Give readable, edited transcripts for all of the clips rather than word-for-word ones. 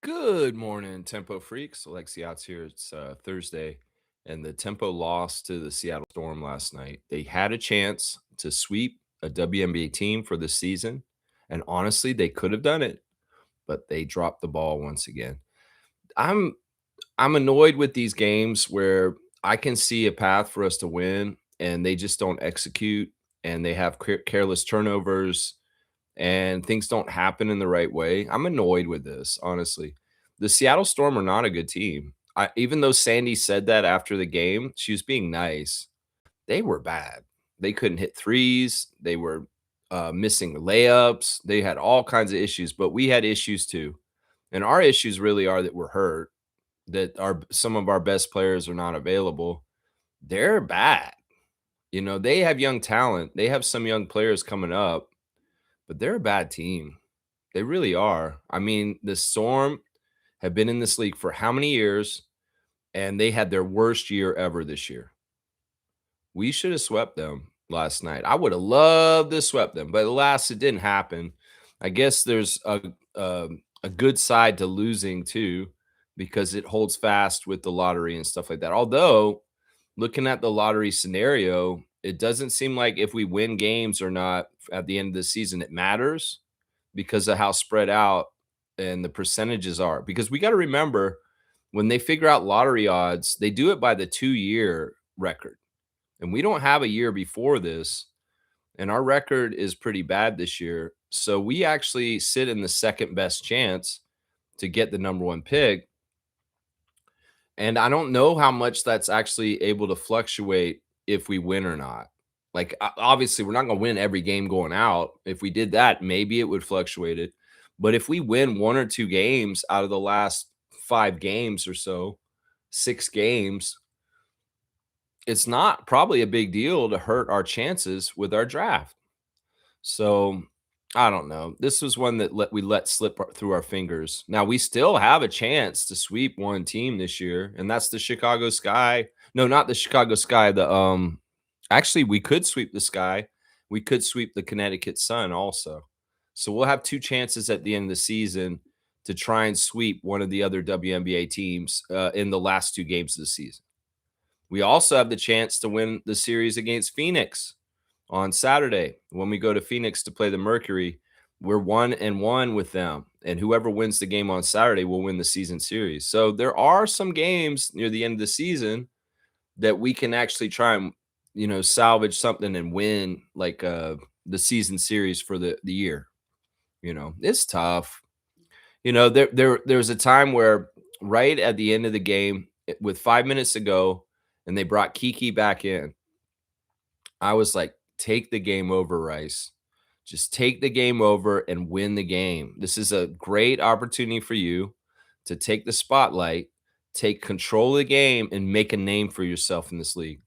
Good morning, Tempo Freaks. Alexi Outs here. It's Thursday, and the Tempo lost to the Seattle Storm last night. They had a chance to sweep a WNBA team for the season, and honestly, they could have done it, but they dropped the ball once again. I'm I'm annoyed with these games where I can see a path for us to win, and they just don't execute, and they have careless turnovers and things don't happen in the right way. I'm annoyed with this, honestly. The Seattle Storm are not a good team. Even though Sandy said that after the game, she was being nice. They were bad. They couldn't hit threes. They were missing layups. They had all kinds of issues, but we had issues too. And our issues really are that we're hurt, that some of our best players are not available. They're bad. They have young talent. They have some young players coming up, but they're a bad team. They really are. I mean, the Storm have been in this league for how many years, and they had their worst year ever this year. We should have swept them last night. I would have loved to swept them, but alas, it didn't happen. I guess there's a good side to losing too, because it holds fast with the lottery and stuff like that. Although, looking at the lottery scenario, it doesn't seem like if we win games or not at the end of the season, it matters because of how spread out and the percentages are. Because we got to remember when they figure out lottery odds, they do it by the 2-year record. And we don't have a year before this. And our record is pretty bad this year. So we actually sit in the second best chance to get the number one pick. And I don't know how much that's actually able to fluctuate if we win or not. Like, obviously, we're not going to win every game going out. If we did that, maybe it would fluctuate it. But if we win one or two games out of the last 5 games or so, 6 games, it's not probably a big deal to hurt our chances with our draft. So I don't know. This was one that we let slip through our fingers. Now we still have a chance to sweep one team this year, and that's the Chicago Sky. No, not the Chicago Sky. Actually, we could sweep the Sky. We could sweep the Connecticut Sun also. So we'll have two chances at the end of the season to try and sweep one of the other WNBA teams in the last 2 games of the season. We also have the chance to win the series against Phoenix on Saturday when we go to Phoenix to play the Mercury. We're 1-1 with them, and whoever wins the game on Saturday will win the season series. So there are some games near the end of the season that we can actually try and salvage something and win, like the season series for the year. It's tough. There was a time where right at the end of the game, with 5 minutes to go, and they brought Kiki back in. I was like, take the game over, Rice. Just take the game over and win the game. This is a great opportunity for you to take the spotlight, take control of the game, and make a name for yourself in this league.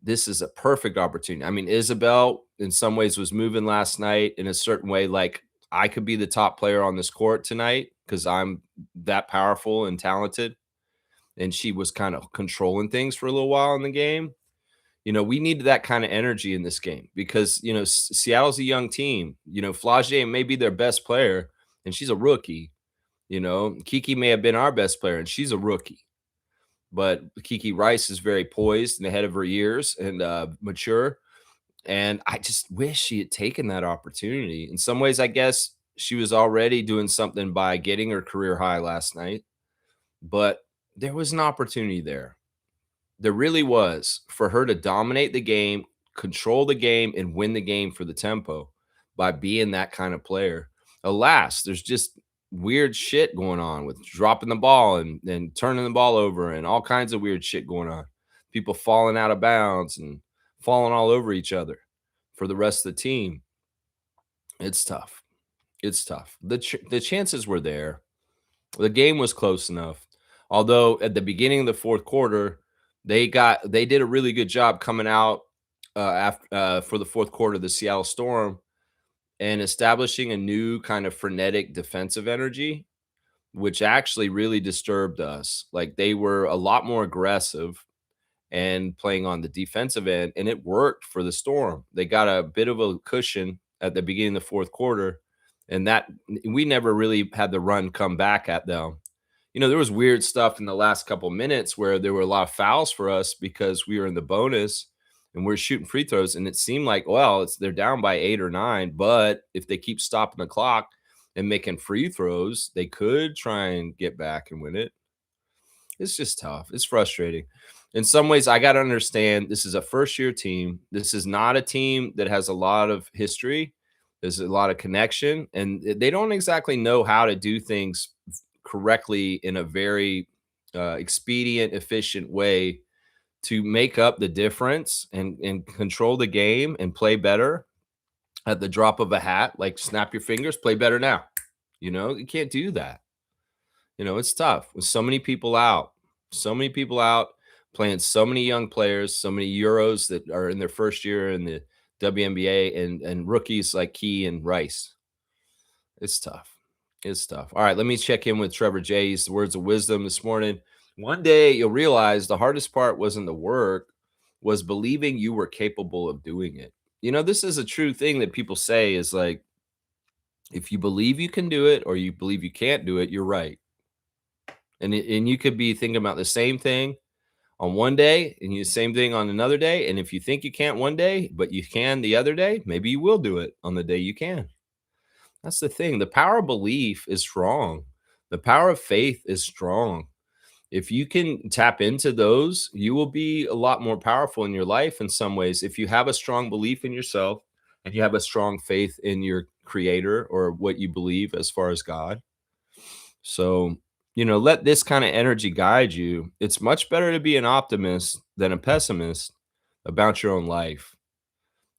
This is a perfect opportunity. I mean, Isabel, in some ways, was moving last night in a certain way. Like, I could be the top player on this court tonight because I'm that powerful and talented. And she was kind of controlling things for a little while in the game. We needed that kind of energy in this game because, Seattle's a young team. Flaugier may be their best player, and she's a rookie. Kiki may have been our best player, and she's a rookie. But Kiki Rice is very poised and ahead of her years and mature. And I just wish she had taken that opportunity. In some ways, I guess she was already doing something by getting her career high last night. But there was an opportunity there. There really was for her to dominate the game, control the game, and win the game for the Tempo by being that kind of player. Alas, there's just weird shit going on with dropping the ball and turning the ball over and all kinds of weird shit going on. People falling out of bounds and falling all over each other for the rest of the team. It's tough. It's tough. The chances were there. The game was close enough. Although at the beginning of the fourth quarter, they did a really good job coming out for the fourth quarter, the Seattle Storm, and establishing a new kind of frenetic defensive energy, which actually really disturbed us. Like, they were a lot more aggressive and playing on the defensive end, and it worked for the Storm. They got a bit of a cushion at the beginning of the fourth quarter, And that we never really had the run come back at them. There was weird stuff in the last couple minutes where there were a lot of fouls for us because we were in the bonus and we're shooting free throws. And it seemed like, well, they're down by 8 or 9, but if they keep stopping the clock and making free throws, they could try and get back and win it. It's just tough. It's frustrating. In some ways, I got to understand this is a first year team. This is not a team that has a lot of history. There's a lot of connection, and they don't exactly know how to do things correctly in a very expedient, efficient way to make up the difference and control the game and play better at the drop of a hat. Like snap your fingers, play better now. You can't do that. It's tough with so many people out playing so many young players, so many Euros that are in their first year in the WNBA and rookies like Key and Rice. It's tough. It's tough. All right, let me check in with Trevor J. He's the words of wisdom this morning. One day you'll realize the hardest part wasn't the work, was believing you were capable of doing it. This is a true thing that people say is like, if you believe you can do it or you believe you can't do it, you're right. And you could be thinking about the same thing on one day and the same thing on another day. And if you think you can't one day, but you can the other day, maybe you will do it on the day you can. That's the thing. The power of belief is strong. The power of faith is strong. If you can tap into those, you will be a lot more powerful in your life in some ways. If you have a strong belief in yourself and you have a strong faith in your creator or what you believe as far as God. So, let this kind of energy guide you. It's much better to be an optimist than a pessimist about your own life.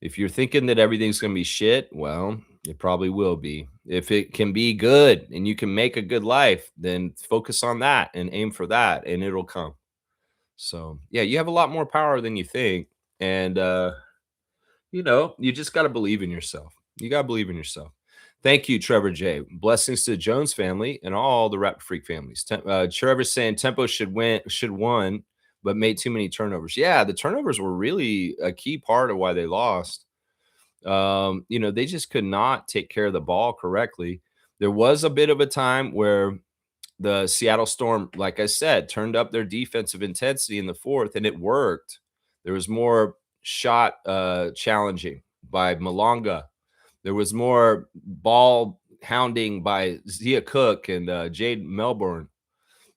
If you're thinking that everything's going to be shit, well, it probably will be. If it can be good and you can make a good life, then focus on that and aim for that and it'll come. So, yeah, you have a lot more power than you think. And, you just got to believe in yourself. You got to believe in yourself. Thank you, Trevor J. Blessings to the Jones family and all the Rap Freak families. Trevor's saying Tempo should won, but made too many turnovers. Yeah, the turnovers were really a key part of why they lost. They just could not take care of the ball correctly. There was a bit of a time where the Seattle Storm, like I said, turned up their defensive intensity in the fourth, and it worked. There was more shot challenging by Malonga. There was more ball hounding by Zia Cook and Jade Melbourne.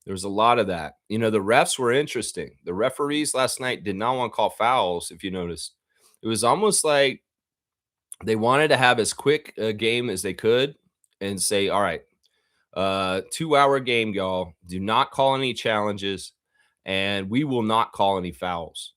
There was a lot of that. The refs were interesting. The referees last night did not want to call fouls, if you noticed. It was almost like they wanted to have as quick a game as they could and say, all right, 2-hour game, y'all. Do not call any challenges, and we will not call any fouls.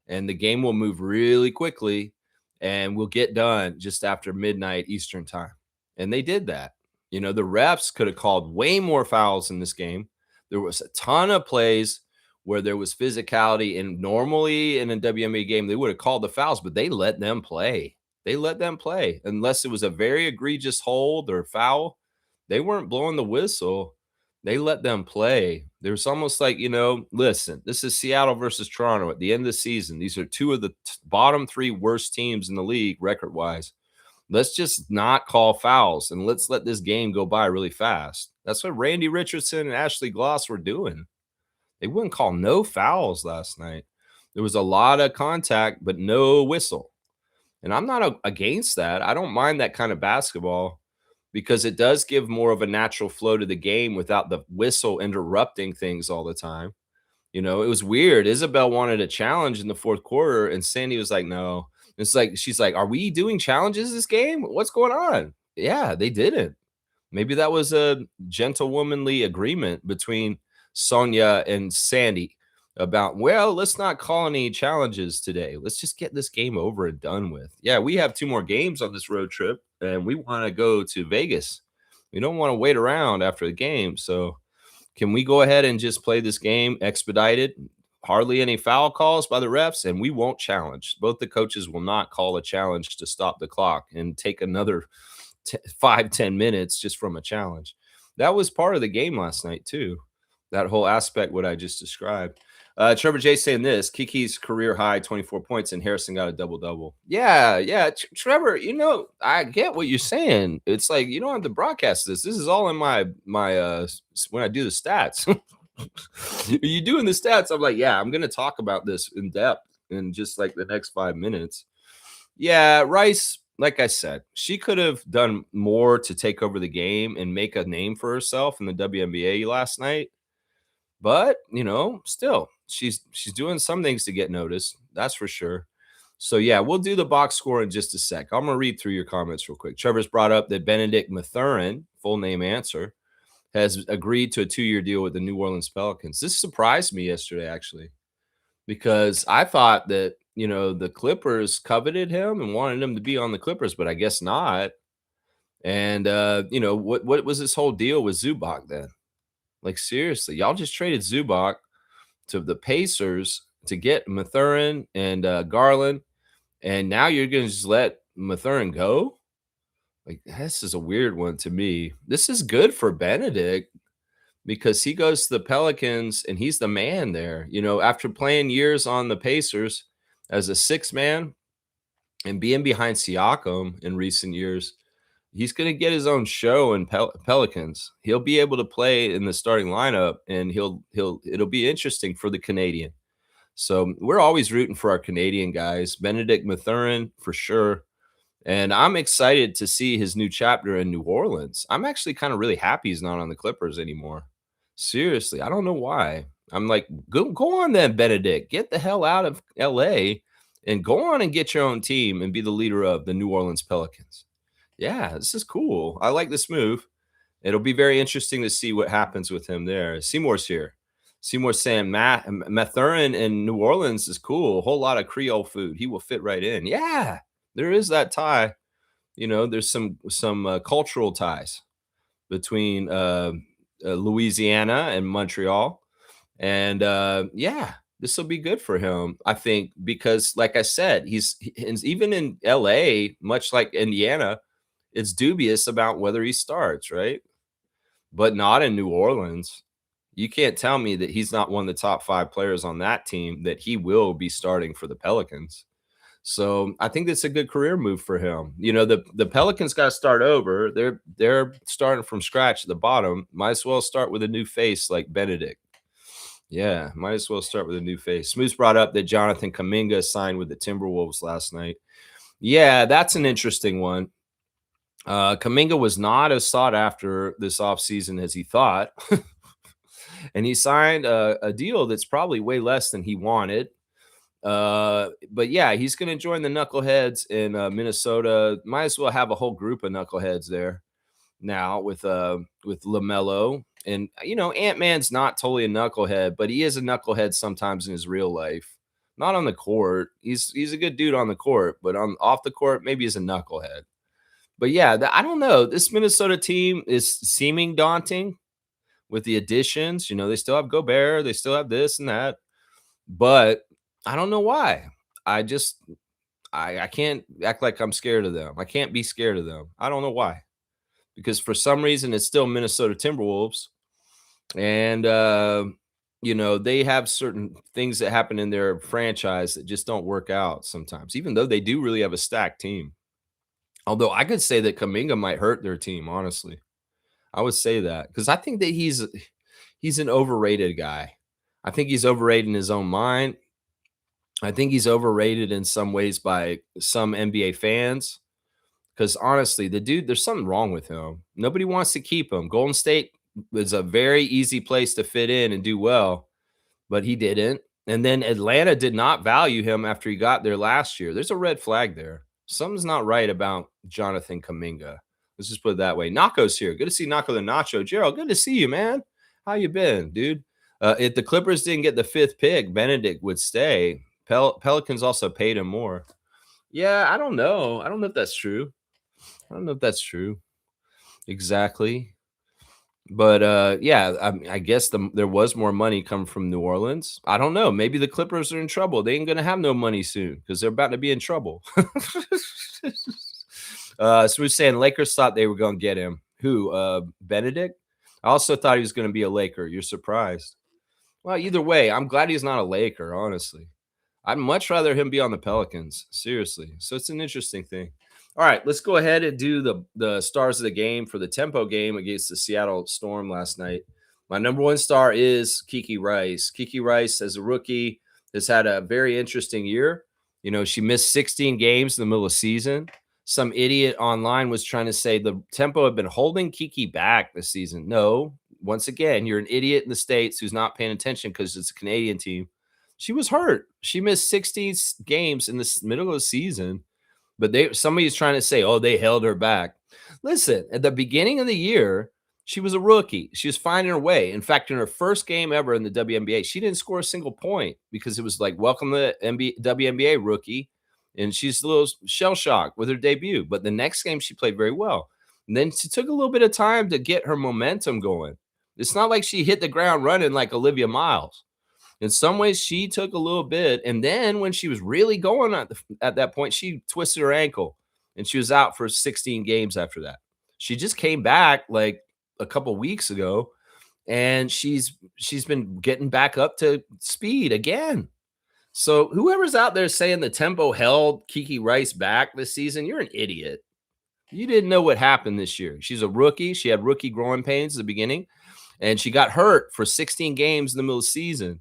And the game will move really quickly, and we'll get done just after midnight Eastern time. And they did that. The refs could have called way more fouls in this game. There was a ton of plays where there was physicality, and normally in a WNBA game, they would have called the fouls, but they let them play. They let them play unless it was a very egregious hold or foul. They weren't blowing the whistle. They let them play. There's almost like, listen, this is Seattle versus Toronto at the end of the season. These are two of the bottom 3 worst teams in the league record-wise. Let's just not call fouls and let's let this game go by really fast. That's what Randy Richardson and Ashley Gloss were doing. They wouldn't call no fouls last night. There was a lot of contact, but no whistle. And I'm not against that. I don't mind that kind of basketball because it does give more of a natural flow to the game without the whistle interrupting things all the time. It was weird. Isabel wanted a challenge in the fourth quarter, and Sandy was like, no. It's like, she's like, are we doing challenges this game? What's going on? Yeah, they didn't. Maybe that was a gentlewomanly agreement between Sonia and Sandy about, well, let's not call any challenges today. Let's just get this game over and done with. Yeah, we have 2 more games on this road trip, and we want to go to Vegas. We don't want to wait around after the game. So can we go ahead and just play this game expedited? Hardly any foul calls by the refs, and we won't challenge. Both the coaches will not call a challenge to stop the clock and take another 5-10 minutes just from a challenge. That was part of the game last night too. That whole aspect, what I just described. Trevor J saying this: Kiki's career high 24 points, and Harrison got a double double. Yeah, yeah, Trevor. I get what you're saying. It's like you don't have to broadcast this. This is all in my when I do the stats. You doing the stats? I'm like, yeah, I'm gonna talk about this in depth in just like the next 5 minutes. Yeah, Rice. Like I said, she could have done more to take over the game and make a name for herself in the WNBA last night. But, still, she's doing some things to get noticed. That's for sure. So yeah, we'll do the box score in just a sec. I'm gonna read through your comments real quick. Trevor's brought up that Benedict Mathurin, full name answer, has agreed to a 2-year deal with the New Orleans Pelicans. This surprised me yesterday, actually, because I thought that the Clippers coveted him and wanted him to be on the Clippers, but I guess not. And what was this whole deal with Zubac then? Like seriously, y'all just traded Zubac to the Pacers to get Mathurin and Garland, and now you're going to just let Mathurin go? Like this is a weird one to me. This is good for Benedict because he goes to the Pelicans and he's the man there. After playing years on the Pacers as a six man and being behind Siakam in recent years, he's going to get his own show in Pelicans. He'll be able to play in the starting lineup, and it'll be interesting for the Canadian. So we're always rooting for our Canadian guys. Benedict Mathurin for sure. And I'm excited to see his new chapter in New Orleans. I'm actually kind of really happy he's not on the Clippers anymore. Seriously, I don't know why. I'm like, go on then, Benedict. Get the hell out of LA and go on and get your own team and be the leader of the New Orleans Pelicans. Yeah, this is cool. I like this move. It'll be very interesting to see what happens with him there. Seymour's here. Seymour's saying Mathurin in New Orleans is cool. A whole lot of Creole food. He will fit right in. Yeah, there is that tie. There's some cultural ties between Louisiana and Montreal. And yeah, this will be good for him, I think, because like I said, he's even in LA, much like Indiana, it's dubious about whether he starts, right? But not in New Orleans. You can't tell me that he's not one of the top 5 players on that team, that he will be starting for the Pelicans. So I think that's a good career move for him. The Pelicans got to start over. They're starting from scratch at the bottom. Might as well start with a new face like Benedict. Yeah, might as well start with a new face. Smooth brought up that Jonathan Kuminga signed with the Timberwolves last night. Yeah, that's an interesting one. Kuminga was not as sought after this offseason as he thought. And he signed a deal that's probably way less than he wanted. But yeah, he's going to join the Knuckleheads in Minnesota. Might as well have a whole group of Knuckleheads there now with LaMelo. And, Ant-Man's not totally a knucklehead, but he is a knucklehead sometimes in his real life. Not on the court. He's a good dude on the court, but off the court, maybe he's a knucklehead. But yeah, I don't know. This Minnesota team is seeming daunting with the additions. They still have Gobert. They still have this and that. But I don't know why. I can't act like I'm scared of them. I can't be scared of them. I don't know why. Because for some reason, it's still Minnesota Timberwolves. And, they have certain things that happen in their franchise that just don't work out sometimes, even though they do really have a stacked team. Although I could say that Kuminga might hurt their team, honestly. I would say that because I think that he's an overrated guy. I think he's overrated in his own mind. I think he's overrated in some ways by some NBA fans because honestly, the dude, there's something wrong with him. Nobody wants to keep him. Golden State was a very easy place to fit in and do well, but he didn't. And then Atlanta did not value him after he got there last year. There's a red flag there. Something's not right about Jonathan Kuminga. Let's just put it that way. Nako's here. Good to see Nako the Nacho. Gerald, good to see you, man. How you been, dude? If the Clippers didn't get the 5th pick, Benedict would stay. Pelicans also paid him more. Yeah, I don't know. I don't know if that's true. Exactly. But yeah, I guess there was more money coming from New Orleans. I don't know. Maybe the Clippers are in trouble. They ain't gonna have no money soon because they're about to be in trouble. So we're saying Lakers thought they were gonna get him. Who? Benedict? I also thought he was gonna be a Laker. You're surprised. Well, either way, I'm glad he's not a Laker, honestly. I'd much rather him be on the Pelicans, seriously. So it's an interesting thing. All right, let's go ahead and do the stars of the game for the tempo game against the Seattle Storm last night. My number one star is Kiki Rice. Kiki Rice, as a rookie, has had a very interesting year. You know, she missed 16 games in the middle of the season. Some idiot online was trying to say the tempo had been holding Kiki back this season. No, once again, you're an idiot in the States who's not paying attention because it's a Canadian team. She was hurt. She missed 16 games in the middle of the season, but somebody's trying to say, "Oh, they held her back." Listen, at the beginning of the year, she was a rookie. She was finding her way. In fact, in her first game ever in the WNBA, she didn't score a single point because it was like, "Welcome to the WNBA rookie," and she's a little shell shocked with her debut. But the next game, she played very well. And then she took a little bit of time to get her momentum going. It's not like she hit the ground running like Olivia Miles. In some ways, she took a little bit, and then when she was really going at that point, she twisted her ankle, and she was out for 16 games after that. She just came back like a couple weeks ago, and she's been getting back up to speed again. So whoever's out there saying the tempo held Kiki Rice back this season, you're an idiot. You didn't know what happened this year. She's a rookie. She had rookie growing pains at the beginning, and she got hurt for 16 games in the middle of the season.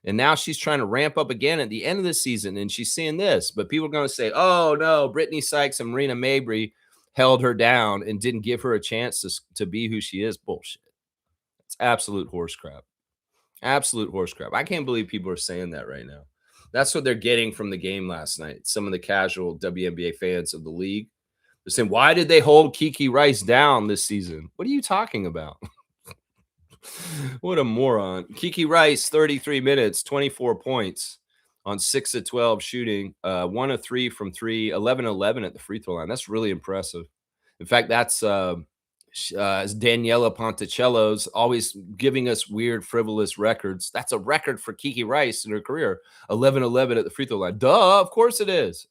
And now she's trying to ramp up again at the end of the season, and she's seeing this. But people are going to say, "Oh no, Brittany Sykes and Marina Mabry held her down and didn't give her a chance to be who she is." Bullshit. It's absolute horse crap. Absolute horse crap. I can't believe people are saying that right now. That's what they're getting from the game last night. Some of the casual WNBA fans of the league, they're saying, "Why did they hold Kiki Rice down this season?" What are you talking about? What a moron. Kiki Rice, 33 minutes, 24 points on 6 of 12 shooting, 1 of 3 from 3, 11 at the free throw line. That's really impressive. In fact, that's Daniela Ponticello's always giving us weird, frivolous records. That's a record for Kiki Rice in her career, 11 at the free throw line. Duh, of course it is.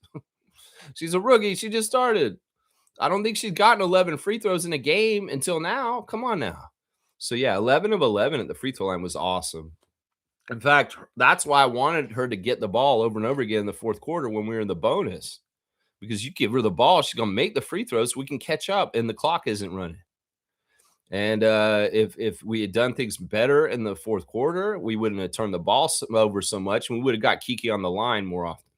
She's a rookie. She just started. I don't think she's gotten 11 free throws in a game until now. Come on now. So yeah, 11 of 11 at the free throw line was awesome. In fact, that's why I wanted her to get the ball over and over again in the fourth quarter when we were in the bonus, because you give her the ball, she's going to make the free throws. We can catch up and the clock isn't running. And if we had done things better in the fourth quarter, we wouldn't have turned the ball over so much, and we would have got Kiki on the line more often.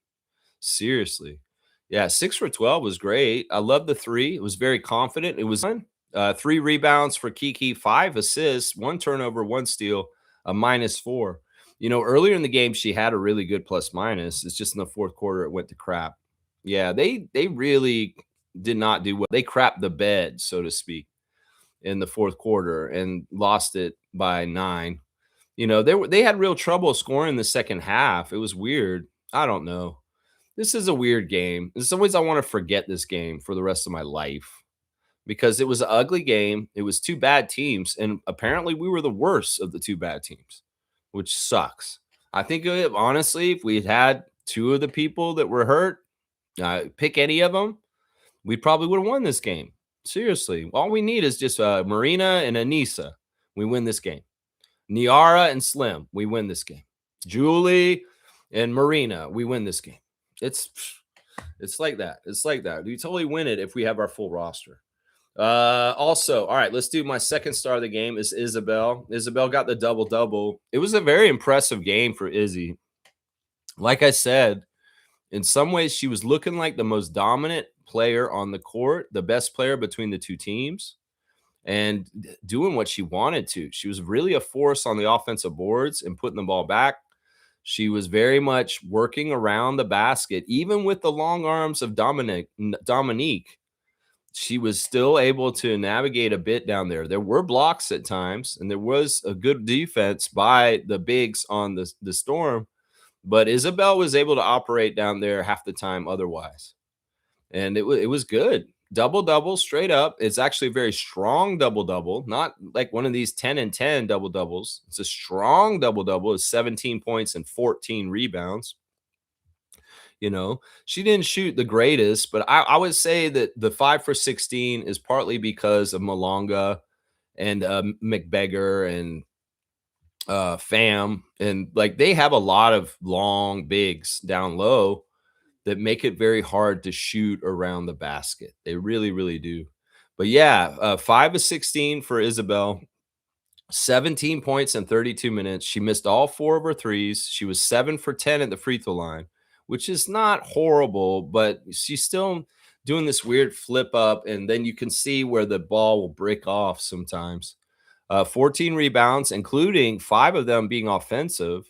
Seriously. Yeah, 6 for 12 was great. I love the three. It was very confident. It was fun. 3 rebounds for Kiki, 5 assists, 1 turnover, 1 steal, a -4. You know, earlier in the game, she had a really good plus minus. It's just in the fourth quarter, it went to crap. Yeah, they really did not do well. They crapped the bed, so to speak, in the fourth quarter and lost it by 9. You know, they had real trouble scoring the second half. It was weird. I don't know. This is a weird game. In some ways, I want to forget this game for the rest of my life because it was an ugly game. It was 2 bad teams, and apparently we were the worst of the 2 bad teams, which sucks. I think honestly, if we had 2 of the people that were hurt, pick any of them, we probably would have won this game. Seriously, all we need is just Marina and Anissa. We win this game. Niara and Slim, we win this game. Julie and Marina, we win this game. It's like that. It's like that. We totally win it if we have our full roster. Also, all right, let's do my second star of the game is Isabel. Isabel got the double-double. It was a very impressive game for Izzy. Like I said, in some ways, she was looking like the most dominant player on the court, the best player between the 2 teams, and doing what she wanted to. She was really a force on the offensive boards and putting the ball back. She was very much working around the basket, even with the long arms of Dominique. She was still able to navigate a bit down there. There were blocks at times, and there was a good defense by the bigs on the Storm, but Isabel was able to operate down there half the time otherwise. And it was good. Double-double straight up. It's actually a very strong double-double, not like one of these 10 and 10 double-doubles. It's a strong double-double. It's 17 points and 14 rebounds. You know, she didn't shoot the greatest, but I would say that the 5 for 16 is partly because of Malonga and McBeggar and Fam, and like they have a lot of long bigs down low that make it very hard to shoot around the basket. They really, really do. But yeah, 5 of 16 for Isabel, 17 points in 32 minutes. She missed all 4 of her threes. She was 7 for 10 at the free throw line, which is not horrible, but she's still doing this weird flip up, and then you can see where the ball will break off sometimes. 14 rebounds, including 5 of them being offensive.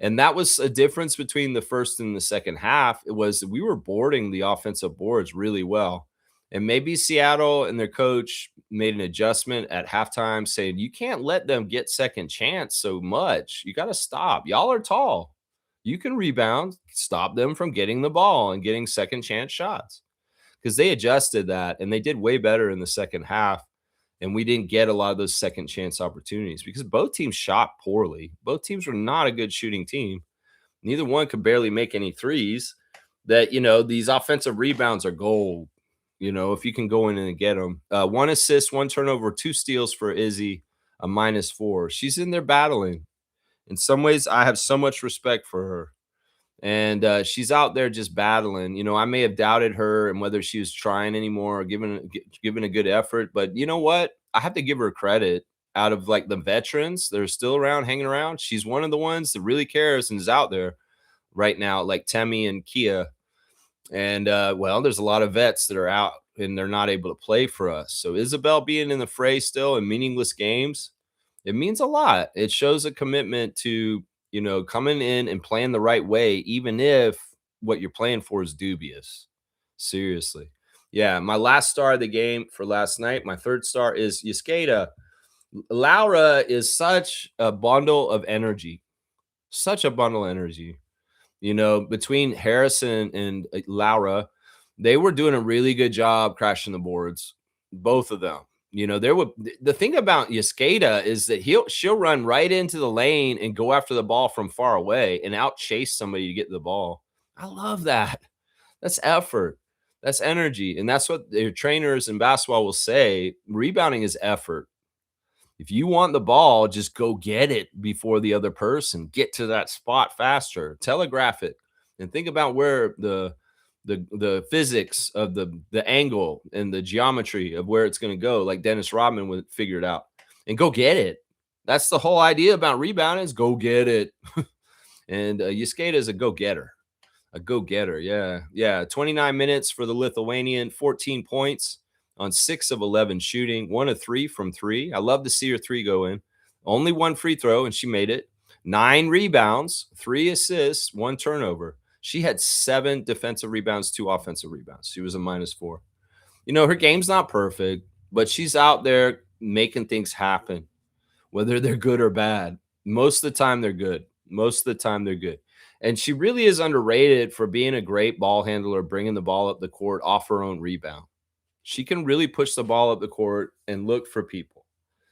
And that was a difference between the first and the second half. It was we were boarding the offensive boards really well. And maybe Seattle and their coach made an adjustment at halftime saying, you can't let them get second chance so much. You got to stop. Y'all are tall. You can rebound, stop them from getting the ball and getting second chance shots. Because they adjusted that and they did way better in the second half. And we didn't get a lot of those second chance opportunities because both teams shot poorly. Both teams were not a good shooting team. Neither one could barely make any threes. That, these offensive rebounds are gold. If you can go in and get them. 1 assist, 1 turnover, 2 steals for Izzy, a -4. She's in there battling. In some ways, I have so much respect for her. And she's out there just battling. I may have doubted her and whether she was trying anymore or giving a good effort, but you know what? I have to give her credit. Out of like the veterans that are still around, hanging around, she's one of the ones that really cares and is out there right now, like Temi and Kia. And well, there's a lot of vets that are out and they're not able to play for us. So Isabel being in the fray still in meaningless games, it means a lot. It shows a commitment to, coming in and playing the right way, even if what you're playing for is dubious. Seriously. Yeah. My last star of the game for last night, my third star is Yescada. Laura is such a bundle of energy, such a bundle of energy. Between Harrison and Laura, they were doing a really good job crashing the boards, both of them. There would the thing about Yescada is that she'll run right into the lane and go after the ball from far away and out chase somebody to get the ball. I love that. That's effort. That's energy. And that's what their trainers in basketball will say. Rebounding is effort. If you want the ball, just go get it before the other person. Get to that spot faster. Telegraph it, and think about where the physics of the angle and the geometry of where it's going to go, like Dennis Rodman would figure it out, and go get it. That's the whole idea about rebounding: is go get it. And Yescada is a go getter. A go getter. Yeah. Yeah. 29 minutes for the Lithuanian, 14 points on 6 of 11 shooting, 1 of 3 from 3. I love to see her 3 go in. Only 1 free throw, and she made it. 9 rebounds, 3 assists, 1 turnover. She had 7 defensive rebounds, 2 offensive rebounds. She was a -4. Her game's not perfect, but she's out there making things happen, whether they're good or bad. Most of the time, they're good. Most of the time, they're good. And she really is underrated for being a great ball handler, bringing the ball up the court off her own rebound. She can really push the ball up the court and look for people.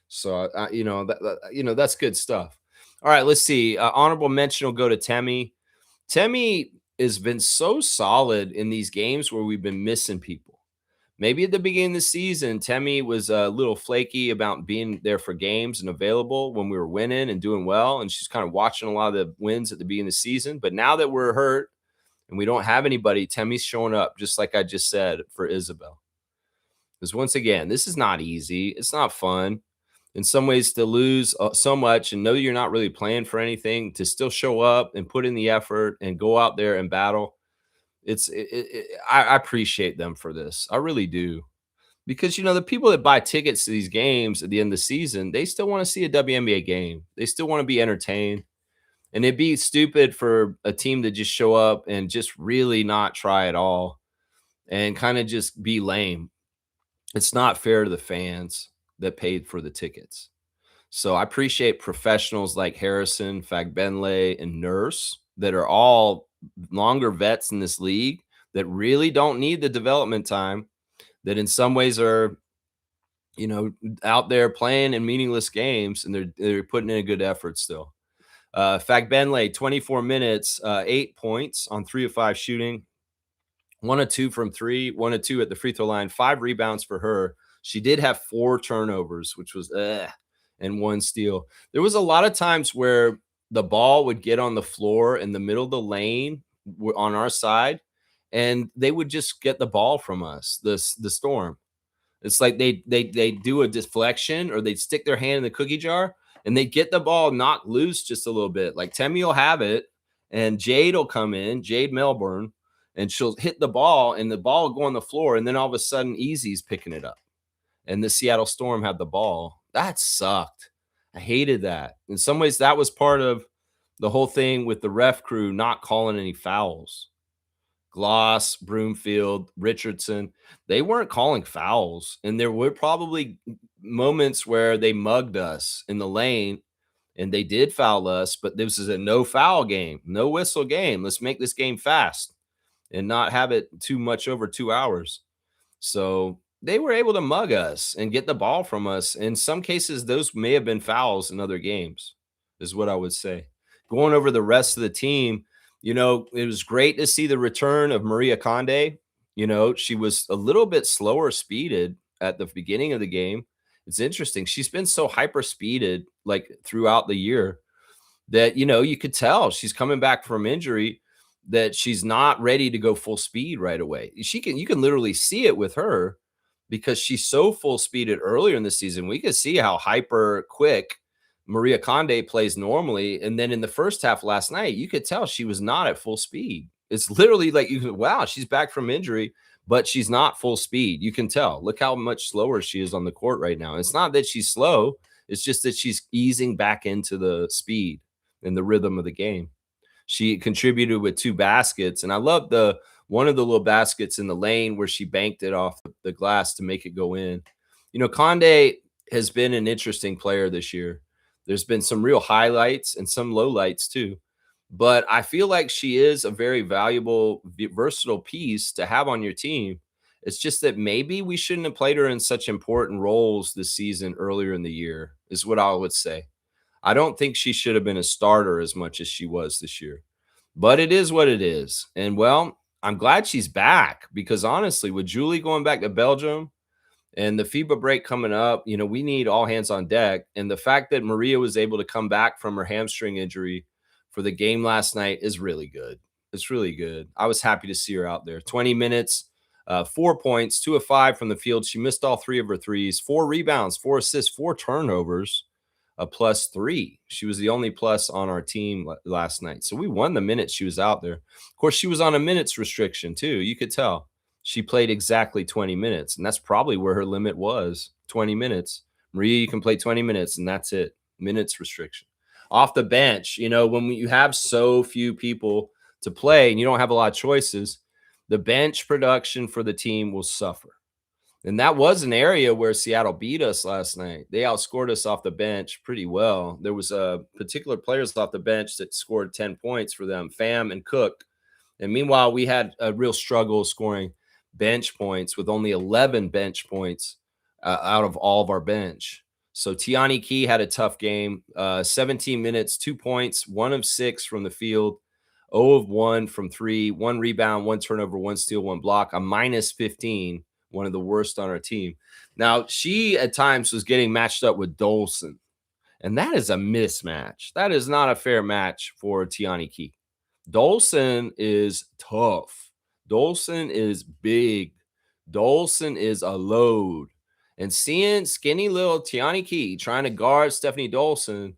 So, that's good stuff. All right, let's see. Honorable mention will go to Temi. Temi has been so solid in these games where we've been missing people. Maybe at the beginning of the season, Temi was a little flaky about being there for games and available when we were winning and doing well. And she's kind of watching a lot of the wins at the beginning of the season. But now that we're hurt and we don't have anybody, Temi's showing up, just like I just said for Isabel. Because once again, this is not easy. It's not fun. In some ways, to lose so much and know you're not really playing for anything, to still show up and put in the effort and go out there and battle. I appreciate them for this. I really do. Because, the people that buy tickets to these games at the end of the season, they still want to see a WNBA game. They still want to be entertained. And it'd be stupid for a team to just show up and just really not try at all and kind of just be lame. It's not fair to the fans that paid for the tickets. So I appreciate professionals like Harrison, Fagbenle, and Nurse that are all longer vets in this league that really don't need the development time, that in some ways are, out there playing in meaningless games, and they're putting in a good effort still. Fagbenle, 24 minutes, 8 points on 3 of 5 shooting, 1 of 2 from 3, 1 of 2 at the free throw line, 5 rebounds for her. She did have 4 turnovers, which was and 1 steal. There was a lot of times where the ball would get on the floor in the middle of the lane on our side, and they would just get the ball from us, the Storm. It's like they do a deflection or they'd stick their hand in the cookie jar and they get the ball knocked loose just a little bit. Like Temmie will have it and Jade will come in, Jade Melbourne, and she'll hit the ball and the ball will go on the floor. And then all of a sudden, Easy's picking it up. And the Seattle Storm had the ball. That sucked. I hated that. In some ways, that was part of the whole thing with the ref crew not calling any fouls. Gloss, Broomfield, Richardson, they weren't calling fouls. And there were probably moments where they mugged us in the lane and they did foul us, but this is a no foul game, no whistle game. Let's make this game fast and not have it too much over 2 hours. So they were able to mug us and get the ball from us. In some cases, those may have been fouls in other games, is what I would say. Going over the rest of the team, it was great to see the return of Maria Conde. She was a little bit slower speeded at the beginning of the game. It's interesting. She's been so hyper speeded like throughout the year that, you could tell she's coming back from injury, that she's not ready to go full speed right away. You can literally see it with her because she's so full speeded earlier in the season. We could see how hyper quick Maria Conde plays normally. And then in the first half last night, you could tell she was not at full speed. It's literally like, wow, she's back from injury, but she's not full speed. You can tell. Look how much slower she is on the court right now. It's not that she's slow. It's just that she's easing back into the speed and the rhythm of the game. She contributed with 2 baskets, and I love one of the little baskets in the lane where she banked it off the glass to make it go in. Conde has been an interesting player this year. There's been some real highlights and some lowlights too, but I feel like she is a very valuable, versatile piece to have on your team. It's just that maybe we shouldn't have played her in such important roles this season earlier in the year, is what I would say. I don't think she should have been a starter as much as she was this year, but it is what it is. And well, I'm glad she's back because honestly, with Julie going back to Belgium and the FIBA break coming up, we need all hands on deck. And the fact that Maria was able to come back from her hamstring injury for the game last night is really good. It's really good. I was happy to see her out there. 20 minutes, 4 points, 2 of 5 from the field. She missed all 3 of her threes, 4 rebounds, 4 assists, 4 turnovers, a +3. She was the only plus on our team last night. So we won the minutes she was out there. Of course, she was on a minutes restriction too. You could tell. She played exactly 20 minutes, and that's probably where her limit was, 20 minutes. Maria, you can play 20 minutes, and that's it, minutes restriction. Off the bench, when you have so few people to play and you don't have a lot of choices, the bench production for the team will suffer. And that was an area where Seattle beat us last night. They outscored us off the bench pretty well. There was particular players off the bench that scored 10 points for them, Pham and Cook. And meanwhile, we had a real struggle scoring bench points with only 11 bench points out of all of our bench. So Tiani Key had a tough game, 17 minutes, 2 points, 1 of 6 from the field, 0 of 1 from 3, 1 rebound, 1 turnover, 1 steal, 1 block, a -15, one of the worst on our team. Now, she at times was getting matched up with Dolson, and that is a mismatch. That is not a fair match for Tiani Key. Dolson is tough. Dolson is big. Dolson is a load. And seeing skinny little Tiani Key trying to guard Stephanie Dolson,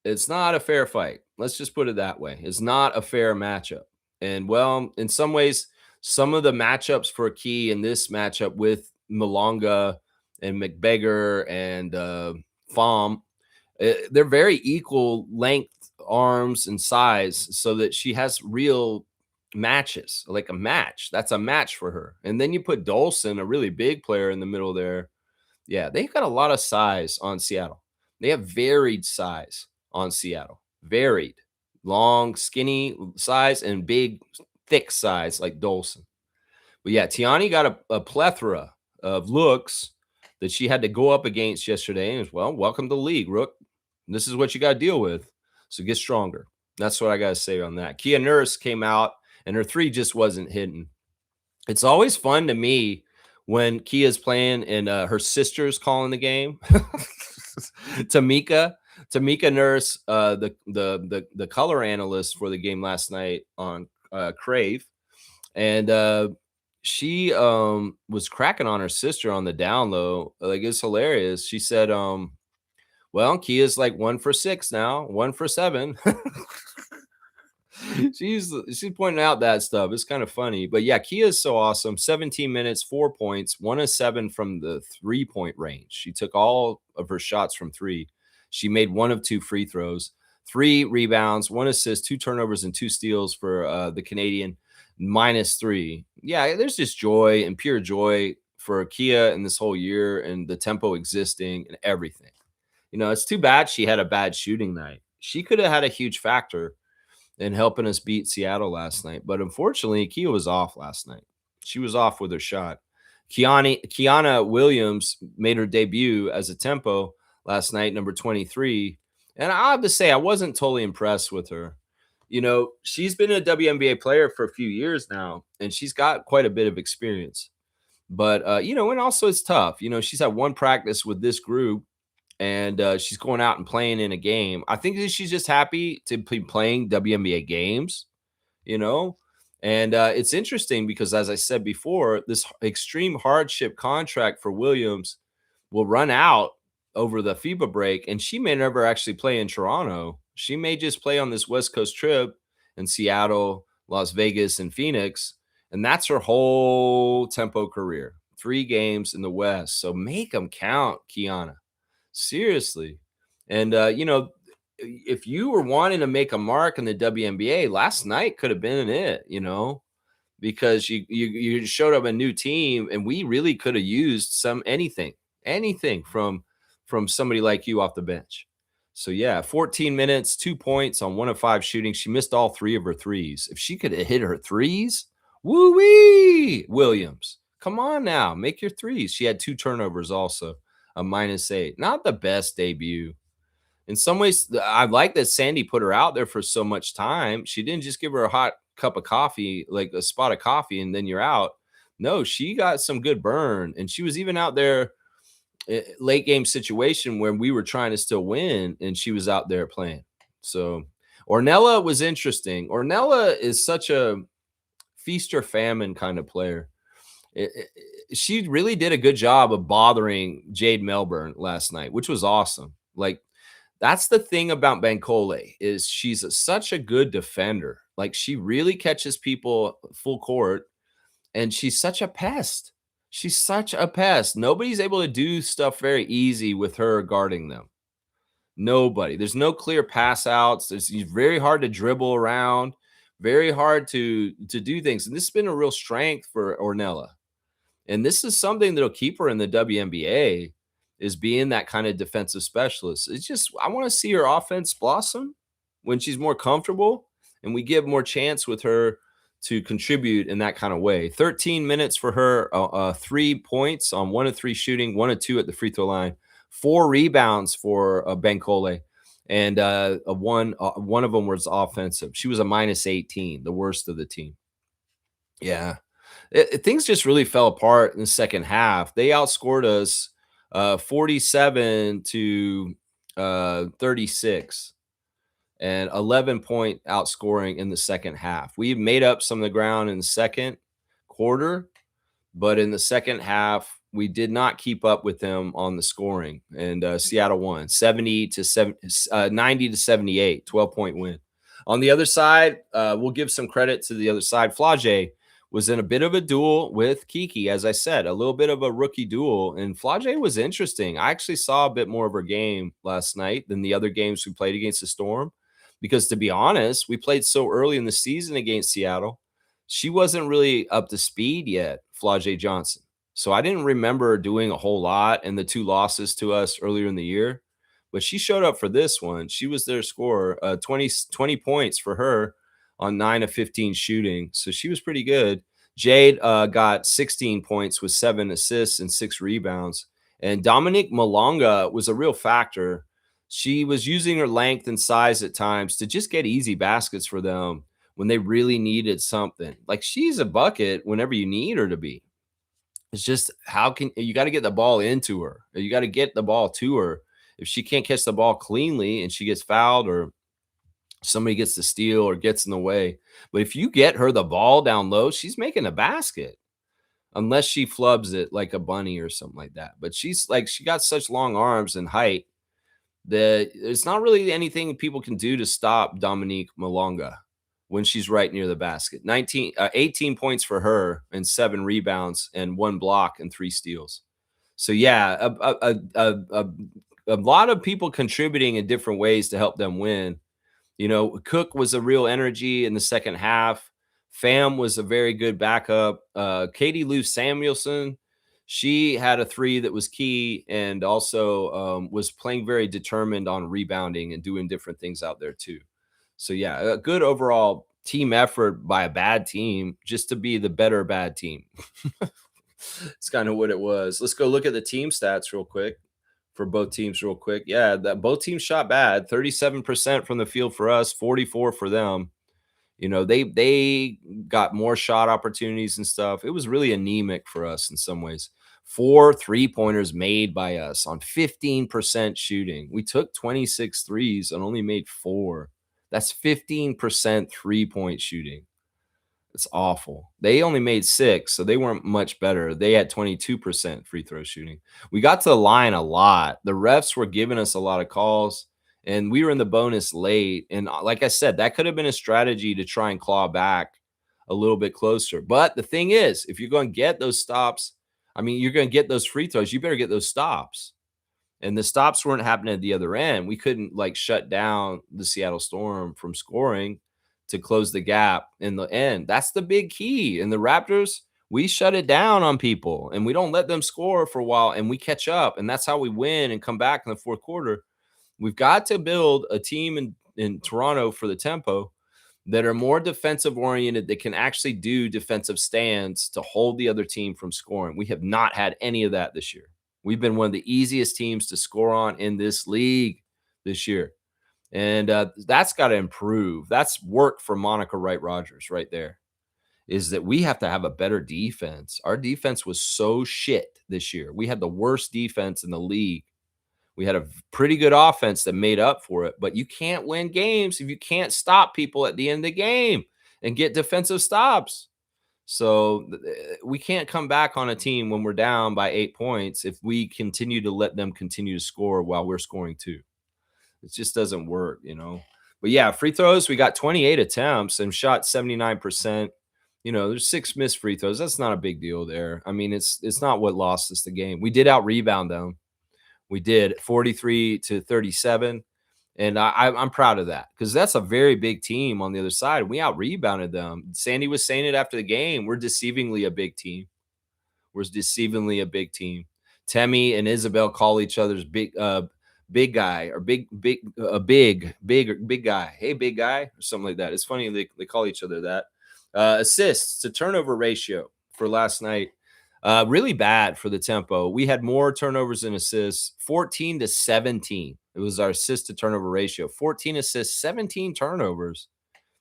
it's not a fair fight. Let's just put it that way. It's not a fair matchup. And well, in some ways, some of the matchups for Key in this matchup with Malonga and McBeggar and Pham, they're very equal length, arms, and size, so that she has real matches, like a match. That's a match for her. And then you put Dolson, a really big player, in the middle there. Yeah, they've got a lot of size on Seattle. They have varied size on Seattle. Varied. Long, skinny size and big, thick size like Dolson. But yeah, Tiani got a plethora of looks that she had to go up against yesterday. And well, welcome to the league, Rook. This is what you got to deal with. So get stronger. That's what I got to say on that. Kia Nurse came out and her 3 just wasn't hitting. It's always fun to me when Kia's playing and her sister's calling the game. Tamika Tamika Nurse, the color analyst for the game last night on Crave, and she was cracking on her sister on the down low. Like it's hilarious. She said, well, Kia's like 1 for 6 now, 1 for 7. she's pointing out that stuff. It's kind of funny. But yeah, Kia is so awesome. 17 minutes, 4 points, 1 of 7 from the 3 point range. She took all of her shots from three. She made 1 of 2 free throws, 3 rebounds, 1 assist, 2 turnovers, and 2 steals for the Canadian, -3. Yeah, there's just joy and pure joy for Kia in this whole year and the tempo existing and everything. It's too bad she had a bad shooting night. She could have had a huge factor in helping us beat Seattle last night. But unfortunately, Kia was off last night. She was off with her shot. Kiana Williams made her debut as a tempo last night, number 23. And I have to say, I wasn't totally impressed with her. She's been a WNBA player for a few years now, and she's got quite a bit of experience. But, and also it's tough. She's had one practice with this group, and she's going out and playing in a game. I think that she's just happy to be playing WNBA games, you know. And it's interesting because, as I said before, this extreme hardship contract for Williams will run out over the FIBA break, and she may never actually play in Toronto. She may just play on this West Coast trip in Seattle, Las Vegas, and Phoenix, and that's her whole tempo career. 3 games in the West, so make them count, Kiana. Seriously. And, if you were wanting to make a mark in the WNBA, last night could have been it, because you showed up a new team, and we really could have used anything from somebody like you off the bench. So yeah, 14 minutes, 2 points on 1 of 5 shooting. She missed all 3 of her threes. If she could have hit her threes, woo-wee, Williams. Come on now, make your threes. She had 2 turnovers also, a -8. Not the best debut. In some ways, I like that Sandy put her out there for so much time. She didn't just give her a hot cup of coffee, like a spot of coffee, and then you're out. No, she got some good burn, and she was even out there late game situation where we were trying to still win, and she was out there playing. So Ornella was interesting. Ornella is such a feast or famine kind of player. She really did a good job of bothering Jade Melbourne last night, which was awesome. Like, that's the thing about Bankole is she's such a good defender. Like, she really catches people full court, and she's such a pest. She's such a pest. Nobody's able to do stuff very easy with her guarding them. Nobody. There's no clear pass outs. It's very hard to dribble around, very hard to do things. And this has been a real strength for Ornella. And this is something that'll keep her in the WNBA, is being that kind of defensive specialist. It's just, I want to see her offense blossom when she's more comfortable, and we give more chance with her to contribute in that kind of way. 13 minutes for her, 3 points on 1 of 3 shooting, 1 of 2 at the free throw line, 4 rebounds for Bankole, and one of them was offensive. She was a -18, the worst of the team. Yeah. Things just really fell apart in the second half. They outscored us 47 to 36, and 11-point outscoring in the second half. We made up some of the ground in the second quarter, but in the second half, we did not keep up with them on the scoring. And Seattle won 90 to 78, 12-point win. On the other side, we'll give some credit to the other side. Flage was in a bit of a duel with Kiki, as I said, a little bit of a rookie duel. And Flage was interesting. I actually saw a bit more of her game last night than the other games we played against the Storm, because to be honest, we played so early in the season against Seattle. She wasn't really up to speed yet, Flage Johnson. So I didn't remember doing a whole lot in the 2 losses to us earlier in the year. But she showed up for this one. She was their scorer, 20 points for her on 9 of 15 shooting. So she was pretty good. Jade got 16 points with 7 assists and 6 rebounds. And Dominique Malonga was a real factor. She was using her length and size at times to just get easy baskets for them when they really needed something. Like, she's a bucket whenever you need her to be. It's just, how can you got to get the ball into her? You got to get the ball to her. If she can't catch the ball cleanly and she gets fouled or somebody gets the steal or gets in the way, but if you get her the ball down low, she's making a basket unless she flubs it like a bunny or something like that. But she's like, she got such long arms and height that it's not really anything people can do to stop Dominique Malonga when she's right near the basket. 18 points for her and 7 rebounds and 1 block and 3 steals. So yeah, a lot of people contributing in different ways to help them win. You know, Cook was a real energy in the second half. Pham was a very good backup. Katie Lou Samuelson, she had a 3 that was key and also was playing very determined on rebounding and doing different things out there too. So yeah, a good overall team effort by a bad team just to be the better bad team. It's kind of what it was. Let's go look at the team stats real quick for both teams real quick. Yeah, that both teams shot bad. 37% from the field for us, 44 for them. You know, they got more shot opportunities and stuff. It was really anemic for us in some ways. 4 3-pointers made by us on 15% shooting. We took 26 threes and only made 4. That's 15% three-point shooting. It's awful. They only made 6, so they weren't much better. They had 22% free throw shooting. We got to the line a lot. The refs were giving us a lot of calls, and we were in the bonus late. And like I said, that could have been a strategy to try and claw back a little bit closer. But the thing is, if you're going to get those stops, I mean, you're going to get those free throws, you better get those stops. And the stops weren't happening at the other end. We couldn't like shut down the Seattle Storm from scoring to close the gap in the end. That's the big key. And the Raptors, we shut it down on people and we don't let them score for a while and we catch up. And that's how we win and come back in the fourth quarter. We've got to build a team in Toronto for the tempo that are more defensive oriented, that can actually do defensive stands to hold the other team from scoring. We have not had any of that this year. We've been one of the easiest teams to score on in this league this year. And that's got to improve. That's work for Monica Wright-Rogers right there, is that we have to have a better defense. Our defense was so shit this year. We had the worst defense in the league. We had a pretty good offense that made up for it, but you can't win games if you can't stop people at the end of the game and get defensive stops. So we can't come back on a team when we're down by 8 points if we continue to let them continue to score while we're scoring too. It just doesn't work, you know. But yeah, free throws, we got 28 attempts and shot 79%. You know, there's 6 missed free throws. That's not a big deal there. I mean, it's not what lost us the game. We did out rebound them. We did 43-37. And I'm proud of that because that's a very big team on the other side. We out rebounded them. Sandy was saying it after the game. We're deceivingly a big team. We're deceivingly a big team. Temi and Isabel call each other's big guy or big guy. Hey, big guy, or something like that. It's funny they call each other that. Assists to turnover ratio for last night. Really bad for the tempo. We had more turnovers than assists, 14-17. It was our assist to turnover ratio, 14 assists, 17 turnovers.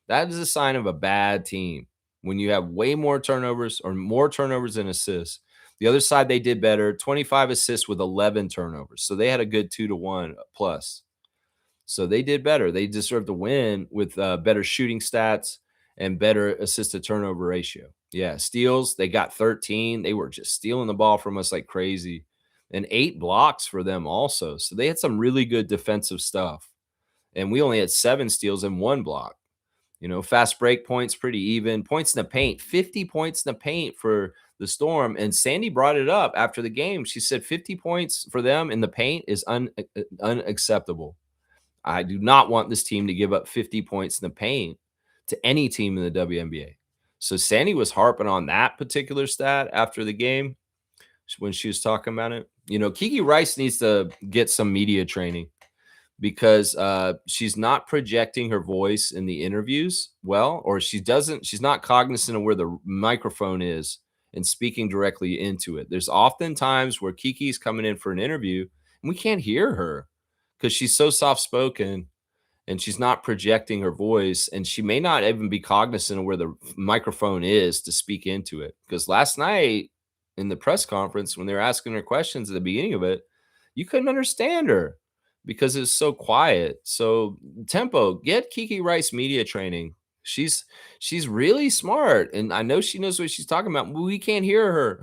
That is a sign of a bad team when you have way more turnovers or more turnovers than assists. The other side, they did better, 25 assists with 11 turnovers. So they had a good 2-1 plus. So they did better. They deserved to win with better shooting stats and better assist to turnover ratio. Yeah, steals, they got 13. They were just stealing the ball from us like crazy. And 8 blocks for them also. So they had some really good defensive stuff. And we only had 7 steals and 1 block. You know, fast break points, pretty even. Points in the paint, 50 points in the paint for the Storm. And Sandy brought it up after the game. She said 50 points for them in the paint is unacceptable. I do not want this team to give up 50 points in the paint to any team in the WNBA. So Sandy was harping on that particular stat after the game when she was talking about it. You know, Kiki Rice needs to get some media training because she's not projecting her voice in the interviews well, or she's not cognizant of where the microphone is and speaking directly into it. There's often times where Kiki's coming in for an interview and we can't hear her because she's so soft-spoken and she's not projecting her voice, and she may not even be cognizant of where the microphone is to speak into it. Because last night in the press conference, when they were asking her questions at the beginning of it, you couldn't understand her. because it's so quiet. So Tempo, get Kiki Rice media training. She's she's really smart, and I know she knows what she's talking about. But we can't hear her.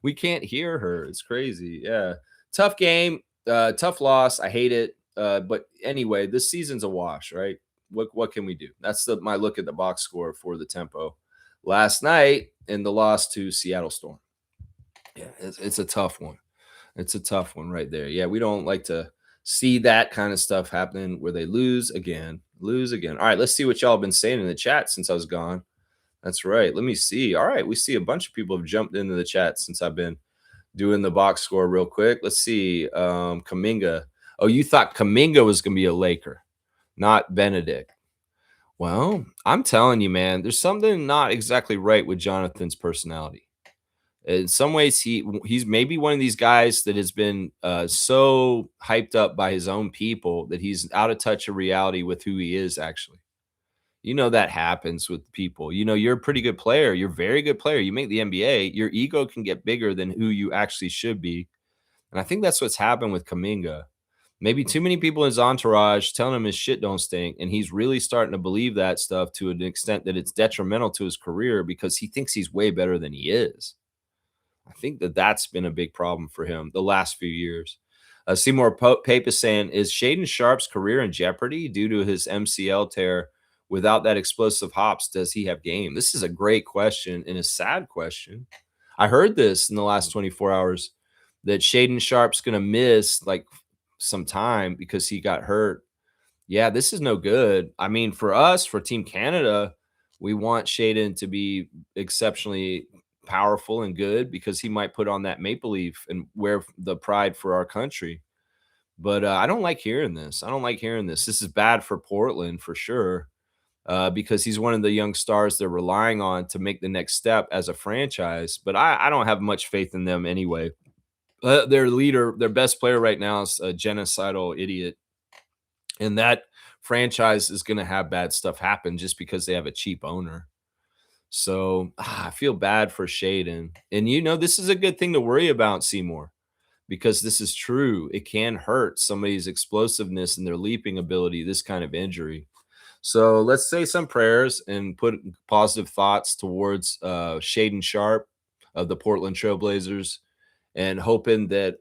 We can't hear her. It's crazy. Yeah, tough game, tough loss. I hate it. But anyway, this season's a wash, right? What can we do? That's my look at the box score for the Tempo last night in the loss to Seattle Storm. Yeah, it's a tough one. It's a tough one right there. Yeah, we don't like to see that kind of stuff happening where they lose again, lose again. All right, let's see what y'all have been saying in the chat since I was gone. That's right. Let me see. All right, we see a bunch of people have jumped into the chat since I've been doing the box score real quick. Let's see. Kaminga. Oh, you thought Kaminga was going to be a Laker, not Benedict. Well, I'm telling you, man, there's something not exactly right with Jonathan's personality. In some ways, he's maybe one of these guys that has been so hyped up by his own people that he's out of touch of reality with who he is actually. You know that happens with people. You know, you're a pretty good player. You're a very good player. You make the NBA. Your ego can get bigger than who you actually should be. And I think that's what's happened with Kaminga. Maybe too many people in his entourage telling him his shit don't stink. And he's really starting to believe that stuff to an extent that it's detrimental to his career because he thinks he's way better than he is. I think that that's been a big problem for him the last few years. Seymour Pape is saying, is Shaden Sharp's career in jeopardy due to his MCL tear? Without that explosive hops, does he have game? This is a great question and a sad question. I heard this in the last 24 hours that Shaden Sharp's going to miss like some time because he got hurt. Yeah, this is no good. I mean, for us, for Team Canada, we want Shaden to be exceptionally powerful and good because he might put on that maple leaf and wear the pride for our country. But I don't like hearing this. I don't like hearing this. This is bad for Portland for sure because he's one of the young stars they're relying on to make the next step as a franchise. But I don't have much faith in them anyway. Their leader, their best player right now is a genocidal idiot. And that franchise is going to have bad stuff happen just because they have a cheap owner. So I feel bad for Shaden. And you know, this is a good thing to worry about, Seymour, because this is true. It can hurt somebody's explosiveness and their leaping ability, this kind of injury. So let's say some prayers and put positive thoughts towards Shaden Sharp of the Portland Trailblazers and hoping that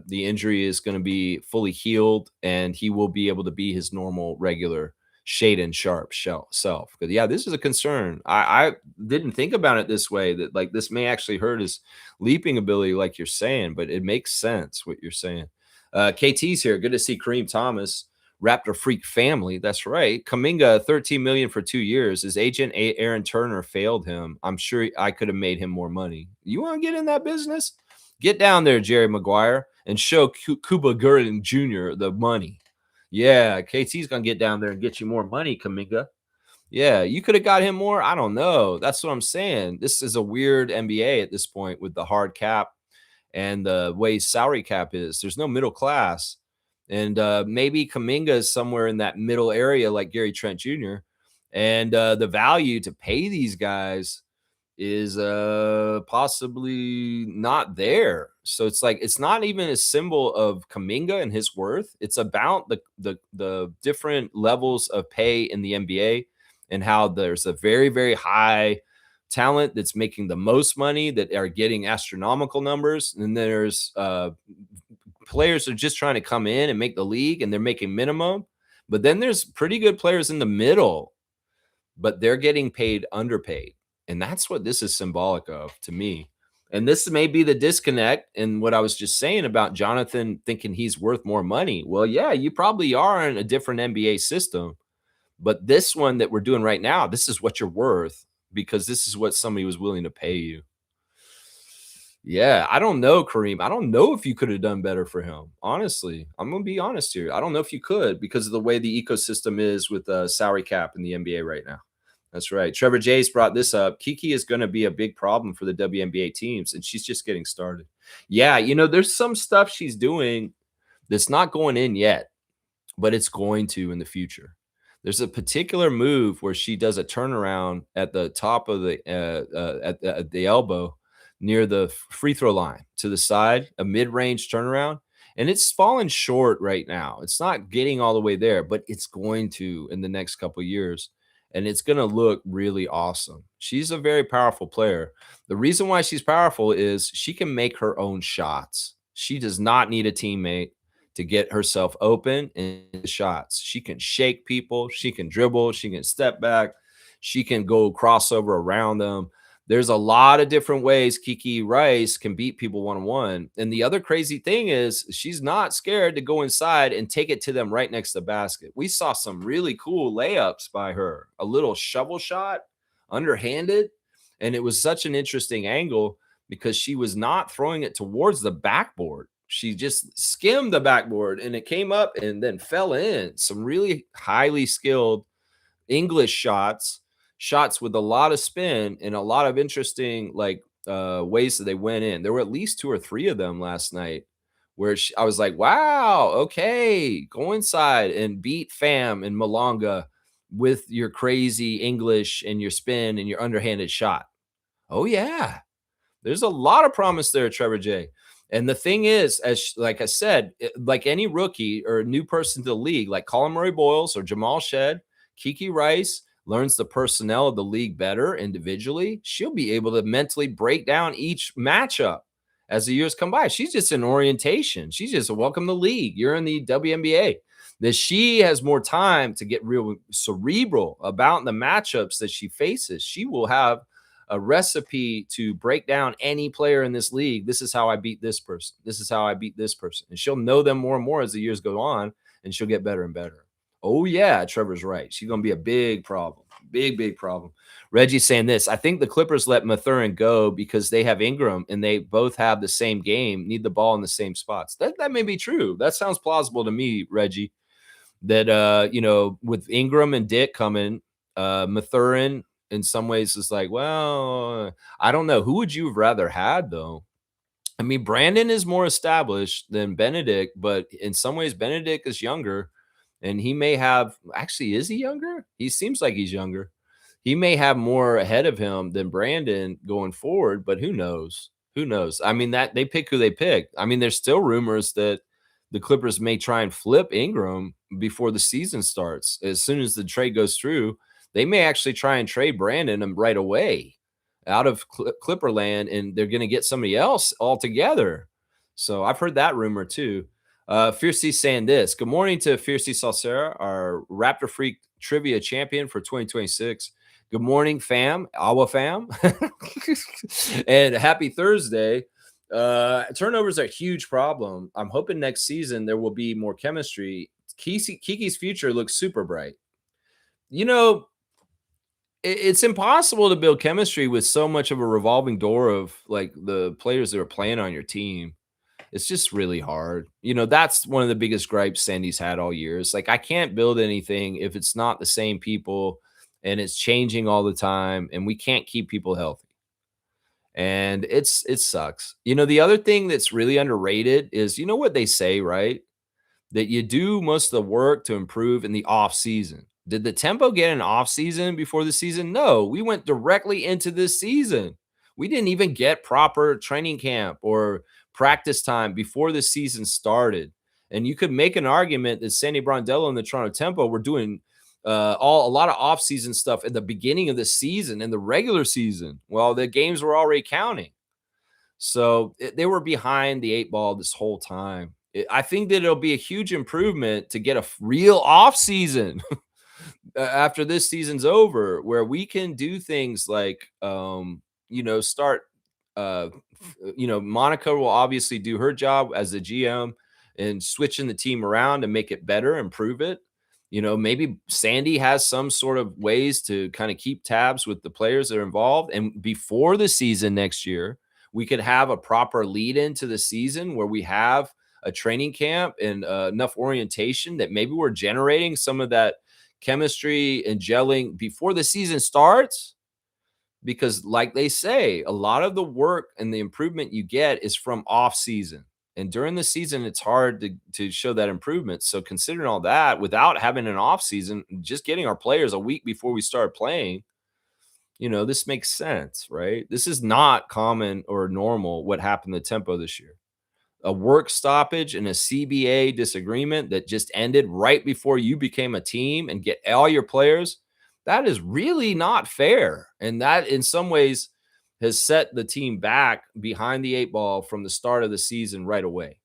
the injury is going to be fully healed and he will be able to be his normal, regular Shaden Sharp self. Because yeah, this is a concern. I didn't think about it this way. That like this may actually hurt his leaping ability, like you're saying, but it makes sense what you're saying. KT's here. Good to see Kareem Thomas. Raptor freak family. That's right. Kaminga, 13 million for 2 years. His agent Aaron Turner failed him. I'm sure I could have made him more money. You want to get in that business? Get down there, Jerry Maguire, and show Cuba Gooding Jr. the money. Yeah, KT's gonna get down there and get you more money, Kaminga. Yeah, you could have got him more. I don't know. That's what I'm saying. This is a weird NBA at this point with the hard cap and the way salary cap is. There's no middle class. And maybe Kaminga is somewhere in that middle area like Gary Trent Jr. And the value to pay these guys is possibly not there. So it's like it's not even a symbol of Kaminga and his worth. It's about the different levels of pay in the NBA and how there's a very, very high talent that's making the most money that are getting astronomical numbers. And there's players that are just trying to come in and make the league and they're making minimum. But then there's pretty good players in the middle, but they're getting paid underpaid. And that's what this is symbolic of to me. And this may be the disconnect in what I was just saying about Jonathan thinking he's worth more money. Well, yeah, you probably are in a different NBA system. But this one that we're doing right now, this is what you're worth because this is what somebody was willing to pay you. Yeah, I don't know, Kareem. I don't know if you could have done better for him. Honestly, I'm going to be honest here. I don't know if you could because of the way the ecosystem is with the salary cap in the NBA right now. That's right. Trevor Jay's brought this up. Kiki is going to be a big problem for the WNBA teams, and she's just getting started. Yeah, you know, there's some stuff she's doing that's not going in yet, but it's going to in the future. There's a particular move where she does a turnaround at the top of the at the elbow near the free throw line to the side, a mid-range turnaround, And it's fallen short right now. It's not getting all the way there, but it's going to in the next couple of years. And it's going to look really awesome. She's a very powerful player. The reason why she's powerful is she can make her own shots. She does not need a teammate to get herself open in the shots. She can shake people, she can dribble, she can step back, she can go crossover around them. There's a lot of different ways Kiki Rice can beat people one on one. And the other crazy thing is she's not scared to go inside and take it to them right next to the basket. We saw some really cool layups by her, a little shovel shot, underhanded. And it was such an interesting angle because she was not throwing it towards the backboard. She just skimmed the backboard and it came up and then fell in. Some really highly skilled English shots, shots with a lot of spin and a lot of interesting ways that they went in. There were at least 2 or 3 of them last night where I was like, "Wow, okay, go inside and beat Fam and Malonga with your crazy English and your spin and your underhanded shot." Oh yeah. There's a lot of promise there, Trevor J. And the thing is, like I said, like any rookie or new person to the league, like Colin Murray-Boyles or Jamal Shed, Kiki Rice learns the personnel of the league better individually. She'll be able to mentally break down each matchup as the years come by. She's just in orientation. She's just a welcome to the league. You're in the WNBA. That she has more time to get real cerebral about the matchups that she faces. She will have a recipe to break down any player in this league. This is how I beat this person. This is how I beat this person. And she'll know them more and more as the years go on, and she'll get better and better. Oh, yeah, Trevor's right. She's going to be a big problem. Big problem. Reggie's saying this. I think the Clippers let Mathurin go because they have Ingram and they both have the same game, need the ball in the same spots. That may be true. That sounds plausible to me, Reggie. That with Ingram and Dick coming, Mathurin in some ways is like, well, I don't know. Who would you have rather had though? I mean, Brandon is more established than Benedict, but in some ways, Benedict is younger, and he may have actually, is he younger? He seems like he's younger. He may have more ahead of him than Brandon going forward, but who knows? Who knows? I mean, that they pick who they pick. I mean, there's still rumors that the Clippers may try and flip Ingram before the season starts. As soon as the trade goes through, they may actually try and trade Brandon right away out of Clipperland, and they're going to get somebody else altogether. So I've heard that rumor too. Fiercey saying this. Good morning to Fiercey Salcera, our Raptor Freak trivia champion for 2026. Good morning, fam, Awa fam, and happy Thursday. Turnovers are a huge problem. I'm hoping next season there will be more chemistry. Kiki's future looks super bright. You know, it's impossible to build chemistry with so much of a revolving door of like the players that are playing on your team. It's just really hard. That's one of the biggest gripes Sandy's had all year. It's like I can't build anything if it's not the same people and it's changing all the time and we can't keep people healthy. And it sucks. The other thing that's really underrated is what they say, right? That you do most of the work to improve in the off season. Did the tempo get an off season before the season? No, we went directly into this season. We didn't even get proper training camp or practice time before the season started. And you could make an argument that Sandy Brondello and the Toronto Tempo were doing a lot of off-season stuff at the beginning of the season and the regular season. Well, the games were already counting. So they were behind the 8 ball this whole time. I think that it'll be a huge improvement to get a real off season after this season's over, where we can do things like, start, Monica will obviously do her job as the GM and switching the team around and make it better, improve it. Maybe Sandy has some sort of ways to kind of keep tabs with the players that are involved. And before the season next year, we could have a proper lead into the season where we have a training camp and enough orientation that maybe we're generating some of that chemistry and gelling before the season starts. Because like they say, a lot of the work and the improvement you get is from off season. And during the season, it's hard to show that improvement. So considering all that, without having an off season, just getting our players a week before we start playing, this makes sense, right? This is not common or normal what happened to Tempo this year. a work stoppage and a CBA disagreement that just ended right before you became a team and get all your players. That is really not fair. And that, in some ways, has set the team back behind the eight ball from the start of the season right away.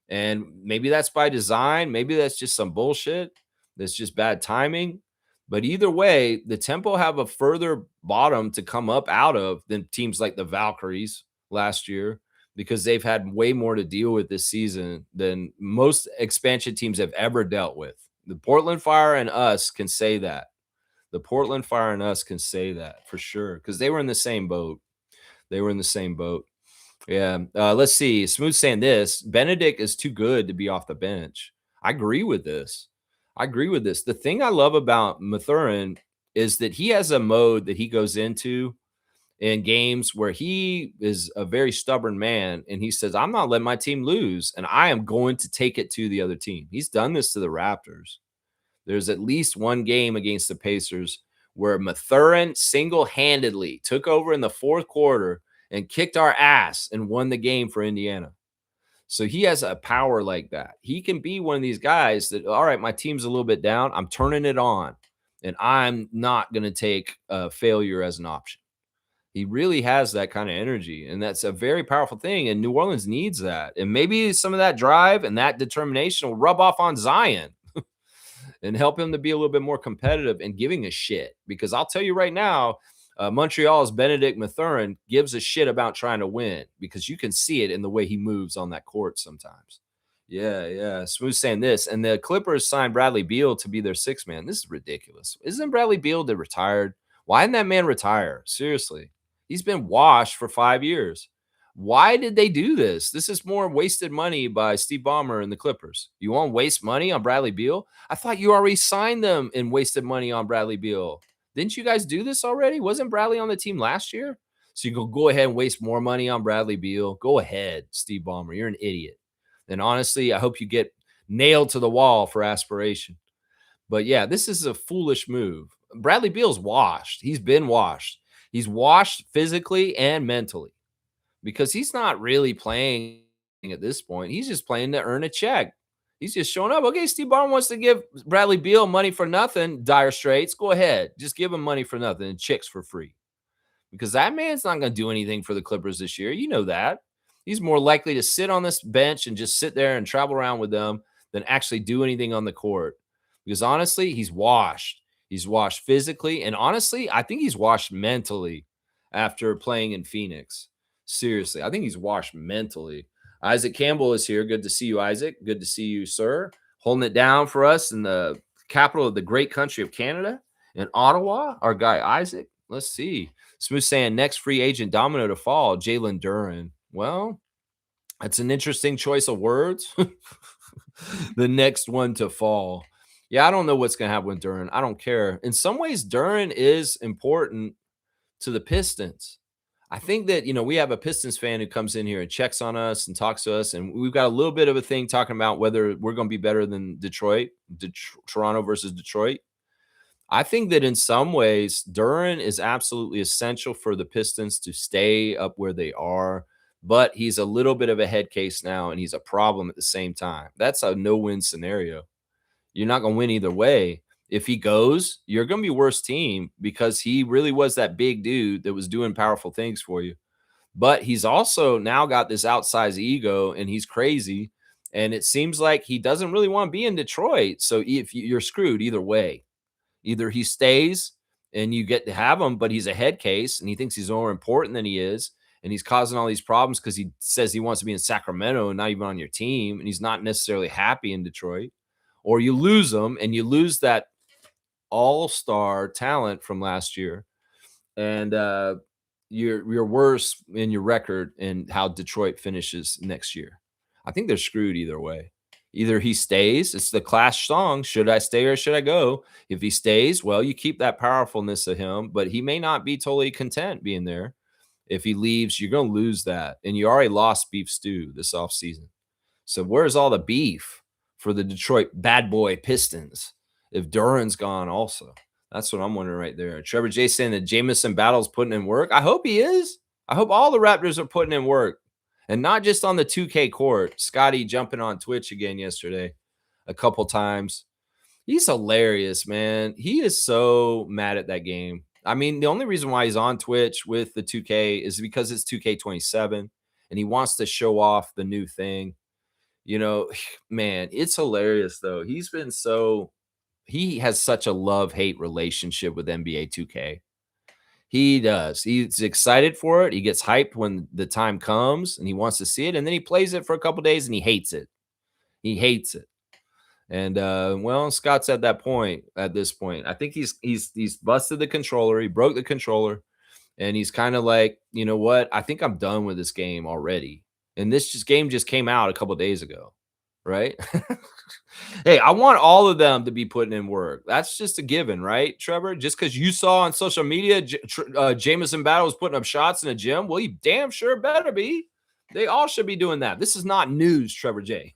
And maybe that's by design. Maybe that's just some bullshit. That's just bad timing. But either way, the Tempo have a further bottom to come up out of than teams like the Valkyries last year, because they've had way more to deal with this season than most expansion teams have ever dealt with. The Portland Fire and us can say that. The Portland Fire and us can say that for sure, because they were in the same boat. They were in the same boat. Yeah. Let's see. Smooth saying this. Benedict is too good to be off the bench. I agree with this. I agree with this. The thing I love about Mathurin is that he has a mode that he goes into in games where he is a very stubborn man and he says, I'm not letting my team lose and I am going to take it to the other team. He's done this to the Raptors. There's at least one game against the Pacers where Mathurin single-handedly took over in the fourth quarter and kicked our ass and won the game for Indiana. So he has a power like that. He can be one of these guys that, all right, my team's a little bit down. I'm turning it on, and I'm not going to take failure as an option. He really has that kind of energy, and that's a very powerful thing, and New Orleans needs that. And maybe some of that drive and that determination will rub off on Zion and help him to be a little bit more competitive and giving a shit. Because I'll tell you right now, Montreal's Benedict Mathurin gives a shit about trying to win, because you can see it in the way he moves on that court sometimes. Yeah, yeah. Smooth saying this. And the Clippers signed Bradley Beal to be their sixth man. This is ridiculous. Isn't Bradley Beal retired? Why didn't that man retire? Seriously. He's been washed for 5 years. Why did they do this? This is more wasted money by Steve Ballmer and the Clippers. You want to waste money on Bradley Beal? I thought you already signed them and wasted money on Bradley Beal. Didn't you guys do this already? Wasn't Bradley on the team last year? So you go ahead and waste more money on Bradley Beal. Go ahead, Steve Ballmer. You're an idiot. And honestly, I hope you get nailed to the wall for aspiration. But yeah, this is a foolish move. Bradley Beal's washed. He's been washed. He's washed physically and mentally, because he's not really playing at this point. He's just playing to earn a check. He's just showing up. Okay, Steve Ballmer wants to give Bradley Beal money for nothing, Dire Straits. Go ahead. Just give him money for nothing and chicks for free. Because that man's not going to do anything for the Clippers this year. You know that. He's more likely to sit on this bench and just sit there and travel around with them than actually do anything on the court. Because honestly, he's washed. He's washed physically. And honestly, I think he's washed mentally after playing in Phoenix. Seriously, I think he's washed mentally. Isaac Campbell is here. Good to see you, Isaac. Good to see you, sir. Holding it down for us in the capital of the great country of Canada, in Ottawa. Our guy, Isaac. Let's see. Smooth saying next free agent domino to fall, Jalen Duren. Well, that's an interesting choice of words. The next one to fall. Yeah, I don't know what's going to happen with Duren. I don't care. In some ways, Duren is important to the Pistons. I think that, we have a Pistons fan who comes in here and checks on us and talks to us, and we've got a little bit of a thing talking about whether we're going to be better than Toronto versus Detroit. I think that in some ways, Duren is absolutely essential for the Pistons to stay up where they are, but he's a little bit of a head case now, and he's a problem at the same time. That's a no-win scenario. You're not going to win either way. If he goes, you're going to be worse team, because he really was that big dude that was doing powerful things for you. But he's also now got this outsized ego, and he's crazy. And it seems like he doesn't really want to be in Detroit. So if you're screwed either way, either he stays and you get to have him, but he's a head case and he thinks he's more important than he is. And he's causing all these problems because he says he wants to be in Sacramento and not even on your team. And he's not necessarily happy in Detroit. Or you lose him and you lose that all-star talent from last year, and you're worse in your record and how Detroit finishes next year. I think they're screwed either way. Either he stays, it's the Clash song, should I stay or should I go? If he stays, well, you keep that powerfulness of him, but he may not be totally content being there. If he leaves, you're going to lose that, and you already lost Beef Stew this offseason. So where's all the beef for the Detroit bad boy Pistons if Duren's gone also? That's what I'm wondering right there. Trevor J saying that Jamison Battle's putting in work. I hope he is. I hope all the Raptors are putting in work. And not just on the 2K court. Scotty jumping on Twitch again yesterday a couple times. He's hilarious, man. He is so mad at that game. I mean, the only reason why he's on Twitch with the 2K is because it's 2K27 and he wants to show off the new thing. You know, man, it's hilarious though. He has such a love-hate relationship with NBA 2K. He does. He's excited for it. He gets hyped when the time comes and he wants to see it. And then he plays it for a couple days and he hates it. He hates it. And well, Scott's at that point at this point. I think he's busted the controller. He broke the controller. And he's kind of like, you know what? I think I'm done with this game already. And this game just came out a couple days ago, right? Hey, I want all of them to be putting in work. That's just a given, right, Trevor? Just because you saw on social media Jamison Battle was putting up shots in a gym, well, you damn sure better be. They all should be doing that. This is not news, Trevor J.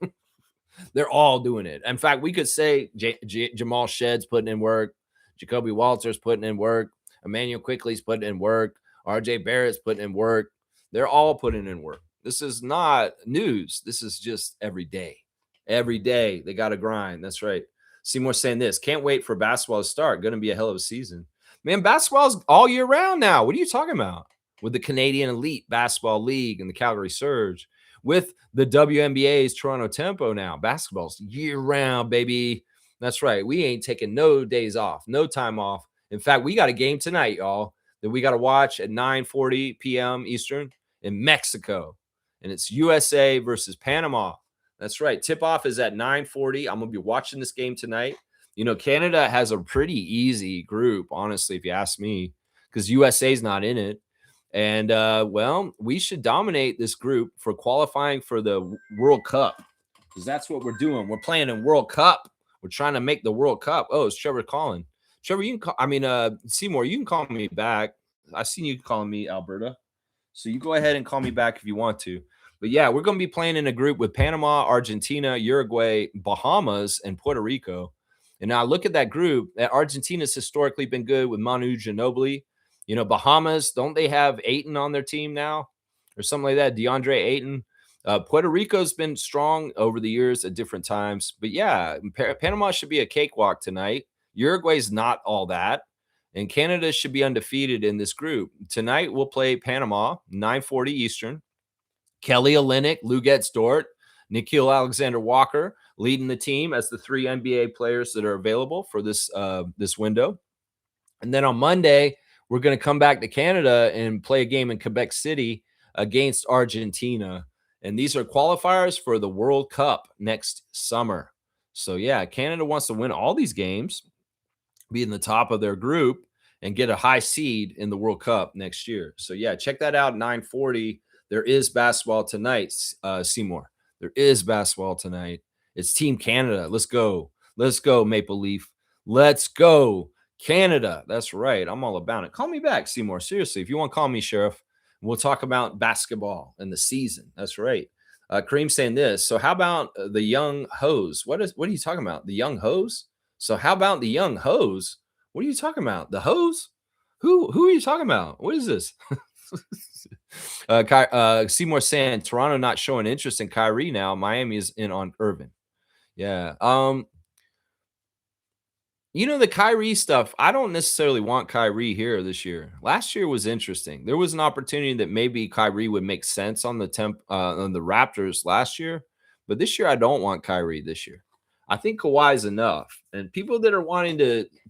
They're all doing it. In fact, we could say Jamal Shedd's putting in work, Jacoby Walter's putting in work, Emmanuel Quickly's putting in work, RJ Barrett's putting in work. They're all putting in work. This is not news. This is just every day. Every day they got to grind. That's right. Seymour saying this. Can't wait for basketball to start. Going to be a hell of a season. Man, basketball's all year round now. What are you talking about? With the Canadian Elite Basketball League and the Calgary Surge, with the WNBA's Toronto Tempo now. Basketball's year round, baby. That's right. We ain't taking no days off, no time off. In fact, we got a game tonight, y'all, that we got to watch at 9:40 p.m. Eastern in Mexico. And it's USA versus Panama. That's right. Tip-off is at 9:40. I'm going to be watching this game tonight. You know, Canada has a pretty easy group, honestly, if you ask me, because USA's not in it. And, well, we should dominate this group for qualifying for the World Cup, because that's what we're doing. We're playing in World Cup. We're trying to make the World Cup. Oh, it's Trevor calling. Trevor, you can call, Seymour, you can call me back. I've seen you calling me, Alberta. So you go ahead and call me back if you want to. But yeah, we're going to be playing in a group with Panama, Argentina, Uruguay, Bahamas, and Puerto Rico. And now look at that group. Argentina's historically been good with Manu Ginobili. You know, Bahamas, don't they have Ayton on their team now or something like that? DeAndre Ayton. Puerto Rico's been strong over the years at different times. But yeah, Panama should be a cakewalk tonight. Uruguay's not all that. And Canada should be undefeated in this group. Tonight, we'll play Panama, 9:40 Eastern. Kelly Olynyk, Lou Dort, Nickeil Alexander-Walker leading the team as the three NBA players that are available for this window. And then on Monday, we're going to come back to Canada and play a game in Quebec City against Argentina. And these are qualifiers for the World Cup next summer. So, yeah, Canada wants to win all these games, be in the top of their group, and get a high seed in the World Cup next year. So, yeah, check that out, 9:40. There is basketball tonight, Seymour. There is basketball tonight. It's Team Canada. Let's go. Let's go, Maple Leaf. Let's go, Canada. That's right. I'm all about it. Call me back, Seymour. Seriously, if you want to call me, Sheriff, we'll talk about basketball and the season. That's right. Kareem saying this. So how about the young hose? What are you talking about? The young hose? So how about the young hose? What are you talking about? The hose? Who are you talking about? What is this? Seymour saying Toronto not showing interest in Kyrie now. Miami is in on Irvin. Yeah. You know, the Kyrie stuff, I don't necessarily want Kyrie here this year. Last year was interesting. There was an opportunity that maybe Kyrie would make sense on the on the Raptors last year, but this year I don't want Kyrie this year. I think Kawhi is enough. And people that are wanting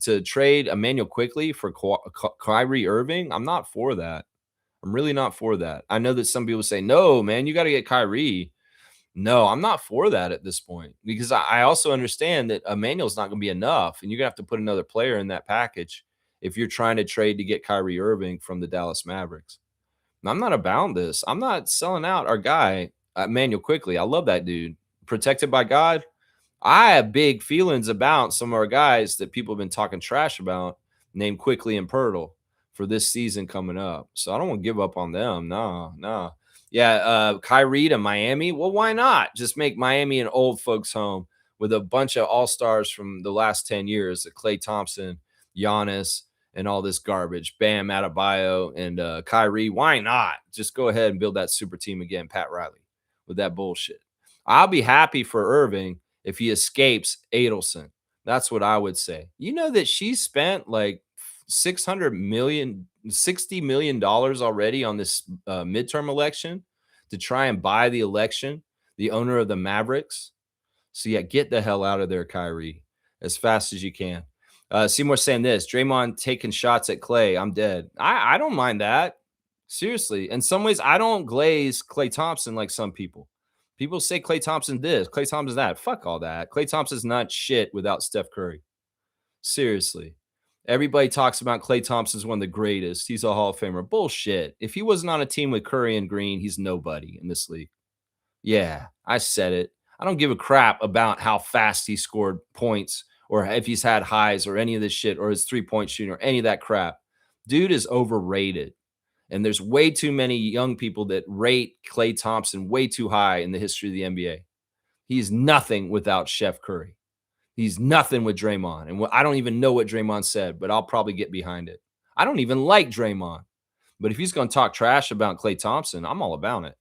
to trade Emmanuel Quickly for Kyrie Irving, I'm not for that. I'm really not for that. I know that some people say, no, man, you got to get Kyrie. No, I'm not for that at this point, because I also understand that Emmanuel's not going to be enough, and you're going to have to put another player in that package if you're trying to trade to get Kyrie Irving from the Dallas Mavericks. And I'm not about this. I'm not selling out our guy, Emmanuel Quickly. I love that dude. Protected by God. I have big feelings about some of our guys that people have been talking trash about, named Quickly and Pirtle, for this season coming up. So I don't want to give up on them. No. Yeah, Kyrie to Miami. Well, why not? Just make Miami an old folks home with a bunch of all-stars from the last 10 years, Klay Thompson, Giannis, and all this garbage. Bam, Adebayo, and Kyrie. Why not? Just go ahead and build that super team again, Pat Riley, with that bullshit. I'll be happy for Irving if he escapes Adelson. That's what I would say. You know that she spent like 600 million, $60 million already on this midterm election to try and buy the election, the owner of the Mavericks. So yeah, get the hell out of there, Kyrie, as fast as you can. Seymour saying this: Draymond taking shots at Clay. I'm dead. I don't mind that. Seriously, in some ways, I don't glaze Klay Thompson like some people. People say Klay Thompson this, Klay Thompson that. Fuck all that. Klay Thompson's not shit without Steph Curry. Seriously. Everybody talks about Klay Thompson's one of the greatest. He's a Hall of Famer. Bullshit. If he wasn't on a team with Curry and Green, he's nobody in this league. Yeah, I said it. I don't give a crap about how fast he scored points or if he's had highs or any of this shit or his 3-point shooting or any of that crap. Dude is overrated. And there's way too many young people that rate Klay Thompson way too high in the history of the NBA. He's nothing without Chef Curry. He's nothing with Draymond. And I don't even know what Draymond said, but I'll probably get behind it. I don't even like Draymond. But if he's going to talk trash about Klay Thompson, I'm all about it.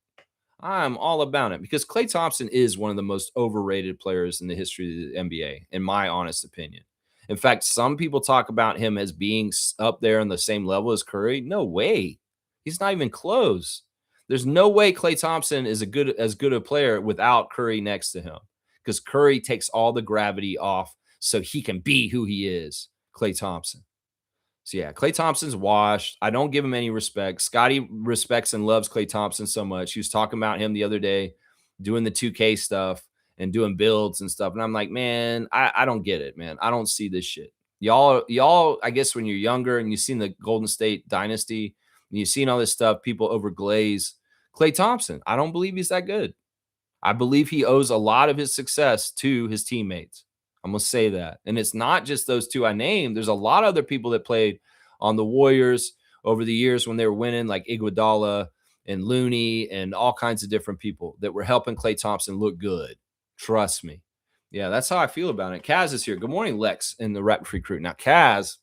I'm all about it because Klay Thompson is one of the most overrated players in the history of the NBA, in my honest opinion. In fact, some people talk about him as being up there on the same level as Curry. No way. He's not even close. There's no way Klay Thompson is as good a player without Curry next to him because Curry takes all the gravity off so he can be who he is, Klay Thompson. So, yeah, Klay Thompson's washed. I don't give him any respect. Scotty respects and loves Klay Thompson so much. He was talking about him the other day doing the 2K stuff and doing builds and stuff. And I'm like, man, I don't get it, man. I don't see this shit. Y'all, I guess when you're younger and you've seen the Golden State dynasty and you've seen all this stuff, people overglaze Klay Thompson. I don't believe he's that good. I believe he owes a lot of his success to his teammates. I'm going to say that. And it's not just those two I named. There's a lot of other people that played on the Warriors over the years when they were winning, like Iguodala and Looney and all kinds of different people that were helping Klay Thompson look good. Trust me. Yeah, that's how I feel about it. Kaz is here. Good morning, Lex, in the Raptor Free Crew. Now, Kaz,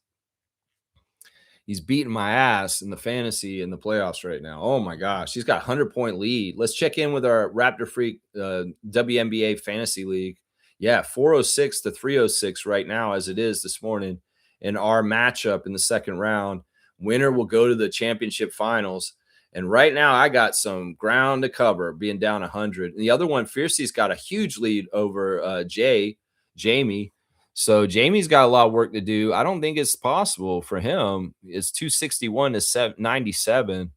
he's beating my ass in the fantasy in the playoffs right now. Oh, my gosh. He's got a 100-point lead. Let's check in with our Raptor Freak WNBA Fantasy League. Yeah, 406 to 306 right now as it is this morning in our matchup in the second round. Winner will go to the championship finals. And right now I got some ground to cover being down 100. And the other one, Fiercey's got a huge lead over Jamie. So Jamie's got a lot of work to do. I don't think it's possible for him. It's 261 to 97.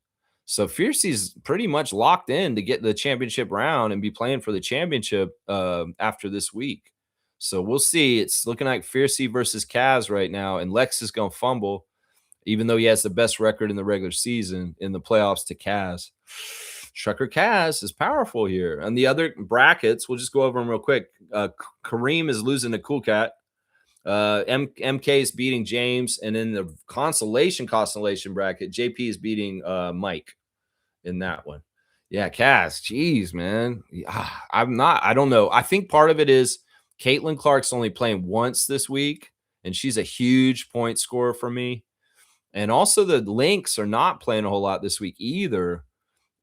So Fiercey's pretty much locked in to get the championship round and be playing for the championship after this week. So we'll see. It's looking like Fiercey versus Kaz right now, and Lex is going to fumble, even though he has the best record in the regular season in the playoffs to Kaz. Trucker Kaz is powerful here. And the other brackets, we'll just go over them real quick. Kareem is losing to Cool Cat. MK is beating James, and in the constellation bracket, JP is beating Mike in that one. Yeah, Kaz, geez, man. I don't know. I think part of it is Caitlin Clark's only playing once this week, and she's a huge point scorer for me. And also the Lynx are not playing a whole lot this week either.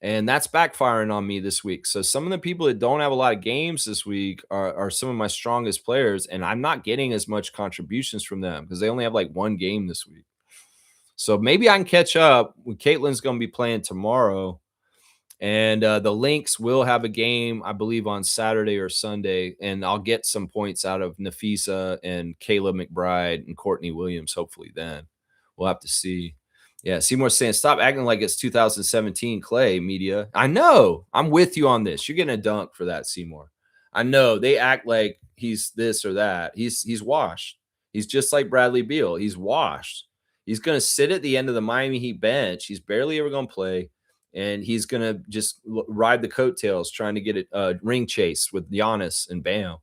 And that's backfiring on me this week. So some of the people that don't have a lot of games this week are some of my strongest players. And I'm not getting as much contributions from them because they only have like one game this week. So maybe I can catch up. Caitlin's going to be playing tomorrow. And the Lynx will have a game, I believe, on Saturday or Sunday. And I'll get some points out of Nafisa and Kayla McBride and Courtney Williams, hopefully then. We'll have to see. Yeah, Seymour's saying, stop acting like it's 2017 Clay media. I know. I'm with you on this. You're getting a dunk for that, Seymour. I know. They act like he's this or that. He's washed. He's just like Bradley Beal. He's washed. He's going to sit at the end of the Miami Heat bench. He's barely ever going to play. And he's going to just ride the coattails trying to get a ring chase with Giannis and Bam.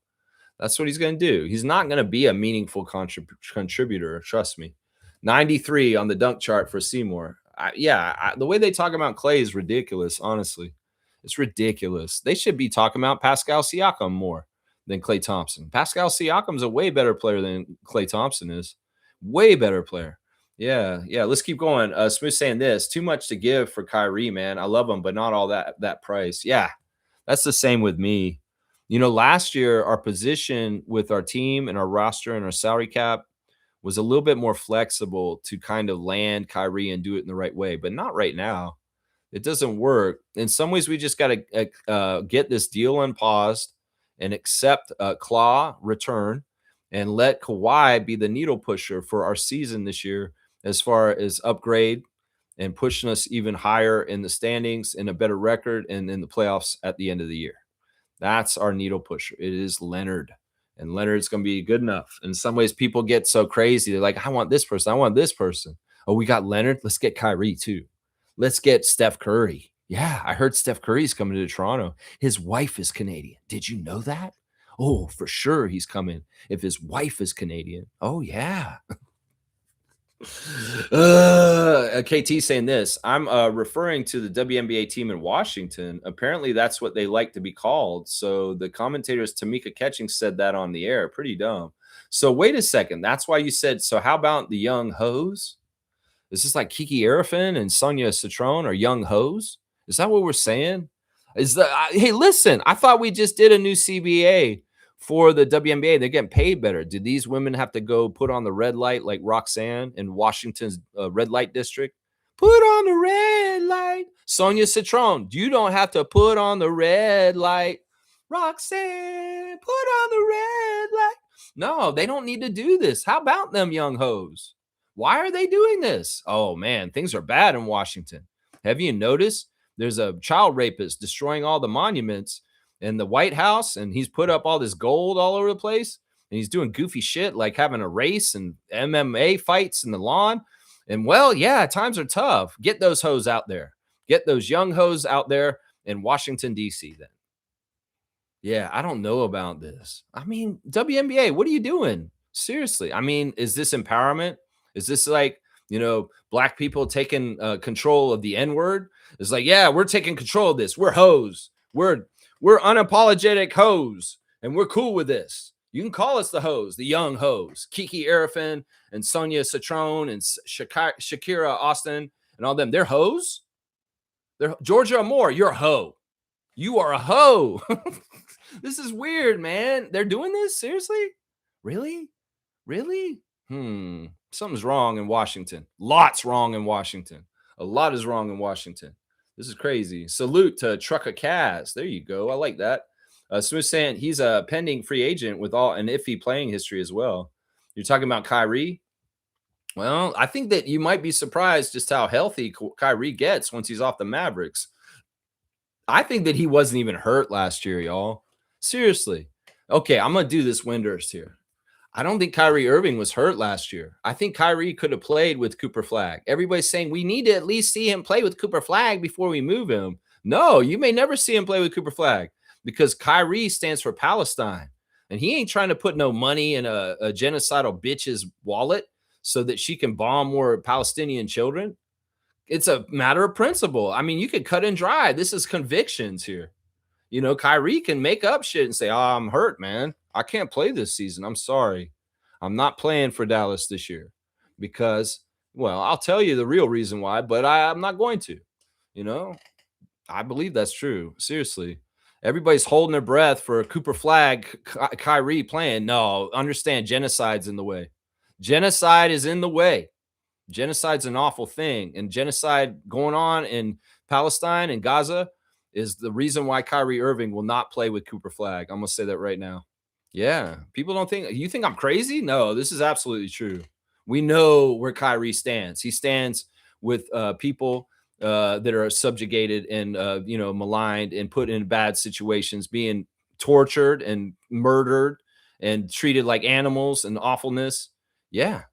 That's what he's going to do. He's not going to be a meaningful contributor. Trust me. 93 on the dunk chart for Seymour. The way they talk about Clay is ridiculous, honestly. It's ridiculous. They should be talking about Pascal Siakam more than Klay Thompson. Pascal Siakam's a way better player than Klay Thompson is. Way better player. Yeah, yeah. Let's keep going. Smooth saying this: too much to give for Kyrie, man. I love him, but not all that price. Yeah, that's the same with me. Last year our position with our team and our roster and our salary cap was a little bit more flexible to kind of land Kyrie and do it in the right way, but not right now. It doesn't work. In some ways, we just got to get this deal unpaused and accept Claw return and let Kawhi be the needle pusher for our season this year as far as upgrade and pushing us even higher in the standings and a better record and in the playoffs at the end of the year. That's our needle pusher. It is Leonard. And Leonard's going to be good enough. In some ways, people get so crazy. They're like, I want this person. I want this person. Oh, we got Leonard. Let's get Kyrie too. Let's get Steph Curry. Yeah, I heard Steph Curry's coming to Toronto. His wife is Canadian. Did you know that? Oh, for sure he's coming. If his wife is Canadian. Oh, yeah. KT saying this. I'm referring to the WNBA team in Washington. Apparently, that's what they like to be called. So the commentators, Tamika Catching, said that on the air. Pretty dumb. So wait a second. That's why you said, so how about the young hoes? Is this like Kiki Arifin and Sonia Citron are young hoes? Is that what we're saying? Hey, listen, I thought we just did a new CBA for the WNBA. They're getting paid better. Do these women have to go put on the red light like Roxanne in Washington's red light district? Put on the red light. Sonia Citron, you don't have to put on the red light. Roxanne, put on the red light. No, they don't need to do this. How about them young hoes? Why are they doing this? Oh man, things are bad in Washington. Have you noticed there's a child rapist destroying all the monuments in the White House, and he's put up all this gold all over the place, and he's doing goofy shit like having a race and MMA fights in the lawn. And well, yeah, times are tough. Get those hoes out there. Get those young hoes out there in Washington, D.C. then. Yeah, I don't know about this. I mean, WNBA, what are you doing? Seriously. I mean, is this empowerment? Is this like, black people taking control of the N word? It's like, yeah, we're taking control of this. We're hoes. We're unapologetic hoes, and we're cool with this. You can call us the hoes, the young hoes, Kiki Arifin and Sonia Citron and Shakira Austin and all them. They're hoes. They're Georgia Amore. You're a hoe. You are a hoe. This is weird, man. They're doing this? Seriously? Really? Really? Something's wrong in Washington. Lots wrong in Washington. A lot is wrong in Washington. This is crazy. Salute to Trucker Kaz. There you go. I like that. Smooth saying he's a pending free agent with all an iffy playing history as well. You're talking about Kyrie? Well, I think that you might be surprised just how healthy Kyrie gets once he's off the Mavericks. I think that he wasn't even hurt last year, y'all. Seriously. Okay, I'm going to do this Windhurst here. I don't think Kyrie Irving was hurt last year. I think Kyrie could have played with Cooper Flag. Everybody's saying we need to at least see him play with Cooper Flag before we move him. No, you may never see him play with Cooper Flag because Kyrie stands for Palestine. And he ain't trying to put no money in a genocidal bitch's wallet so that she can bomb more Palestinian children. It's a matter of principle. I mean, you could cut and dry. This is convictions here. Kyrie can make up shit and say, oh, I'm hurt, man. I can't play this season. I'm sorry. I'm not playing for Dallas this year because, well, I'll tell you the real reason why, but I'm not going to. I believe that's true. Seriously. Everybody's holding their breath for a Cooper Flag, Kyrie playing. No, understand genocide's in the way. Genocide is in the way. Genocide's an awful thing. And genocide going on in Palestine and Gaza is the reason why Kyrie Irving will not play with Cooper Flag. I'm going to say that right now. Yeah. People don't think, you think I'm crazy? No, this is absolutely true. We know where Kyrie stands. He stands with people that are subjugated and, maligned and put in bad situations, being tortured and murdered and treated like animals and awfulness. Yeah.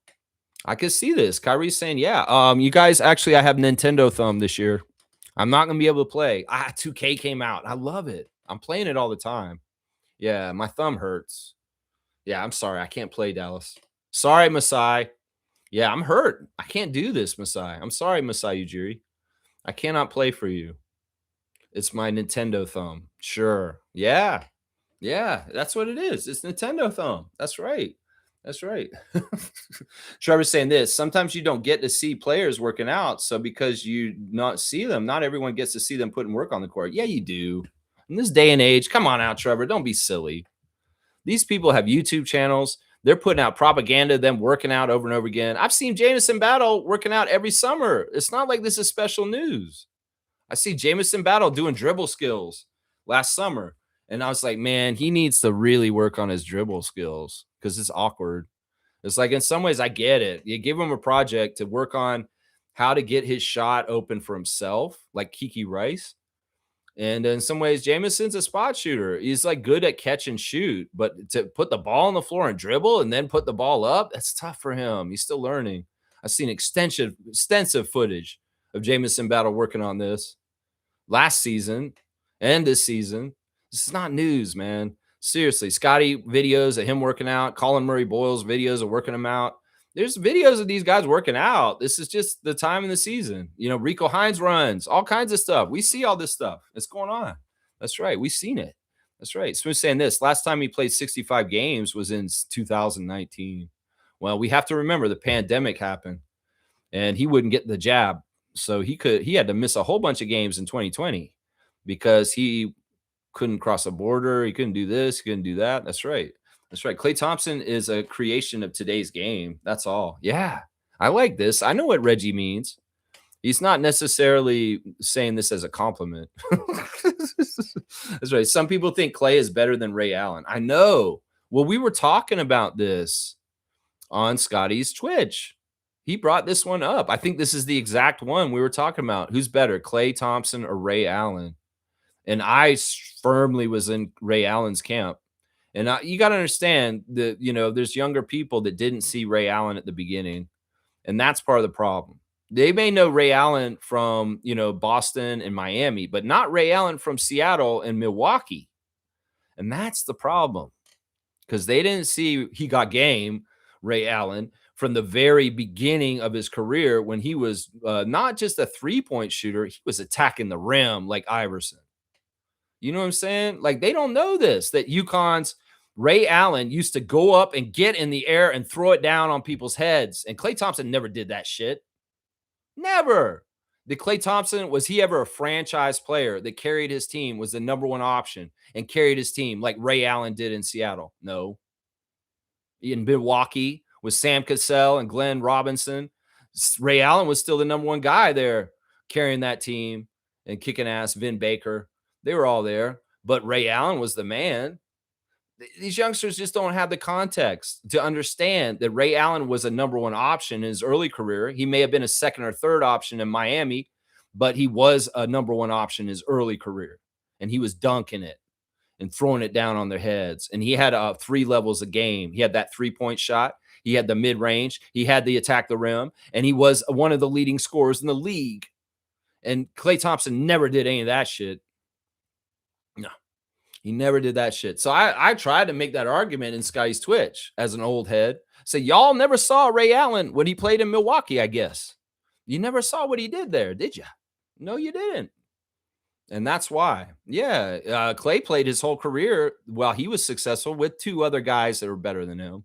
I could see this. Kyrie's saying, yeah, you guys, actually, I have Nintendo Thumb this year. I'm not going to be able to play. 2K came out. I love it. I'm playing it all the time. Yeah, my thumb hurts. Yeah, I'm sorry. I can't play, Dallas. Sorry, Masai. Yeah, I'm hurt. I can't do this, Masai. I'm sorry, Masai Ujiri. I cannot play for you. It's my Nintendo Thumb. Sure. Yeah. Yeah, that's what it is. It's Nintendo Thumb. That's right. That's right. Trevor's saying this. Sometimes you don't get to see players working out. So because you not see them, not everyone gets to see them putting work on the court. Yeah, you do. In this day and age, come on out, Trevor. Don't be silly. These people have YouTube channels. They're putting out propaganda of them working out over and over again. I've seen Jamison Battle working out every summer. It's not like this is special news. I see Jamison Battle doing dribble skills last summer. And I was like, man, he needs to really work on his dribble skills because it's awkward. It's like in some ways, I get it. You give him a project to work on how to get his shot open for himself, like Kiki Rice. And in some ways, Jameson's a spot shooter. He's like good at catch and shoot, but to put the ball on the floor and dribble and then put the ball up, that's tough for him. He's still learning. I've seen extensive footage of Jameson Battle working on this last season and this season. This is not news, man. Seriously, Scotty videos of him working out, Colin Murray-Boyles videos of working him out. There's videos of these guys working out. This is just the time in the season. You know, Rico Hines runs, all kinds of stuff. We see all this stuff. It's going on. That's right. We've seen it. That's right. Smooth saying this. Last time he played 65 games was in 2019. Well, we have to remember the pandemic happened and he wouldn't get the jab. So he had to miss a whole bunch of games in 2020 because he couldn't cross a border. He couldn't do this. He couldn't do that. That's right. That's right. Klay Thompson is a creation of today's game. That's all. Yeah. I like this. I know what Reggie means. He's not necessarily saying this as a compliment. That's right. Some people think Klay is better than Ray Allen. I know. Well, we were talking about this on Scotty's Twitch. He brought this one up. I think this is the exact one we were talking about. Who's better, Klay Thompson or Ray Allen? And I firmly was in Ray Allen's camp. And you got to understand that, you know, there's younger people that didn't see Ray Allen at the beginning. And that's part of the problem. They may know Ray Allen from, you know, Boston and Miami, but not Ray Allen from Seattle and Milwaukee. And that's the problem because they didn't see he got game, Ray Allen, from the very beginning of his career when he was not just a three-point shooter, he was attacking the rim like Iverson. You know what I'm saying? Like they don't know this, that UConn's Ray Allen used to go up and get in the air and throw it down on people's heads. And Klay Thompson never did that shit. Never. Did Klay Thompson, was he ever a franchise player that carried his team, was the number one option and carried his team like Ray Allen did in Seattle? No. In Milwaukee with Sam Cassell and Glenn Robinson, Ray Allen was still the number one guy there carrying that team and kicking ass. Vin Baker. They were all there, but Ray Allen was the man. These youngsters just don't have the context to understand that Ray Allen was a number one option in his early career. He may have been a second or third option in Miami, but he was a number one option in his early career. And he was dunking it and throwing it down on their heads. And he had 3 levels a game. He had that 3-point shot. He had the mid range. He had the attack the rim. And he was one of the leading scorers in the league. And Klay Thompson never did any of that shit. No, he never did that shit. So I tried to make that argument in Scotty's Twitch as an old head. Say, y'all never saw Ray Allen when he played in Milwaukee, I guess. You never saw what he did there, did you? No, you didn't. And that's why. Yeah, Klay played his whole career while he was successful with 2 other guys that were better than him.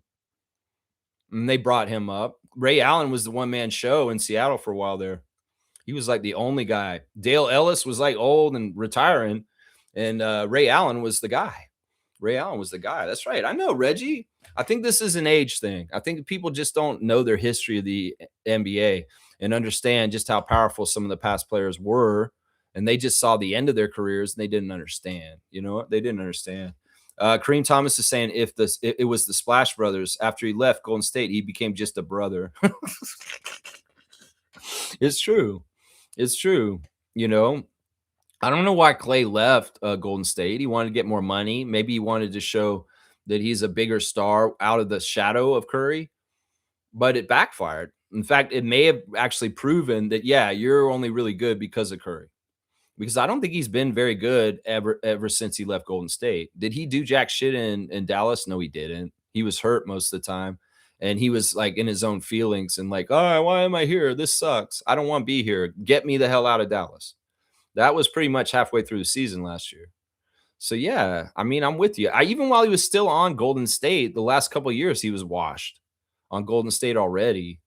And they brought him up. Ray Allen was the one-man show in Seattle for a while there. He was like the only guy. Dale Ellis was like old and retiring. And Ray Allen was the guy. Ray Allen was the guy. That's right. I know, Reggie. I think this is an age thing. I think people just don't know their history of the NBA and understand just how powerful some of the past players were. And they just saw the end of their careers and they didn't understand. You know what? They didn't understand. Kareem Thomas is saying if it was the Splash Brothers, after he left Golden State, he became just a brother. It's true. It's true. You know, I don't know why Klay left Golden State. He wanted to get more money. Maybe he wanted to show that he's a bigger star out of the shadow of Curry, but it backfired. In fact, it may have actually proven that, yeah, you're only really good because of Curry. Because I don't think he's been very good ever since he left Golden State. Did he do jack shit in Dallas? No, he didn't. He was hurt most of the time. And he was like in his own feelings and like, oh, why am I here? This sucks. I don't want to be here. Get me the hell out of Dallas. That was pretty much halfway through the season last year. So yeah, I mean, I'm with you. I even while he was still on Golden State, the last couple of years he was washed on Golden State already.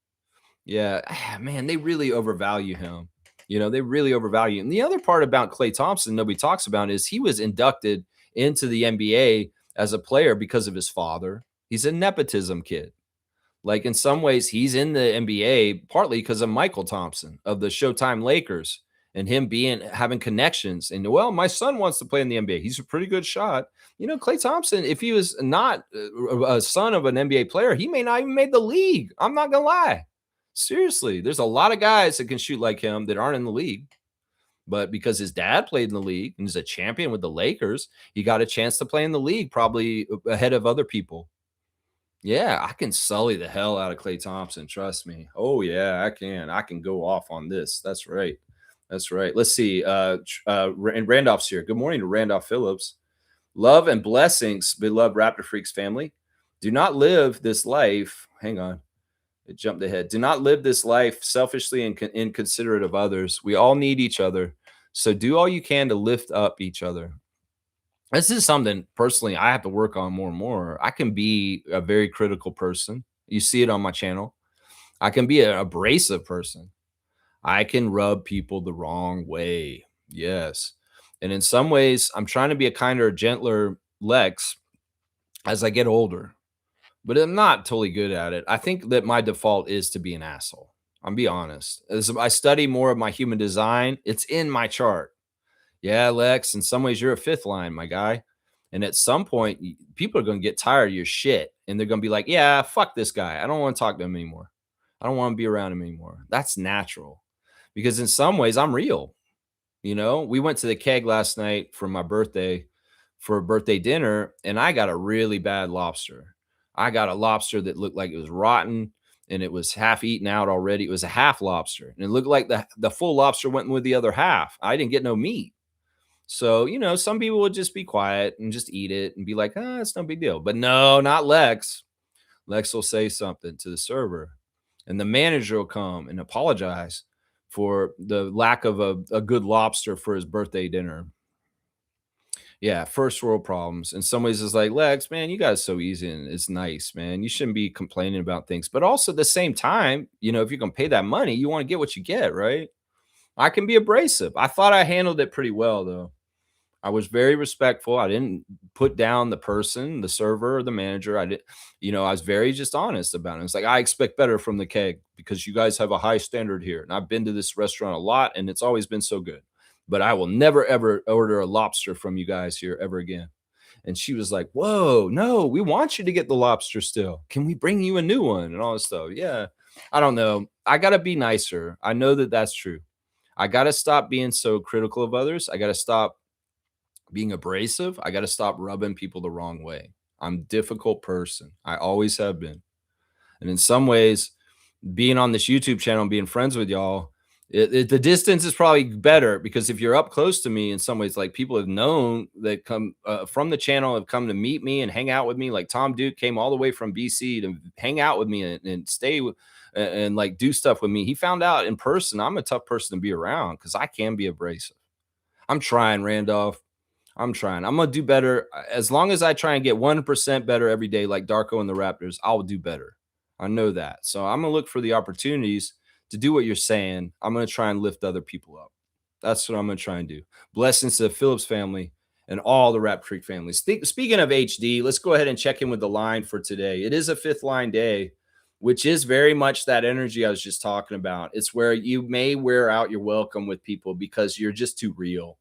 Yeah, man, they really overvalue him. They really overvalue him. And the other part about Klay Thompson nobody talks about is he was inducted into the NBA as a player because of his father. He's a nepotism kid. Like in some ways, he's in the NBA partly because of Michael Thompson of the Showtime Lakers and him being having connections. And well, my son wants to play in the NBA. He's a pretty good shot. Klay Thompson, if he was not a son of an NBA player, he may not even made the league. I'm not gonna lie. Seriously, there's a lot of guys that can shoot like him that aren't in the league. But because his dad played in the league and is a champion with the Lakers, he got a chance to play in the league, probably ahead of other people. Yeah, I can sully the hell out of Klay Thompson, trust me. Oh, yeah, I can. I can go off on this. That's right. That's right. Let's see. And Randolph's here. Good morning to Randolph Phillips. Love and blessings, beloved Raptor Freaks family. Do not live this life. Hang on. It jumped ahead. Do not live this life selfishly and inconsiderate of others. We all need each other. So do all you can to lift up each other. This is something personally I have to work on more and more. I can be a very critical person. You see it on my channel. I can be an abrasive person. I can rub people the wrong way. Yes. And in some ways, I'm trying to be a kinder, gentler Lex as I get older, but I'm not totally good at it. I think that my default is to be an asshole. I'm be honest. As I study more of my human design, it's in my chart. Yeah, Lex, in some ways, you're a fifth line, my guy. And at some point, people are going to get tired of your shit. And they're going to be like, yeah, fuck this guy. I don't want to talk to him anymore. I don't want to be around him anymore. That's natural. Because in some ways, I'm real. We went to the keg last night for my birthday for a birthday dinner, and I got a really bad lobster. I got a lobster that looked like it was rotten and it was half eaten out already. It was a half lobster. And it looked like the full lobster went with the other half. I didn't get no meat. So, some people would just be quiet and just eat it and be like, it's no big deal. But no, not Lex. Lex will say something to the server, and the manager will come and apologize for the lack of a good lobster for his birthday dinner. Yeah, first world problems. And somebody's just like, Lex, man, you guys so easy and it's nice, man. You shouldn't be complaining about things. But also at the same time, if you're going to pay that money, you want to get what you get, right? I can be abrasive. I thought I handled it pretty well, though. I was very respectful. I didn't put down the person, the server, or the manager. I was very just honest about it. It's like, I expect better from the keg because you guys have a high standard here. And I've been to this restaurant a lot and it's always been so good. But I will never, ever order a lobster from you guys here ever again. And she was like, whoa, no, we want you to get the lobster still. Can we bring you a new one? And all this stuff. Yeah. I don't know. I got to be nicer. I know that that's true. I got to stop being so critical of others. I got to stop being abrasive. I got to stop rubbing people the wrong way. I'm a difficult person. I always have been. And in some ways, being on this YouTube channel and being friends with y'all, the distance is probably better because if you're up close to me in some ways, like people have known that come from the channel have come to meet me and hang out with me. Like Tom Duke came all the way from BC to hang out with me and stay and like do stuff with me. He found out in person I'm a tough person to be around because I can be abrasive. I'm trying, Randolph. I'm trying. I'm going to do better. As long as I try and get 1% better every day, like Darko and the Raptors, I'll do better. I know that. So I'm going to look for the opportunities to do what you're saying. I'm going to try and lift other people up. That's what I'm going to try and do. Blessings to the Phillips family and all the Rap Creek families. Speaking of HD, let's go ahead and check in with the line for today. It is a fifth line day, which is very much that energy I was just talking about. It's where you may wear out your welcome with people because you're just too real.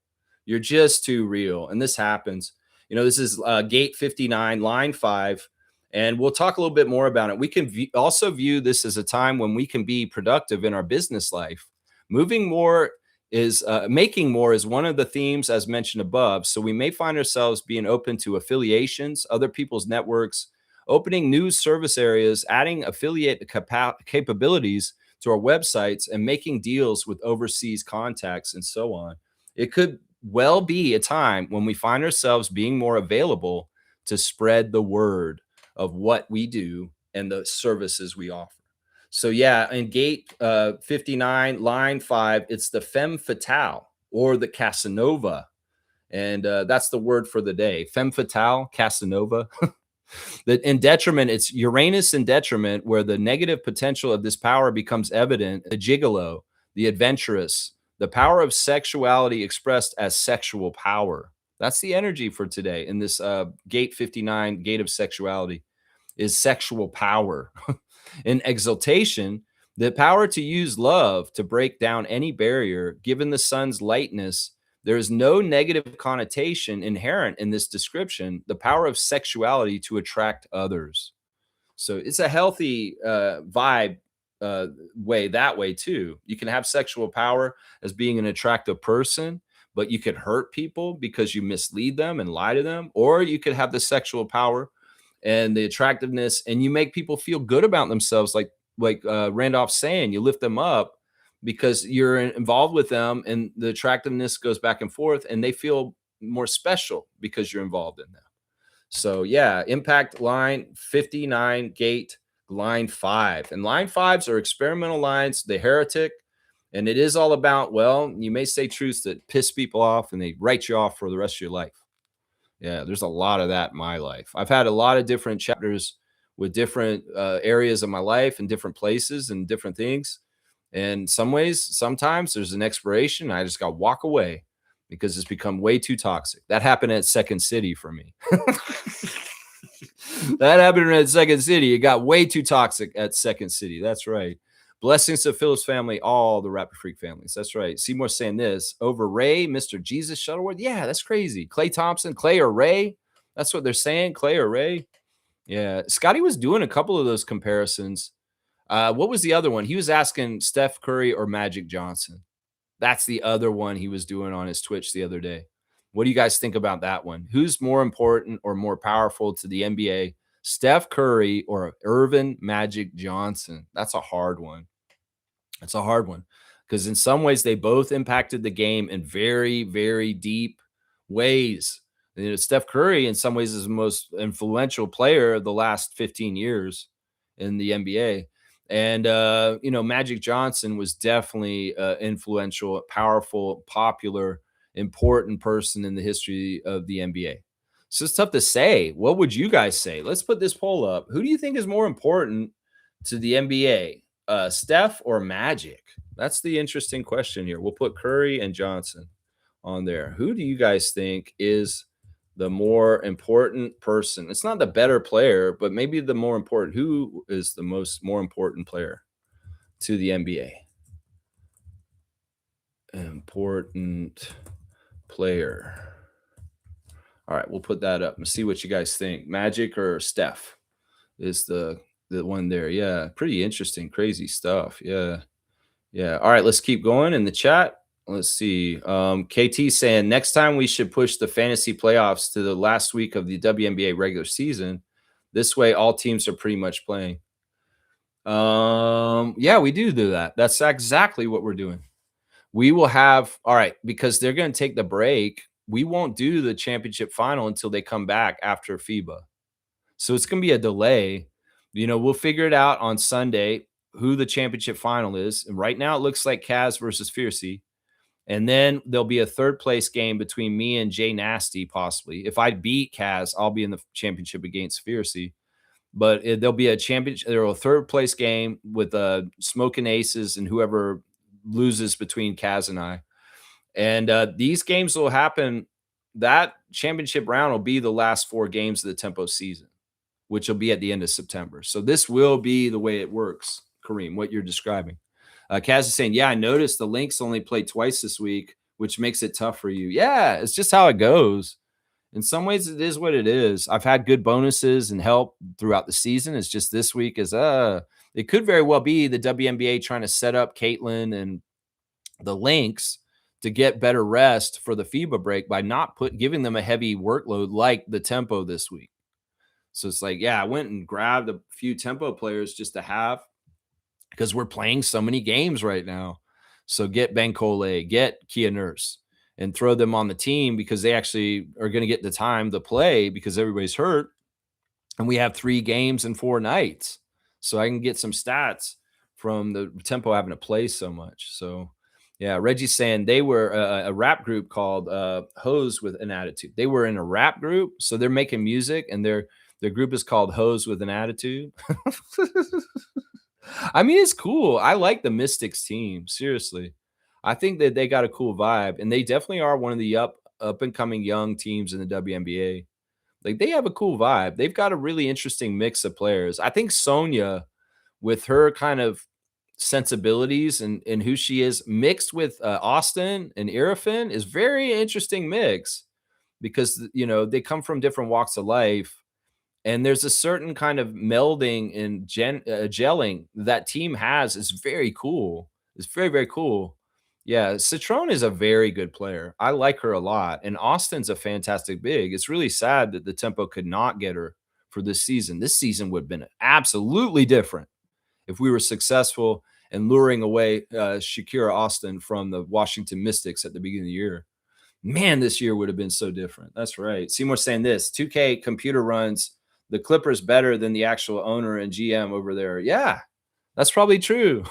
You're just too real. And this happens. This is gate 59, line 5. And we'll talk a little bit more about it. We can also view this as a time when we can be productive in our business life. Making more is one of the themes as mentioned above. So we may find ourselves being open to affiliations, other people's networks, opening new service areas, adding affiliate capabilities to our websites, and making deals with overseas contacts and so on. It could well be a time when we find ourselves being more available to spread the word of what we do and the services we offer. So yeah, in gate 59, line 5, it's the femme fatale or the Casanova. And that's the word for the day. Femme fatale, Casanova. That in detriment, it's Uranus in detriment, where the negative potential of this power becomes evident. The gigolo, the adventurous, the power of sexuality expressed as sexual power. That's the energy for today in this gate 59, gate of sexuality, is sexual power. In exaltation, the power to use love to break down any barrier, given the sun's lightness. There is no negative connotation inherent in this description, the power of sexuality to attract others. So it's a healthy vibe uh, way that way too. You can have sexual power as being an attractive person, but you could hurt people because you mislead them and lie to them, or you could have the sexual power and the attractiveness, and you make people feel good about themselves, like Randolph's saying, you lift them up because you're involved with them, and the attractiveness goes back and forth, and they feel more special because you're involved in them. So yeah, impact line 59, gate line 5. And line 5s are experimental lines, the heretic. And it is all about, well, you may say truths that piss people off and they write you off for the rest of your life. Yeah, there's a lot of that in my life. I've had a lot of different chapters with different areas of my life and different places and different things. And some ways, sometimes there's an expiration. I just got to walk away because it's become way too toxic. That happened at Second City for me. That happened at Second City. It got way too toxic at Second City. That's right. Blessings to Phillips family, all the Rapid Freak families. That's right. Seymour saying this over Ray, Mr. Jesus Shuttleworth. Yeah, that's crazy. Clay Thompson, Clay or Ray. That's what they're saying. Clay or Ray. Yeah. Scotty was doing a couple of those comparisons. What was the other one? He was asking Steph Curry or Magic Johnson. That's the other one he was doing on his Twitch the other day. What do you guys think about that one? Who's more important or more powerful to the NBA? Steph Curry or Irvin Magic Johnson? That's a hard one. That's a hard one because in some ways they both impacted the game in very, very deep ways. You know, Steph Curry, in some ways, is the most influential player of the last 15 years in the NBA. And, Magic Johnson was definitely influential, powerful, popular, important person in the history of the NBA. So it's tough to say. What would you guys say? Let's put this poll up. Who do you think is more important to the NBA? Steph or Magic? That's the interesting question here. We'll put Curry and Johnson on there. Who do you guys think is the more important person? It's not the better player, but maybe the more important. Who is the more important player to the NBA? Important player. All right, we'll put that up and see what you guys think. Magic or Steph is the one there. Yeah, pretty interesting, crazy stuff. Yeah. Yeah. All right, let's keep going in the chat. Let's see. KT saying next time we should push the fantasy playoffs to the last week of the WNBA regular season. This way, all teams are pretty much playing. Yeah, we do that. That's exactly what we're doing. We will have, all right, because they're going to take the break. We won't do the championship final until they come back after FIBA. So it's going to be a delay. We'll figure it out on Sunday who the championship final is. And right now it looks like Kaz versus Fiercy. And then there'll be a third place game between me and Jay Nasty, possibly. If I beat Kaz, I'll be in the championship against Fiercy. But there'll be a championship, there'll a third place game with Smoking Aces and whoever loses between Kaz and I. And these games will happen. That championship round will be the last 4 games of the Tempo season, which will be at the end of September. So this will be the way it works, Kareem, what you're describing. Kaz is saying, yeah, I noticed the Lynx only played twice this week, which makes it tough for you. Yeah, it's just how it goes. In some ways, it is what it is. I've had good bonuses and help throughout the season. It's just this week is, it could very well be the WNBA trying to set up Caitlin and the Lynx to get better rest for the FIBA break by not giving them a heavy workload like the Tempo this week. So it's like, yeah, I went and grabbed a few Tempo players just to have because we're playing so many games right now. So get Ben Cole, get Kia Nurse, and throw them on the team because they actually are going to get the time to play because everybody's hurt. And we have 3 games and 4 nights. So I can get some stats from the Tempo having to play so much. So Yeah, Reggie's saying they were a rap group called Hose with an Attitude. They were in a rap group, so they're making music, and their group is called Hose with an Attitude. I mean, it's cool. I like the Mystics team. Seriously, I think that they got a cool vibe, and they definitely are one of the up and coming young teams in the WNBA. Like they have a cool vibe. They've got a really interesting mix of players. I think Sonia, with her kind of sensibilities and who she is, mixed with Austin and Irafin, is very interesting mix because they come from different walks of life, and there's a certain kind of melding and gelling that team has is very cool. It's very, very cool. Yeah, Citrone is a very good player. I like her a lot, and Austin's a fantastic big. It's really sad that the Tempo could not get her for this season. This season would have been absolutely different if we were successful in luring away Shakira Austin from the Washington Mystics at the beginning of the year. Man, this year would have been so different. That's right. Seymour saying this 2K computer runs the Clippers better than the actual owner and GM over there. Yeah, that's probably true.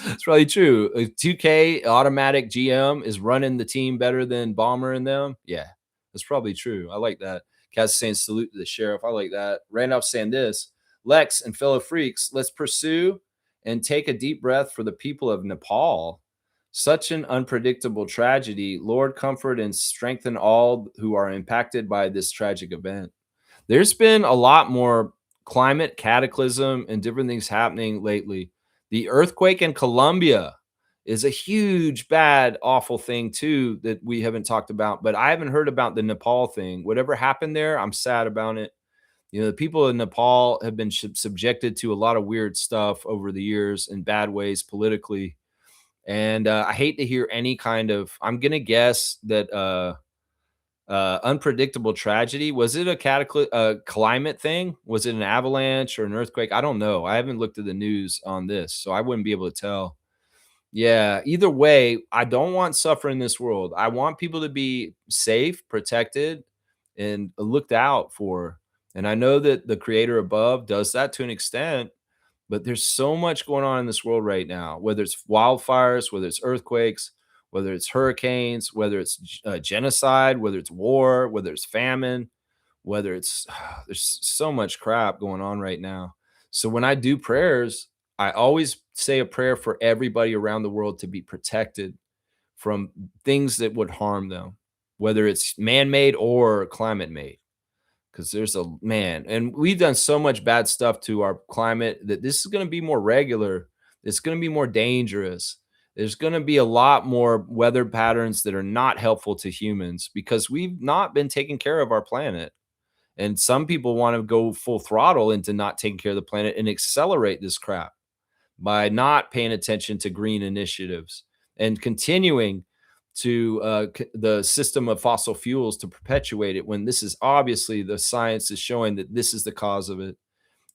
It's probably true. A 2K automatic GM is running the team better than Bomber and them. Yeah, that's probably true. I like that. Kaz saying salute to the sheriff. I like that. Randolph saying this Lex and fellow freaks, let's pursue and take a deep breath for the people of Nepal. Such an unpredictable tragedy. Lord, comfort and strengthen all who are impacted by this tragic event. There's been a lot more climate cataclysm and different things happening lately. The earthquake in Colombia is a huge, bad, awful thing too that we haven't talked about. But I haven't heard about the Nepal thing. Whatever happened there, I'm sad about it. The people in Nepal have been subjected to a lot of weird stuff over the years in bad ways politically. And I hate to hear any kind of, I'm going to guess that unpredictable tragedy. Was it a climate thing? Was it an avalanche or an earthquake? I don't know. I haven't looked at the news on this, so I wouldn't be able to tell. Yeah, either way, I don't want suffering in this world. I want people to be safe, protected, and looked out for. And I know that the creator above does that to an extent, but there's so much going on in this world right now, whether it's wildfires, whether it's earthquakes, whether it's hurricanes, whether it's genocide, whether it's war, whether it's famine, whether it's there's so much crap going on right now. So when I do prayers, I always say a prayer for everybody around the world to be protected from things that would harm them, whether it's man-made or climate-made. Because there's a man, and we've done so much bad stuff to our climate that this is going to be more regular. It's going to be more dangerous. There's going to be a lot more weather patterns that are not helpful to humans because we've not been taking care of our planet. And some people want to go full throttle into not taking care of the planet and accelerate this crap by not paying attention to green initiatives and continuing to the system of fossil fuels to perpetuate it when this is obviously the science is showing that this is the cause of it.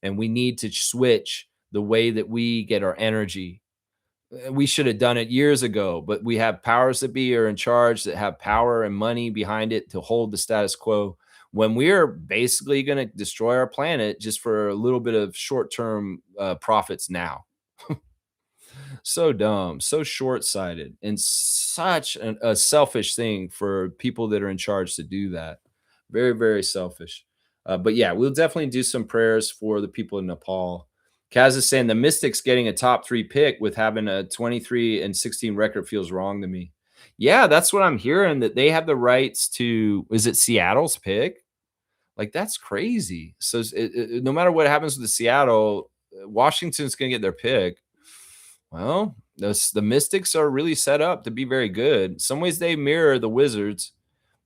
And we need to switch the way that we get our energy. We should have done it years ago, but we have powers that be are in charge that have power and money behind it to hold the status quo when we're basically going to destroy our planet just for a little bit of short-term profits now. So dumb, so short-sighted, and such a selfish thing for people that are in charge to do that. Very, very selfish. But yeah, we'll definitely do some prayers for the people in Nepal. Kaz is saying the Mystics getting a top 3 pick with having a 23-16 record feels wrong to me. Yeah, that's what I'm hearing, that they have the rights to, is it Seattle's pick? Like, that's crazy. So no matter what happens with the Seattle, Washington's going to get their pick. Well, the Mystics are really set up to be very good. In some ways, they mirror the Wizards,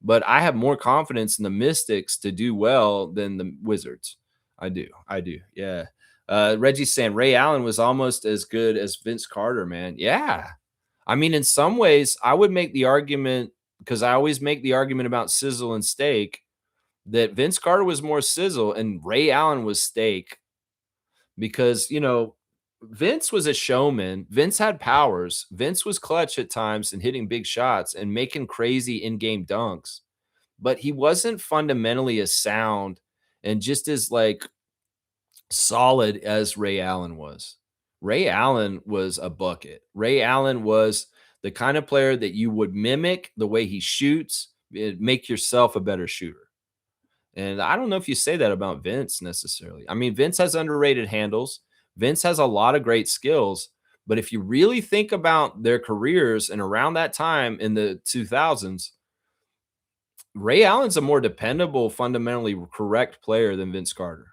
but I have more confidence in the Mystics to do well than the Wizards. I do. I do. Yeah. Reggie's saying Ray Allen was almost as good as Vince Carter, man. Yeah. I mean, in some ways, I would make the argument, because I always make the argument about sizzle and steak, that Vince Carter was more sizzle and Ray Allen was steak because, Vince was a showman. Vince had powers. Vince was clutch at times and hitting big shots and making crazy in-game dunks, but he wasn't fundamentally as sound and just as like solid as Ray Allen was. Ray Allen was a bucket. Ray Allen was the kind of player that you would mimic the way he shoots, make yourself a better shooter. And I don't know if you say that about Vince necessarily. I mean, Vince has underrated handles. Vince has a lot of great skills. But if you really think about their careers and around that time in the 2000s, Ray Allen's a more dependable, fundamentally correct player than Vince Carter.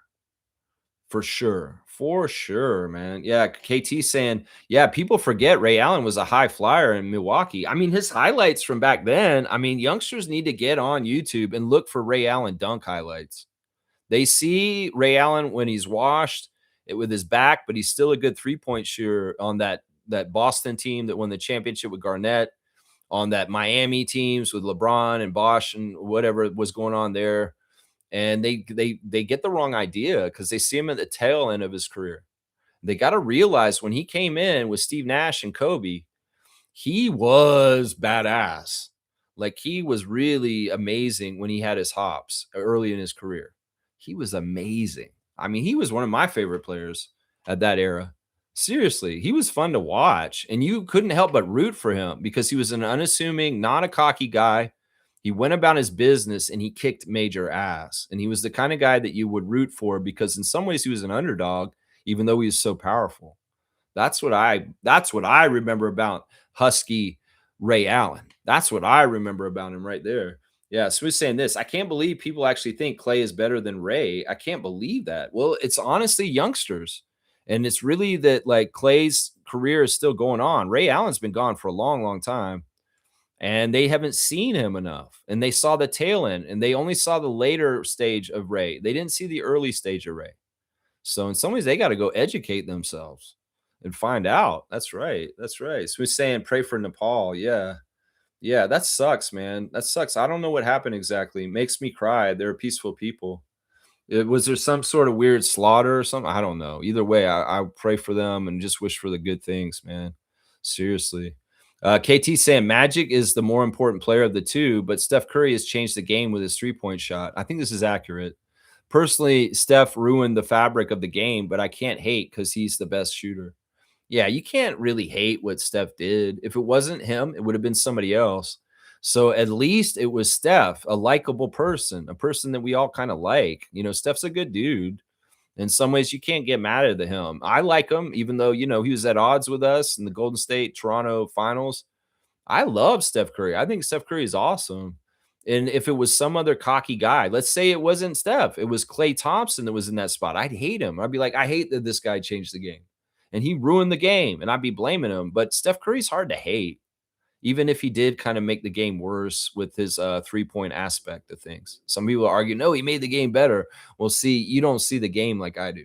For sure. For sure, man. Yeah, KT saying, yeah, people forget Ray Allen was a high flyer in Milwaukee. I mean, his highlights from back then, I mean, youngsters need to get on YouTube and look for Ray Allen dunk highlights. They see Ray Allen when he's washed with his back, but he's still a good three-point shooter on that Boston team that won the championship with Garnett, on that Miami teams with LeBron and Bosh and whatever was going on there. And they get the wrong idea because they see him at the tail end of his career. They got to realize when he came in with Steve Nash and Kobe, he was badass. Like, he was really amazing when he had his hops early in his career. He was amazing. I mean, he was one of my favorite players at that era. Seriously, he was fun to watch, and you couldn't help but root for him because he was an unassuming, not a cocky guy. He went about his business and he kicked major ass. And he was the kind of guy that you would root for because in some ways he was an underdog, even though he was so powerful. That's what I remember about Husky Ray Allen. That's what I remember about him right there. Yeah, Smooth saying this. I can't believe people actually think Clay is better than Ray. I can't believe that. Well, it's honestly youngsters. And it's really that, like, Clay's career is still going on. Ray Allen's been gone for a long, long time. And they haven't seen him enough. And they saw the tail end, and they only saw the later stage of Ray. They didn't see the early stage of Ray. So in some ways, they got to go educate themselves and find out. That's right. That's right. So we're saying pray for Nepal. Yeah. Yeah. That sucks, man. That sucks. I don't know what happened exactly. It makes me cry. They're peaceful people. Was there some sort of weird slaughter or something? I don't know. Either way, I pray for them and just wish for the good things, man. Seriously. KT saying Magic is the more important player of the two, but Steph Curry has changed the game with his three-point shot. I think this is accurate. Personally, Steph ruined the fabric of the game, but I can't hate because he's the best shooter. Yeah, you can't really hate what Steph did. If it wasn't him, it would have been somebody else. So at least it was Steph, a likable person, a person that we all kind of like. You know, Steph's a good dude. In some ways, you can't get mad at him. I like him, even though, he was at odds with us in the Golden State Toronto finals. I love Steph Curry. I think Steph Curry is awesome. And if it was some other cocky guy, let's say it wasn't Steph, it was Klay Thompson that was in that spot, I'd hate him. I'd be like, I hate that this guy changed the game and he ruined the game, and I'd be blaming him. But Steph Curry's hard to hate, even if he did kind of make the game worse with his three-point aspect of things. Some people argue, no, he made the game better. Well, see, you don't see the game like I do.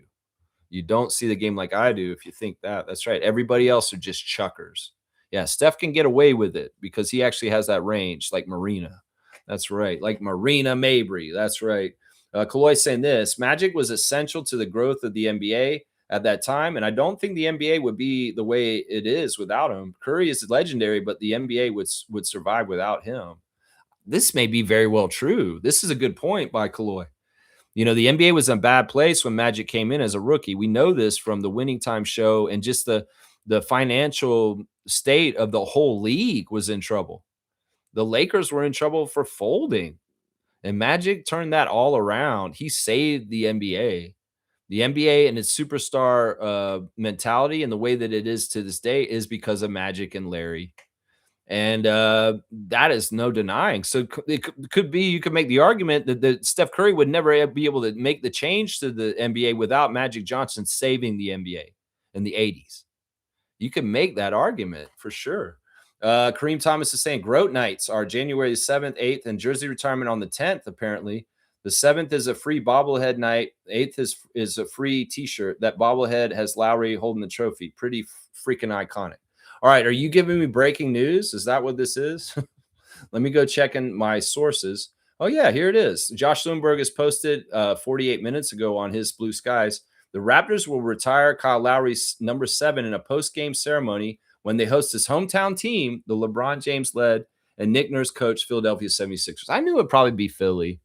You don't see the game like I do if you think that. That's right. Everybody else are just chuckers. Yeah, Steph can get away with it because he actually has that range, like Marina. That's right. Like Marina Mabry. That's right. Kaloy saying this, Magic was essential to the growth of the NBA at that time, and I don't think the NBA would be the way it is without him. Curry is legendary, but the NBA would survive without him. This may be very well true. This is a good point by Kaloy. The NBA was in a bad place when Magic came in as a rookie. We know this from the Winning Time show, and just the financial state of the whole league was in trouble. The Lakers were in trouble for folding, and Magic turned that all around. He saved the NBA. The NBA and its superstar mentality and the way that it is to this day is because of Magic and Larry. And that is no denying. So it could be, you could make the argument that Steph Curry would never be able to make the change to the NBA without Magic Johnson saving the NBA in the 80s. You can make that argument for sure. Kareem Thomas is saying Groat nights are January 7th, 8th, and jersey retirement on the 10th, apparently. The 7th is a free bobblehead night. 8th is a free T-shirt. That bobblehead has Lowry holding the trophy. Pretty freaking iconic. All right, are you giving me breaking news? Is that what this is? Let me go check in my sources. Oh, yeah, here it is. Josh Lundberg has posted 48 minutes ago on his Blue Skies. The Raptors will retire Kyle Lowry's number 7 in a post-game ceremony when they host his hometown team, the LeBron James-led and Nick Nurse coached Philadelphia 76ers. I knew it would probably be Philly.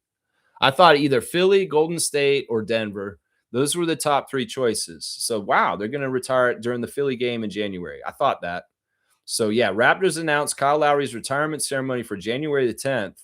I thought either Philly, Golden State, or Denver. Those were the top 3 choices. So, wow, they're going to retire it during the Philly game in January. I thought that. So yeah, Raptors announced Kyle Lowry's retirement ceremony for January the 10th.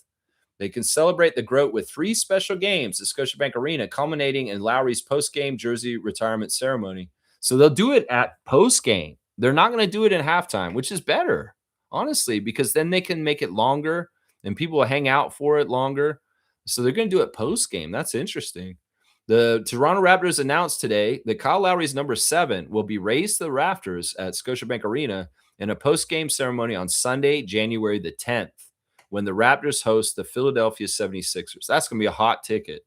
They can celebrate the GOAT with 3 special games at Scotiabank Arena, culminating in Lowry's post-game jersey retirement ceremony. So they'll do it at post-game. They're not going to do it in halftime, which is better, honestly, because then they can make it longer and people will hang out for it longer. So they're going to do it post-game. That's interesting. The Toronto Raptors announced today that Kyle Lowry's number 7 will be raised to the rafters at Scotiabank Arena in a post-game ceremony on Sunday, January the 10th, when the Raptors host the Philadelphia 76ers. That's going to be a hot ticket.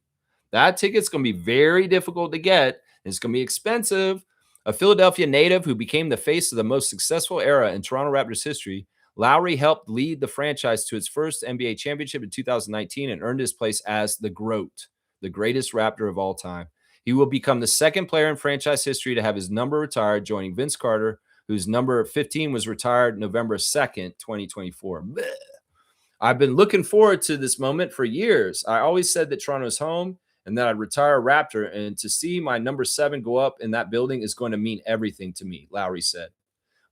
That ticket's going to be very difficult to get, and it's going to be expensive. A Philadelphia native who became the face of the most successful era in Toronto Raptors history, Lowry helped lead the franchise to its first NBA championship in 2019 and earned his place as the GOAT, the greatest Raptor of all time. He will become the second player in franchise history to have his number retired, joining Vince Carter, whose number 15 was retired November 2nd, 2024. Blech. I've been looking forward to this moment for years. I always said that Toronto's home and that I'd retire a Raptor, and to see my number 7 go up in that building is going to mean everything to me, Lowry said.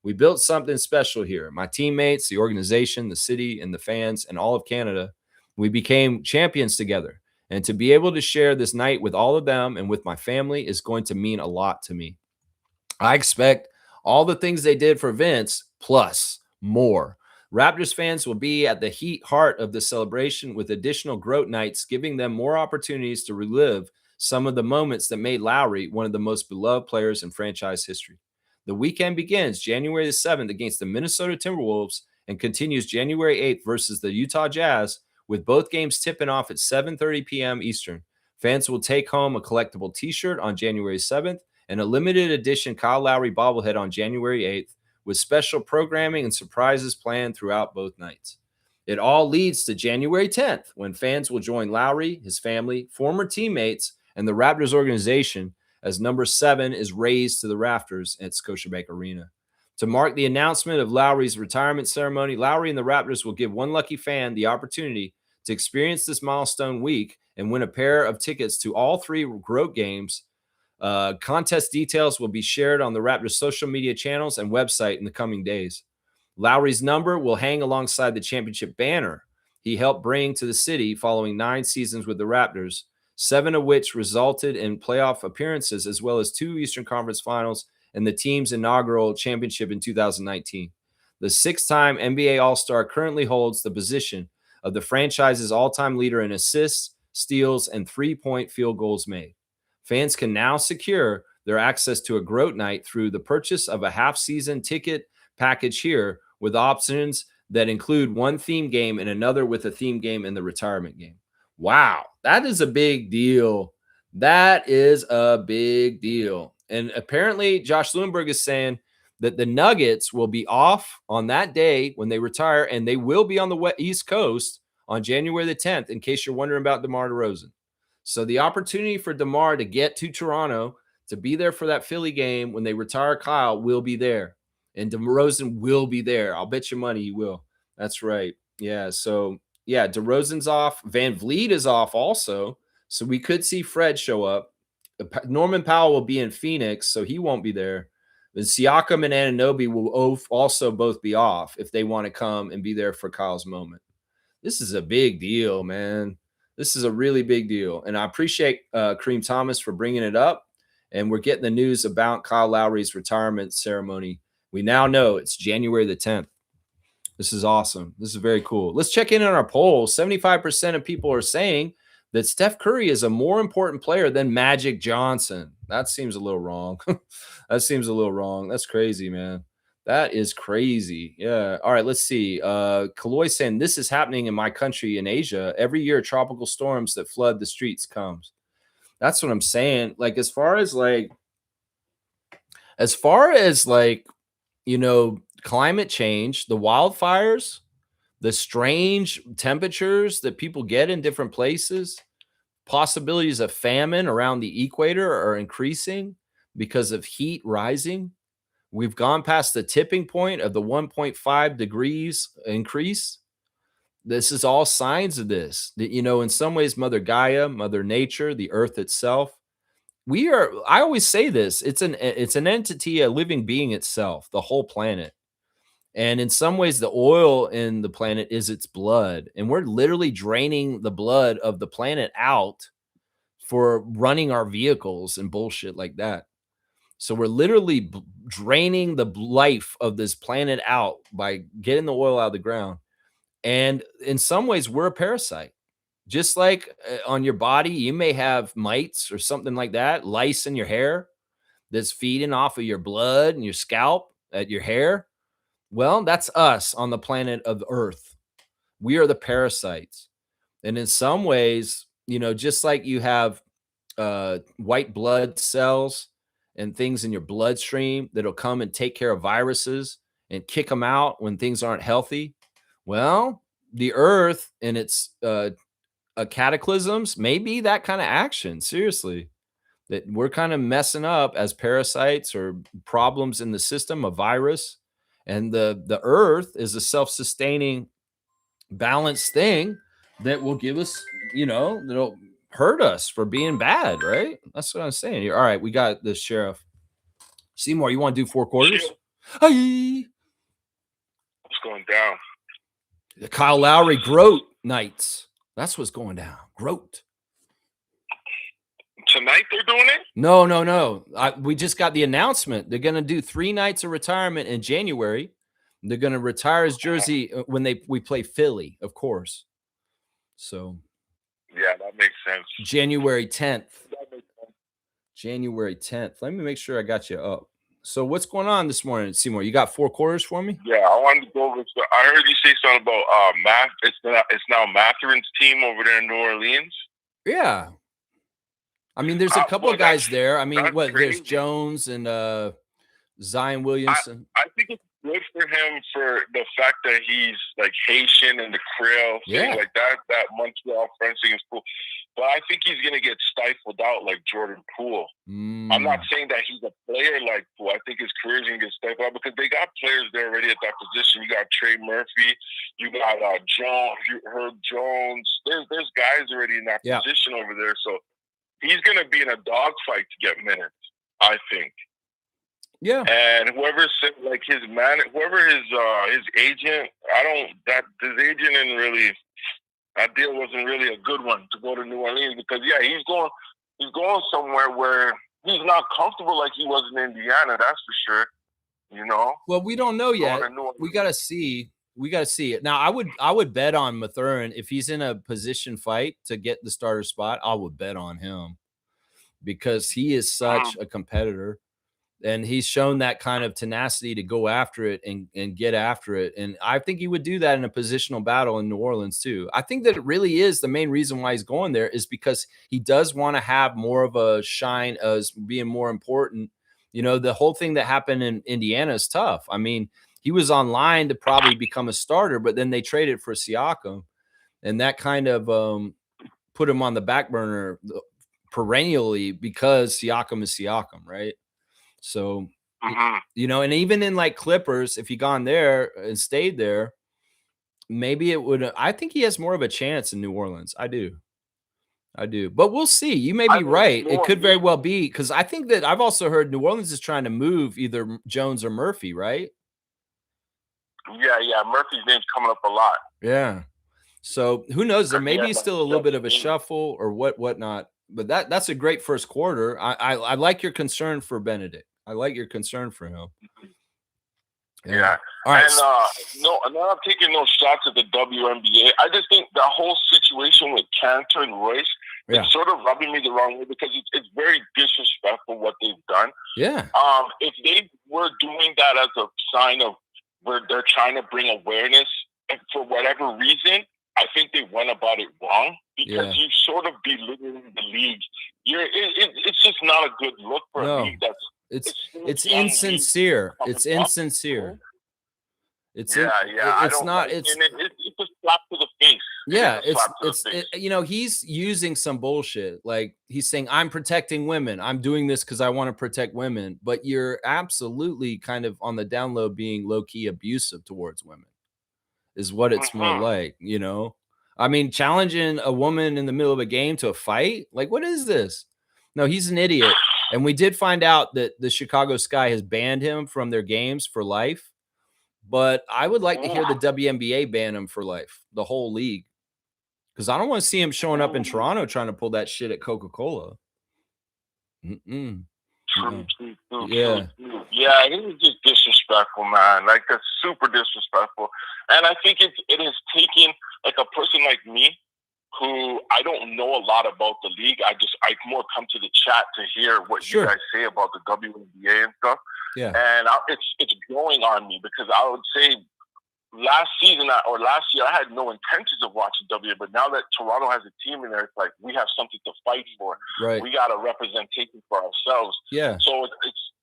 We built something special here. My teammates, the organization, the city, and the fans, and all of Canada. We became champions together. And to be able to share this night with all of them and with my family is going to mean a lot to me. I expect all the things they did for Vince, plus more. Raptors fans will be at the heart of the celebration with additional GOAT nights, giving them more opportunities to relive some of the moments that made Lowry one of the most beloved players in franchise history. The weekend begins January the 7th against the Minnesota Timberwolves and continues January 8th versus the Utah Jazz, with both games tipping off at 7:30 p.m. Eastern. Fans will take home a collectible t-shirt on January 7th and a limited edition Kyle Lowry bobblehead on January 8th, with special programming and surprises planned throughout both nights. It all leads to January 10th, when fans will join Lowry, his family, former teammates, and the Raptors organization as number 7 is raised to the rafters at Scotiabank Arena. To mark the announcement of Lowry's retirement ceremony, Lowry and the Raptors will give one lucky fan the opportunity to experience this milestone week and win a pair of tickets to all 3 GOAT games. Contest details will be shared on the Raptors social media channels and website in the coming days. Lowry's number will hang alongside the championship banner he helped bring to the city following 9 seasons with the Raptors, 7 of which resulted in playoff appearances, as well as 2 Eastern Conference Finals and the team's inaugural championship in 2019. The 6-time NBA All-Star currently holds the position of the franchise's all-time leader in assists, steals, and 3-point field goals made. Fans can now secure their access to a GOAT night through the purchase of a half-season ticket package here, with options that include one theme game and another with a theme game in the retirement game. Wow, that is a big deal. That is a big deal. And apparently Josh Lewinberg is saying that the Nuggets will be off on that day when they retire, and they will be on the East Coast on January the 10th, in case you're wondering about DeMar DeRozan. So the opportunity for DeMar to get to Toronto, to be there for that Philly game when they retire Kyle, will be there. And DeRozan will be there. I'll bet you money he will. That's right. Yeah, so, yeah, DeRozan's off. Van Vliet is off also. So we could see Fred show up. Norman Powell will be in Phoenix, so he won't be there. But Siakam and Anunoby will also both be off if they want to come and be there for Kyle's moment. This is a big deal, man. This is a really big deal. And I appreciate Kareem Thomas for bringing it up. And we're getting the news about Kyle Lowry's retirement ceremony. We now know it's January the 10th. This is awesome. This is very cool. Let's check in on our poll. 75% of people are saying that Steph Curry is a more important player than Magic Johnson. That seems a little wrong. That seems a little wrong. That's crazy, man. That is crazy. Yeah. All right, let's see. Kaloy saying, this is happening in my country in Asia. Every year, tropical storms that flood the streets comes. That's what I'm saying. Like, as far as climate change, the wildfires, the strange temperatures that people get in different places, possibilities of famine around the equator are increasing because of heat rising. We've gone past the tipping point of the 1.5 degrees increase. This is all signs of this. That, in some ways, Mother Gaia, Mother Nature, the earth itself, I always say this, it's an entity, a living being itself, the whole planet. And in some ways, the oil in the planet is its blood. And we're literally draining the blood of the planet out for running our vehicles and bullshit like that. So we're literally draining the life of this planet out by getting the oil out of the ground. And in some ways, we're a parasite. Just like on your body, you may have mites or something like that, lice in your hair that's feeding off of your blood and your scalp at your hair. Well, that's us on the planet of Earth. We are the parasites. And in some ways, just like you have white blood cells and things in your bloodstream that'll come and take care of viruses and kick them out when things aren't healthy. Well, the Earth and its cataclysms may be that kind of action. Seriously, that we're kind of messing up as parasites or problems in the system, a virus, and the Earth is a self-sustaining, balanced thing that will give us, that'll hurt us for being bad, right? That's what I'm saying here. All right, we got the sheriff. Seymour, you want to do 4 quarters? Hey, what's going down? The Kyle Lowry Groat nights. That's what's going down. Groat. Tonight they're doing it? No. We just got the announcement. They're going to do 3 nights of retirement in January. They're going to retire his jersey when we play Philly, of course. So, yeah, that makes sense. January 10th. January 10th. Let me make sure I got you up. So, what's going on this morning, Seymour? You got 4 quarters for me? Yeah, I wanted to go over. I heard you say something about Math. It's now Matherin's team over there in New Orleans. Yeah. I mean, there's a couple of guys there. I mean, there's Jones and Zion Williamson. I think it's good for him for the fact that he's like Haitian and the Creole thing, like that Montreal French thing is cool. But I think he's gonna get stifled out like Jordan Poole. I'm not saying that he's a player like Poole. I think his career is gonna get stifled out because they got players there already at that position. You got Trey Murphy, you got Herb Jones. There's guys already in that position over there. So he's going to be in a dogfight to get minutes, I think. Yeah. And whoever said like his agent, his agent didn't really, that deal wasn't really a good one to go to New Orleans because he's going somewhere where he's not comfortable like he was in Indiana. That's for sure. Well, we don't know yet. We got to see. We got to see it. Now, I would bet on Mathurin if he's in a position fight to get the starter spot. I would bet on him because he is such a competitor, and he's shown that kind of tenacity to go after it and get after it. And I think he would do that in a positional battle in New Orleans too. I think that it really is the main reason why he's going there is because he does want to have more of a shine as being more important. The whole thing that happened in Indiana is tough. I mean, he was on line to probably become a starter, but then they traded for Siakam, and that kind of put him on the back burner perennially because Siakam is Siakam, right? So, and even in like Clippers, if he gone there and stayed there, maybe it would. I think he has more of a chance in New Orleans. I do, but we'll see. You may be right. It could very well be because I think that I've also heard New Orleans is trying to move either Jones or Murphy, right? Yeah. Murphy's name's coming up a lot. Yeah. So who knows? There may be still a little bit of a shuffle or whatnot. But that's a great first quarter. I like your concern for Benedict. I like your concern for him. Yeah. All right. And I'm not taking no shots at the WNBA. I just think the whole situation with Cantor and Royce is sort of rubbing me the wrong way because it's very disrespectful what they've done. Yeah. If they were doing that as a sign of where they're trying to bring awareness, and for whatever reason, I think they went about it wrong because you sort of belittling the league. It's just not a good look for a league that's it's insincere. It's insincere. It's a slap to the face. Yeah, he's using some bullshit. Like he's saying, I'm protecting women. I'm doing this because I want to protect women. But you're absolutely kind of on the down low being low key abusive towards women is what it's more like, I mean, challenging a woman in the middle of a game to a fight. Like, what is this? No, he's an idiot. And we did find out that the Chicago Sky has banned him from their games for life But I would like to hear the WNBA ban him for life, the whole league, because I don't want to see him showing up in Toronto trying to pull that shit at Coca-Cola. True. Yeah. Yeah, it is just disrespectful, man. Like, that's super disrespectful. And I think it is taking, like, a person like me, who I don't know a lot about the league. I more come to the chat to hear what you guys say about the WNBA and stuff. Yeah. And it's growing on me, because I would say last year I had no intentions of watching WNBA, but now that Toronto has a team in there, it's like we have something to fight for. Right. We got a representation for ourselves. Yeah. So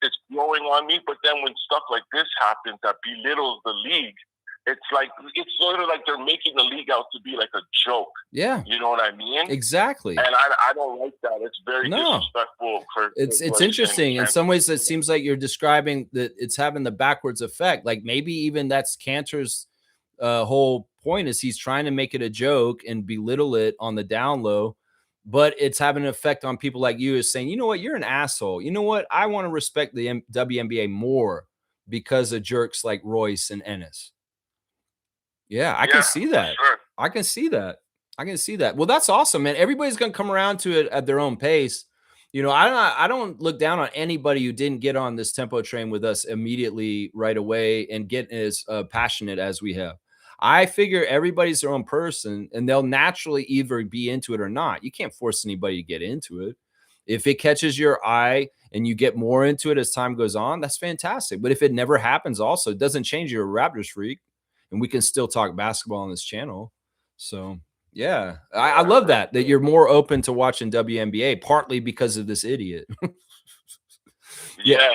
it's growing on me. But then when stuff like this happens that belittles the league, it's sort of like they're making the league out to be like a joke. Yeah. You know what I mean? Exactly. And I don't like that. It's very disrespectful. It's interesting. In some ways, it seems like you're describing that it's having the backwards effect. Like maybe even that's Cantor's whole point, is he's trying to make it a joke and belittle it on the down low, but it's having an effect on people like you, is saying, you know what, you're an asshole. You know what? I want to respect the WNBA more because of jerks like Royce and Ennis. Yeah, I can see that. Sure. I can see that. Well, that's awesome, man. Everybody's going to come around to it at their own pace. You know, I don't look down on anybody who didn't get on this tempo train with us immediately right away and get as passionate as we have. I figure everybody's their own person, and they'll naturally either be into it or not. You can't force anybody to get into it. If it catches your eye and you get more into it as time goes on, that's fantastic. But if it never happens, also, it doesn't change you're a Raptors freak. And we can still talk basketball on this channel. So, yeah, I love that you're more open to watching WNBA, partly because of this idiot. Yeah,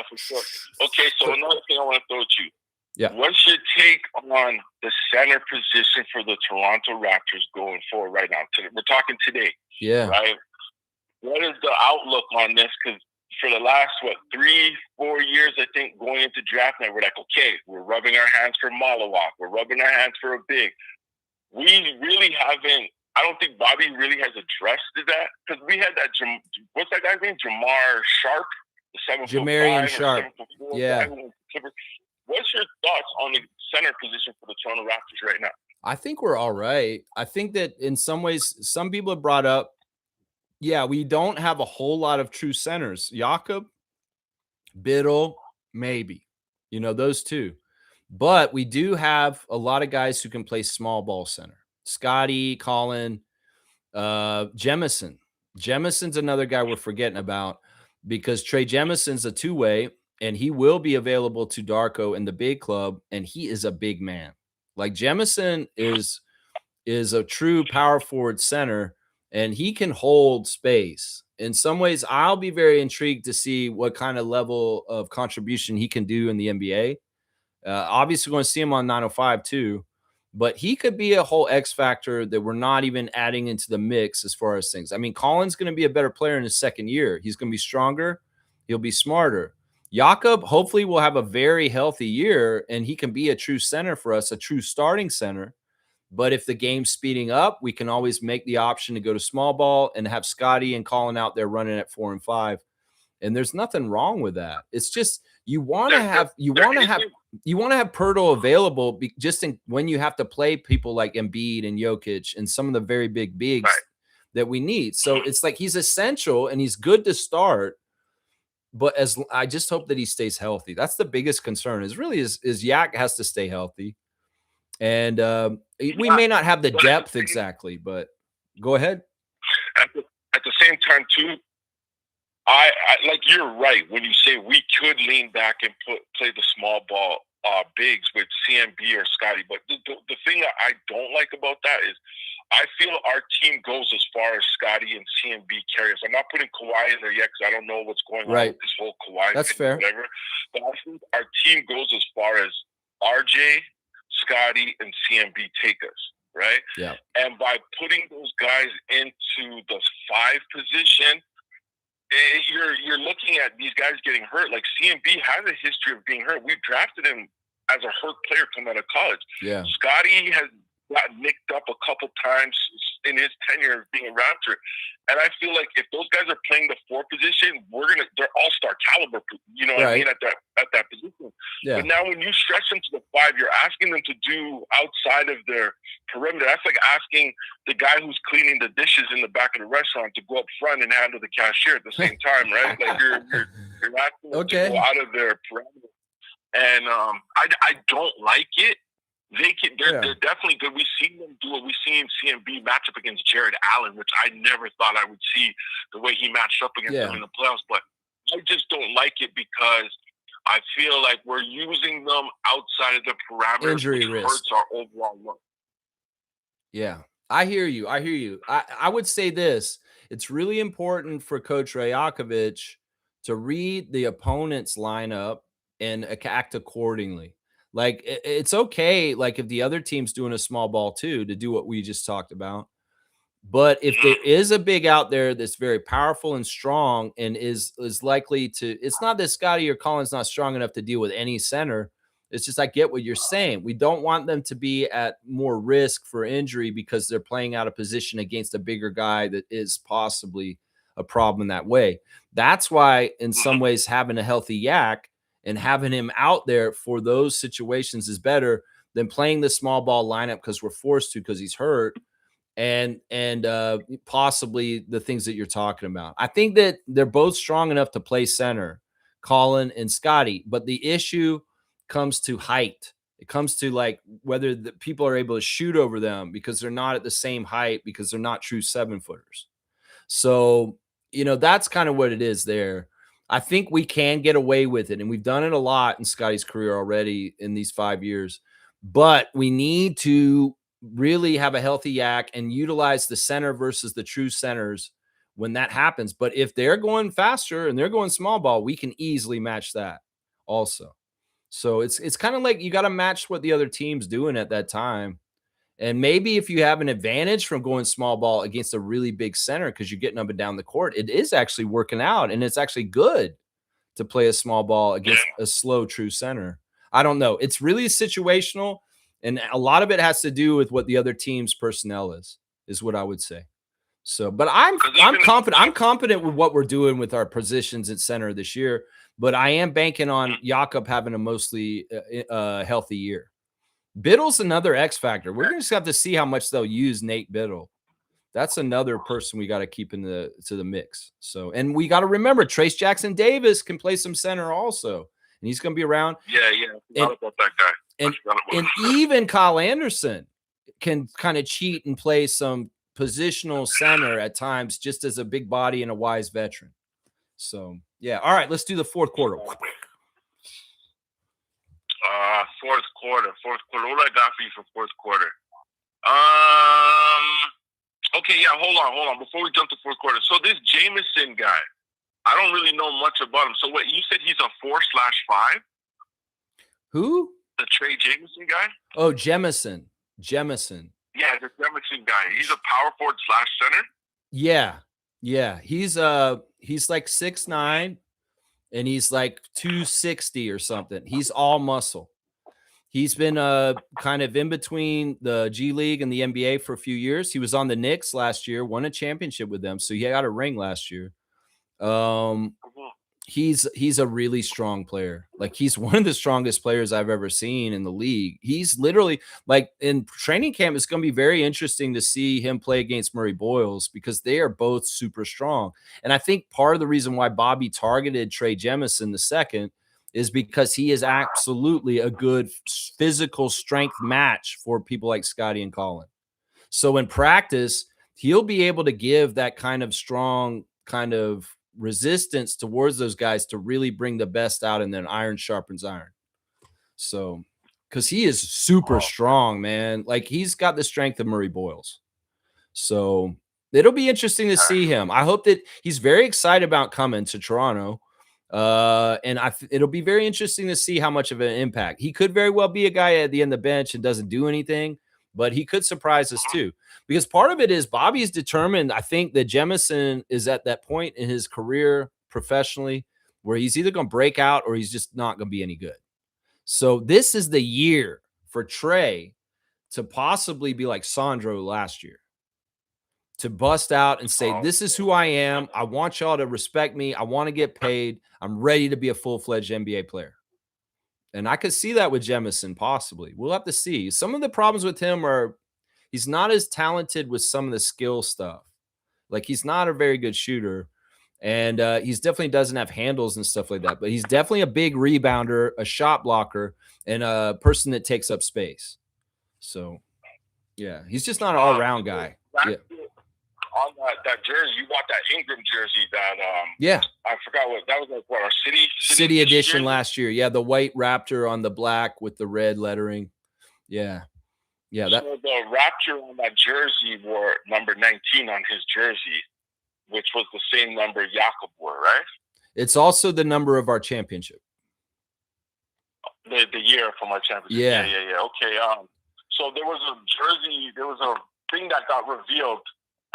for sure. Okay, so another thing I want to throw at you. Yeah. What's your take on the center position for the Toronto Raptors going forward right now? We're talking today. Yeah. Right? What is the outlook on this? Because for the last, 3-4 years, I think, going into draft night, we're like, okay, we're rubbing our hands for Malawak. We're rubbing our hands for a big. We really haven't, I don't think Bobby really has addressed that, because we had that, what's that guy's name? Jamar Sharp? Jamarian Sharp. Yeah. What's your thoughts on the center position for the Toronto Raptors right now? I think we're all right. I think that in some ways, some people have brought up, yeah, we don't have a whole lot of true centers. Jakob, Biddle, maybe, those two. But we do have a lot of guys who can play small ball center. Scotty, Colin, Jemison. Jemison's another guy we're forgetting about, because Trey Jemison's a two-way, and he will be available to Darko in the big club, and he is a big man. Like, Jemison is a true power forward center, and he can hold space. In some ways, I'll be very intrigued to see what kind of level of contribution he can do in the NBA. Obviously, we're going to see him on 905 too, but he could be a whole X factor that we're not even adding into the mix as far as things. I mean, Colin's going to be a better player in his second year. He's going to be stronger. He'll be smarter. Jakob hopefully will have a very healthy year, and he can be a true center for us, a true starting center. But if the game's speeding up, we can always make the option to go to small ball and have Scotty and Colin out there running at 4 and 5. And there's nothing wrong with that. It's just you want to have Pirtle available when you have to play people like Embiid and Jokic and some of the very big bigs that we need. So it's like he's essential and he's good to start. But I just hope that he stays healthy. That's the biggest concern. Is Yak has to stay healthy. And we may not have the depth exactly, but go ahead. At the same time, too, I like you're right when you say we could lean back and play the small ball bigs with CMB or Scotty. But the thing that I don't like about that is I feel our team goes as far as Scotty and CMB carriers. I'm not putting Kawhi in there yet because I don't know what's going on with this whole Kawhi That's thing, fair. Whatever. But I think our team goes as far as RJ, Scotty, and CMB take us, right? Yeah. And by putting those guys into the 5 position, you're looking at these guys getting hurt. Like CMB has a history of being hurt. We drafted him as a hurt player coming out of college. Yeah. Scotty has got nicked up a couple times in his tenure of being a Raptor. And I feel like if those guys are playing the 4 position, they're all-star caliber, you know what I mean, at that position. them. Yeah. But now when you stretch them to the 5, you're asking them to do outside of their perimeter. That's like asking the guy who's cleaning the dishes in the back of the restaurant to go up front and handle the cashier at the same time, right? Like you're asking them to go out of their perimeter. And I don't like it. They're definitely good. We've seen them do it. We've seen CMB match up against Jared Allen, which I never thought I would see the way he matched up against them in the playoffs. But I just don't like it because I feel like we're using them outside of the parameters, injury which risk. hurts our overall look. Yeah, I hear you. I would say this. It's really important for Coach Rajakovic to read the opponent's lineup and act accordingly. Like it's okay, like if the other team's doing a small ball too, to do what we just talked about. But if there is a big out there that's very powerful and strong and is likely to, it's not that Scotty or Colin's not strong enough to deal with any center. It's just I get what you're saying. We don't want them to be at more risk for injury because they're playing out of position against a bigger guy that is possibly a problem that way. That's why, in some ways, having a healthy Yak and having him out there for those situations is better than playing the small ball lineup because we're forced to because he's hurt. And possibly the things that you're talking about. I think that they're both strong enough to play center, Colin and Scotty, but the issue comes to height. It comes to like whether the people are able to shoot over them because they're not at the same height because they're not true 7-footers. So, that's kind of what it is there. I think we can get away with it, and we've done it a lot in Scotty's career already in these 5 years, but we need to really have a healthy Yak and utilize the center versus the true centers when that happens. But if they're going faster and they're going small ball, we can easily match that also. So it's kind of like you got to match what the other team's doing at that time. And maybe if you have an advantage from going small ball against a really big center because you're getting up and down the court, it is actually working out, and it's actually good to play a small ball against a slow true center. I don't know. It's really situational, and a lot of it has to do with what the other team's personnel is what I would say. So, but I'm confident. I'm confident with what we're doing with our positions at center this year. But I am banking on Jakob having a mostly healthy year. Biddle's another X factor. We're going to just have to see how much they'll use Nate Biddle. That's another person we got to keep to the mix. So, and we got to remember Trace Jackson Davis can play some center also, and he's going to be around. Yeah. I forgot about that guy. And even Kyle Anderson can kind of cheat and play some positional center at times, just as a big body and a wise veteran. So, yeah. All right, let's do the fourth quarter. Fourth quarter. What do I got for you for fourth quarter? Okay, yeah, hold on. Before we jump to fourth quarter. So this Jameson guy, I don't really know much about him. So what, you said he's a 4/5? Who? The Trey Jameson guy? Oh, Jemison. Yeah, the Jemison guy. He's a power forward / center? Yeah. He's like 6'9", and he's like 260 or something. He's all muscle. He's been kind of in between the G League and the NBA for a few years. He was on the Knicks last year, won a championship with them, so he got a ring last year. He's a really strong player. Like, he's one of the strongest players I've ever seen in the league. He's literally, like, in training camp, it's going to be very interesting to see him play against Murray-Boyles because they are both super strong. And I think part of the reason why Bobby targeted Trey Jemison II is because he is absolutely a good physical strength match for people like Scotty and Colin. So in practice, he'll be able to give that kind of strong kind of resistance towards those guys to really bring the best out, and then iron sharpens iron. So, because he is super strong, man. Like, he's got the strength of Murray-Boyles. So it'll be interesting to see him. I hope that he's very excited about coming to Toronto. And it'll be very interesting to see how much of an impact. He could very well be a guy at the end of the bench and doesn't do anything, but he could surprise us too. Because part of it is Bobby's determined. I think that Jemison is at that point in his career professionally where he's either going to break out or he's just not going to be any good. So this is the year for Trey to possibly be like Sandro last year, to bust out and say, this is who I am. I want y'all to respect me. I want to get paid. I'm ready to be a full-fledged NBA player. And I could see that with Jemison, possibly. We'll have to see. Some of the problems with him are he's not as talented with some of the skill stuff. Like, he's not a very good shooter. And he's definitely doesn't have handles and stuff like that. But he's definitely a big rebounder, a shot blocker, and a person that takes up space. So, yeah, he's just not an all-around guy. Yeah. On that jersey, you bought that Ingram jersey that yeah, I forgot what that was, like what our city edition last year. Yeah, the white Raptor on the black with the red lettering. Yeah. Yeah, that so the Raptor on that jersey wore number 19 on his jersey, which was the same number Jakob wore, right? It's also the number of our championship. The year from our championship. Yeah. Okay. So there was a jersey, there was a thing that got revealed,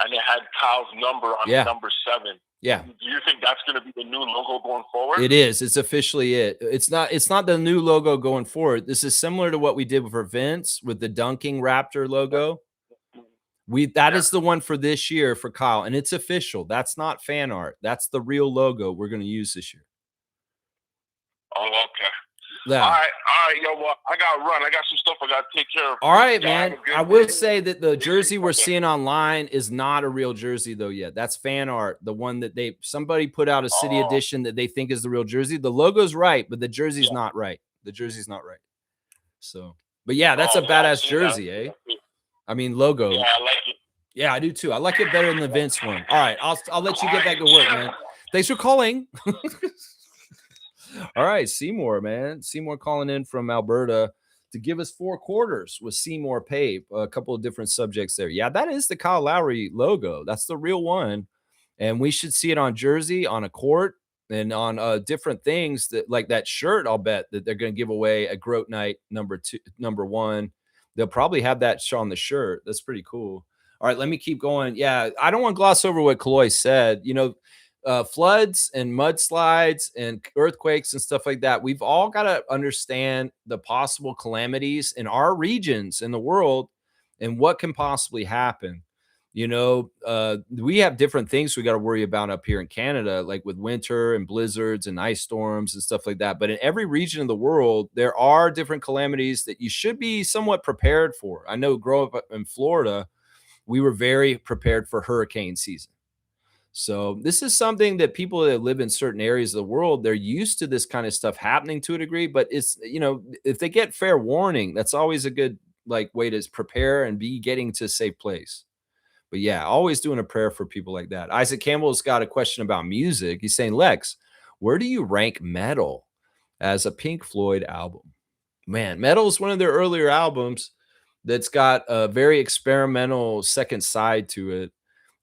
and it had Kyle's number on number 7. Yeah. Do you think that's going to be the new logo going forward? It is. It's officially it. It's not the new logo going forward. This is similar to what we did for Vince with the dunking Raptor logo. That is the one for this year for Kyle, and it's official. That's not fan art. That's the real logo we're going to use this year. Oh, okay. Yeah. All right, yo, well, I got to run. I got some stuff I got to take care of. All right, man. I will say that the jersey we're seeing online is not a real jersey, though, yet. That's fan art. The one that somebody put out a city edition that they think is the real jersey. The logo's right, but the jersey's not right. The jersey's not right. So, but yeah, that's a badass jersey, eh? I mean, logo. Yeah, I like it. Yeah, I do too. I like it better than the Vince one. All right, I'll let you get back to work, man. Thanks for calling. All right, Seymour, man. Seymour calling in from Alberta to give us 4 quarters with Seymour Pape. A couple of different subjects there. Yeah, that is the Kyle Lowry logo. That's the real one. And we should see it on jersey, on a court, and on different things that like that shirt. I'll bet that they're going to give away at Groat Night number 1. They'll probably have that on the shirt. That's pretty cool. All right, let me keep going. Yeah, I don't want to gloss over what Kaloy said. You know, floods and mudslides and earthquakes and stuff like that. We've all got to understand the possible calamities in our regions in the world and what can possibly happen. You know, we have different things we got to worry about up here in Canada, like with winter and blizzards and ice storms and stuff like that. But in every region of the world, there are different calamities that you should be somewhat prepared for. I know growing up in Florida, we were very prepared for hurricane season. So this is something that people that live in certain areas of the world, they're used to this kind of stuff happening to a degree, but it's, you know, if they get fair warning, that's always a good way to prepare and be getting to a safe place. But yeah, always doing a prayer for people like that. Isaac Campbell's got a question about music. He's saying, Lex, where do you rank Metal as a Pink Floyd album? Man, Metal is one of their earlier albums that's got a very experimental second side to it.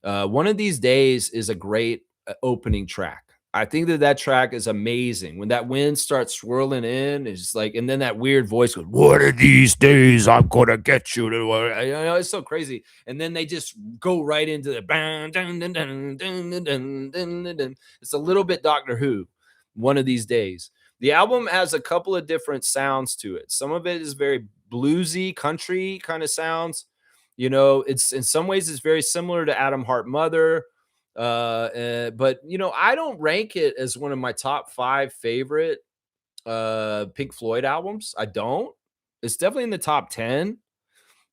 One of These Days is a great opening track. I think that track is amazing. When that wind starts swirling in, it's like, and then that weird voice goes, "One of these days, I'm gonna get you to," you know, it's so crazy. And then they just go right into the bang, dun, dun, dun, dun, dun, dun, dun, dun. It's a little bit Doctor Who. One of These Days. The album has a couple of different sounds to it. Some of it is very bluesy, country kind of sounds. You know, it's in some ways it's very similar to Adam Hart Mother. But you know, I don't rank it as one of my top 5 favorite Pink Floyd albums. I don't. It's definitely in the top 10.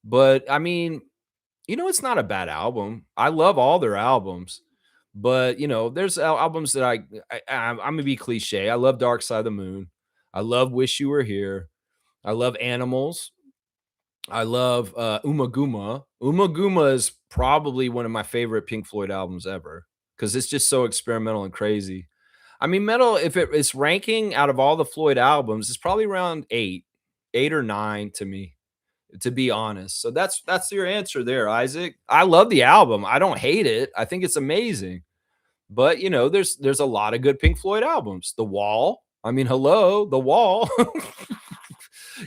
But I mean, you know, it's not a bad album. I love all their albums. But you know, there's albums that I'm gonna be cliche. I love Dark Side of the Moon. I love Wish You Were Here. I love Animals. I love Umaguma. Umaguma is probably one of my favorite Pink Floyd albums ever because it's just so experimental and crazy. I mean, Metal, if it's ranking out of all the Floyd albums, it's probably around 8 or 9 to me, to be honest. So that's your answer there, Isaac. I love the album. I don't hate it. I think it's amazing. But you know, there's a lot of good Pink Floyd albums. The Wall. I mean, hello, The Wall.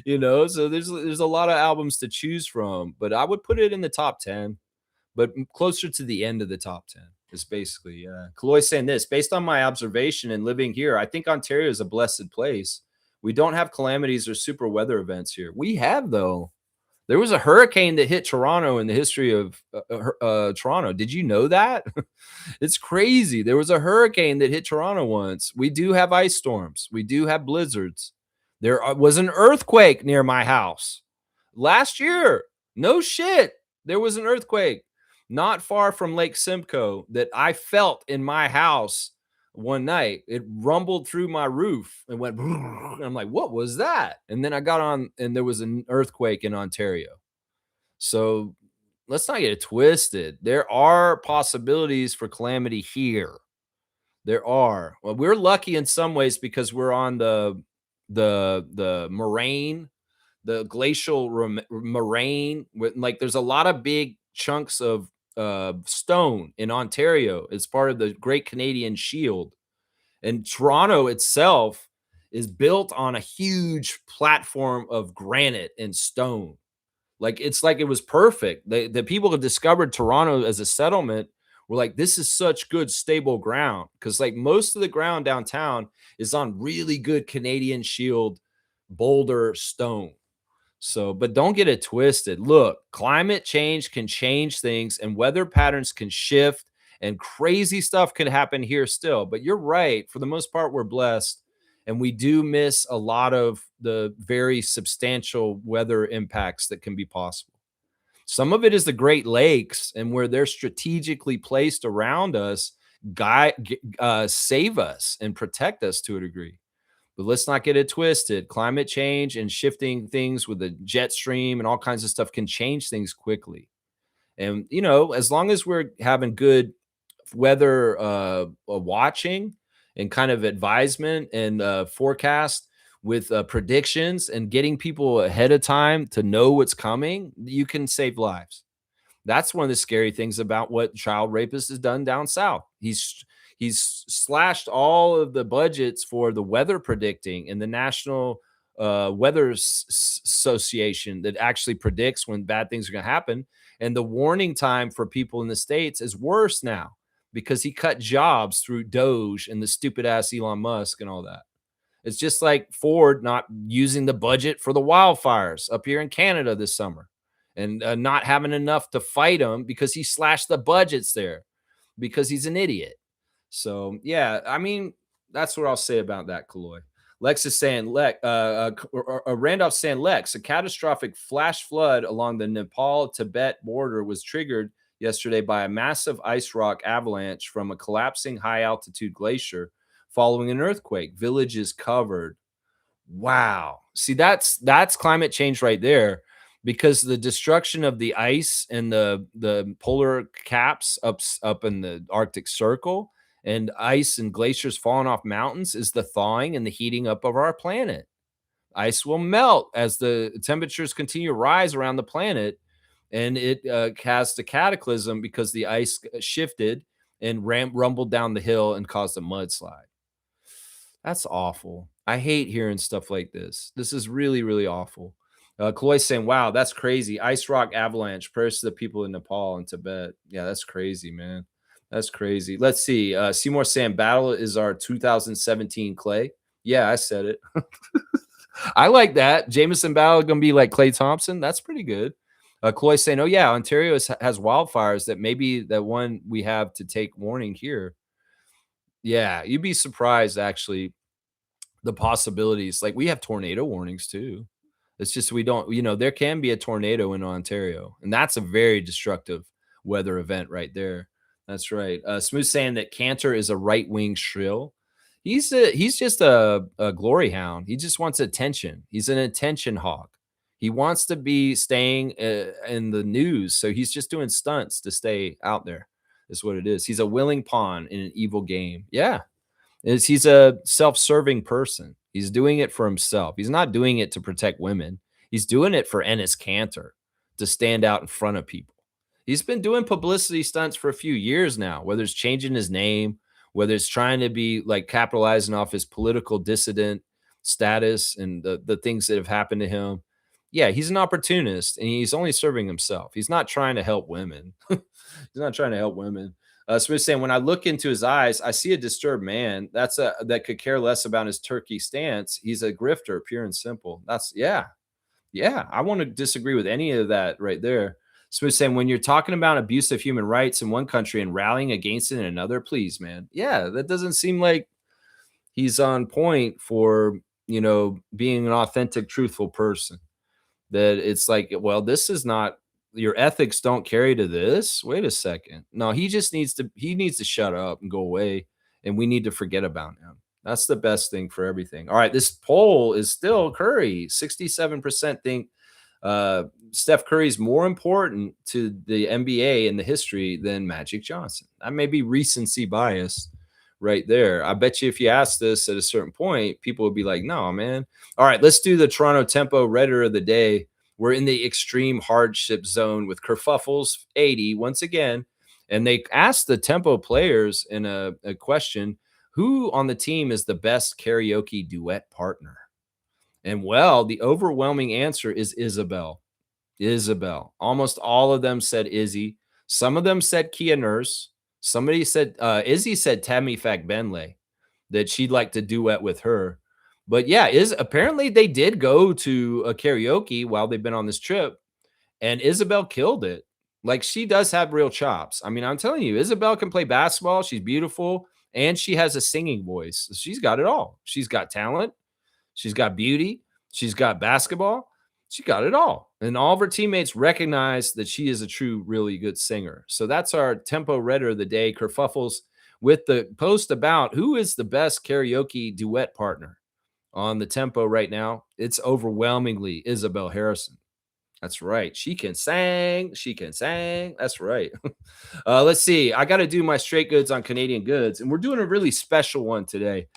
You know, so there's a lot of albums to choose from, but I would put it in the top 10, but closer to the end of the top 10 is basically, Kaloy saying this, based on my observation and living here, I think Ontario is a blessed place. We don't have calamities or super weather events here. We have, though. There was a hurricane that hit Toronto in the history of Toronto. Did you know that? It's crazy. There was a hurricane that hit Toronto once. We do have ice storms. We do have blizzards. There was an earthquake near my house last year. No shit. There was an earthquake not far from Lake Simcoe that I felt in my house one night. It rumbled through my roof and went, and I'm like, what was that? And then I got on, and there was an earthquake in Ontario. So let's not get it twisted. There are possibilities for calamity here. There are. Well, we're lucky in some ways because we're on the moraine, the glacial moraine. Like, there's a lot of big chunks of stone in Ontario as part of the Great Canadian Shield, and Toronto itself is built on a huge platform of granite and stone. Like, it's like it was perfect. The people who discovered Toronto as a settlement were like, this is such good, stable ground. Because, like, most of the ground downtown is on really good Canadian Shield boulder stone. So, but don't get it twisted. Look, climate change can change things and weather patterns can shift and crazy stuff can happen here still. But you're right. For the most part, we're blessed. And we do miss a lot of the very substantial weather impacts that can be possible. Some of it is the Great Lakes, and where they're strategically placed around us, save us and protect us to a degree. But let's not get it twisted. Climate change and shifting things with the jet stream and all kinds of stuff can change things quickly. And, as long as we're having good weather watching and kind of advisement and forecast with predictions and getting people ahead of time to know what's coming, you can save lives. That's one of the scary things about what child rapist has done down south. He's slashed all of the budgets for the weather predicting and the National Weather Association that actually predicts when bad things are going to happen. And the warning time for people in the States is worse now because he cut jobs through Doge and the stupid ass Elon Musk and all that. It's just like Ford not using the budget for the wildfires up here in Canada this summer and not having enough to fight them because he slashed the budgets there because he's an idiot. So, yeah, I mean, that's what I'll say about that, Kaloy. Lex is saying, Randolph saying, Lex, a catastrophic flash flood along the Nepal-Tibet border was triggered yesterday by a massive ice rock avalanche from a collapsing high-altitude glacier following an earthquake. Villages covered. Wow. See, that's climate change right there, because the destruction of the ice and the polar caps up in the Arctic Circle and ice and glaciers falling off mountains is the thawing and the heating up of our planet. Ice will melt as the temperatures continue to rise around the planet, and it caused a cataclysm because the ice shifted and rumbled down the hill and caused a mudslide. That's awful. I hate hearing stuff like this. This is really, really awful. Chloe's saying, wow, that's crazy. Ice rock avalanche. Prayers to the people in Nepal and Tibet. Yeah, that's crazy, man. That's crazy. Let's see. Seymour saying, battle is our 2017 Clay. Yeah, I said it. I like that. Jameson Battle going to be like Klay Thompson. That's pretty good. Chloe's saying, oh, yeah, Ontario has wildfires that maybe that one we have to take warning here. Yeah, you'd be surprised, actually, the possibilities. Like, we have tornado warnings too. It's just we don't, there can be a tornado in Ontario, and that's a very destructive weather event right there. That's right. Smooth saying that Cantor is a right-wing shrill. He's just a glory hound. He just wants attention. He's an attention hawk. He wants to be staying in the news, so he's just doing stunts to stay out there. Is what it is. He's a willing pawn in an evil game. Yeah. He's a self-serving person. He's doing it for himself. He's not doing it to protect women. He's doing it for Enes Kanter to stand out in front of people. He's been doing publicity stunts for a few years now, whether it's changing his name, whether it's trying to be like capitalizing off his political dissident status and the things that have happened to him. Yeah, he's an opportunist and he's only serving himself. He's not trying to help women. He's not trying to help women. Smith saying, when I look into his eyes, I see a disturbed man. That could care less about his turkey stance. He's a grifter, pure and simple. Yeah. I want to disagree with any of that right there. Smith saying, when you're talking about abuse of human rights in one country and rallying against it in another, please, man. Yeah, that doesn't seem like he's on point for being an authentic, truthful person. That it's like, well, this is not your ethics don't carry to this. Wait a second. No, he needs to shut up and go away, and we need to forget about him. That's the best thing for everything. All right, this poll is still Curry. 67% think Steph Curry's more important to the NBA in the history than Magic Johnson. That may be recency bias right there. I bet you if you asked this at a certain point, people would be like, no, man. All right, let's do the Toronto Tempo Redder of the day. We're in the extreme hardship zone with Kerfuffles 80 once again. And they asked the Tempo players in a question, who on the team is the best karaoke duet partner? And well, the overwhelming answer is Isabel. Isabel. Almost all of them said Izzy. Some of them said Kia Nurse. Somebody said Izzy said Tammy Fakbenle that she'd like to duet with her. But yeah, apparently they did go to a karaoke while they've been on this trip, and Isabel killed it. Like, she does have real chops. I mean, I'm telling you, Isabel can play basketball. She's beautiful, and she has a singing voice. She's got it all. She's got talent. She's got beauty. She's got basketball. She got it all. And all of her teammates recognize that she is a true, really good singer. So that's our Tempo Redder of the day, Kerfuffles, with the post about who is the best karaoke duet partner on the Tempo right now. It's overwhelmingly Isabel Harrison. That's right. She can sing. She can sing. That's right. Let's see. I got to do my straight goods on Canadian goods. And we're doing a really special one today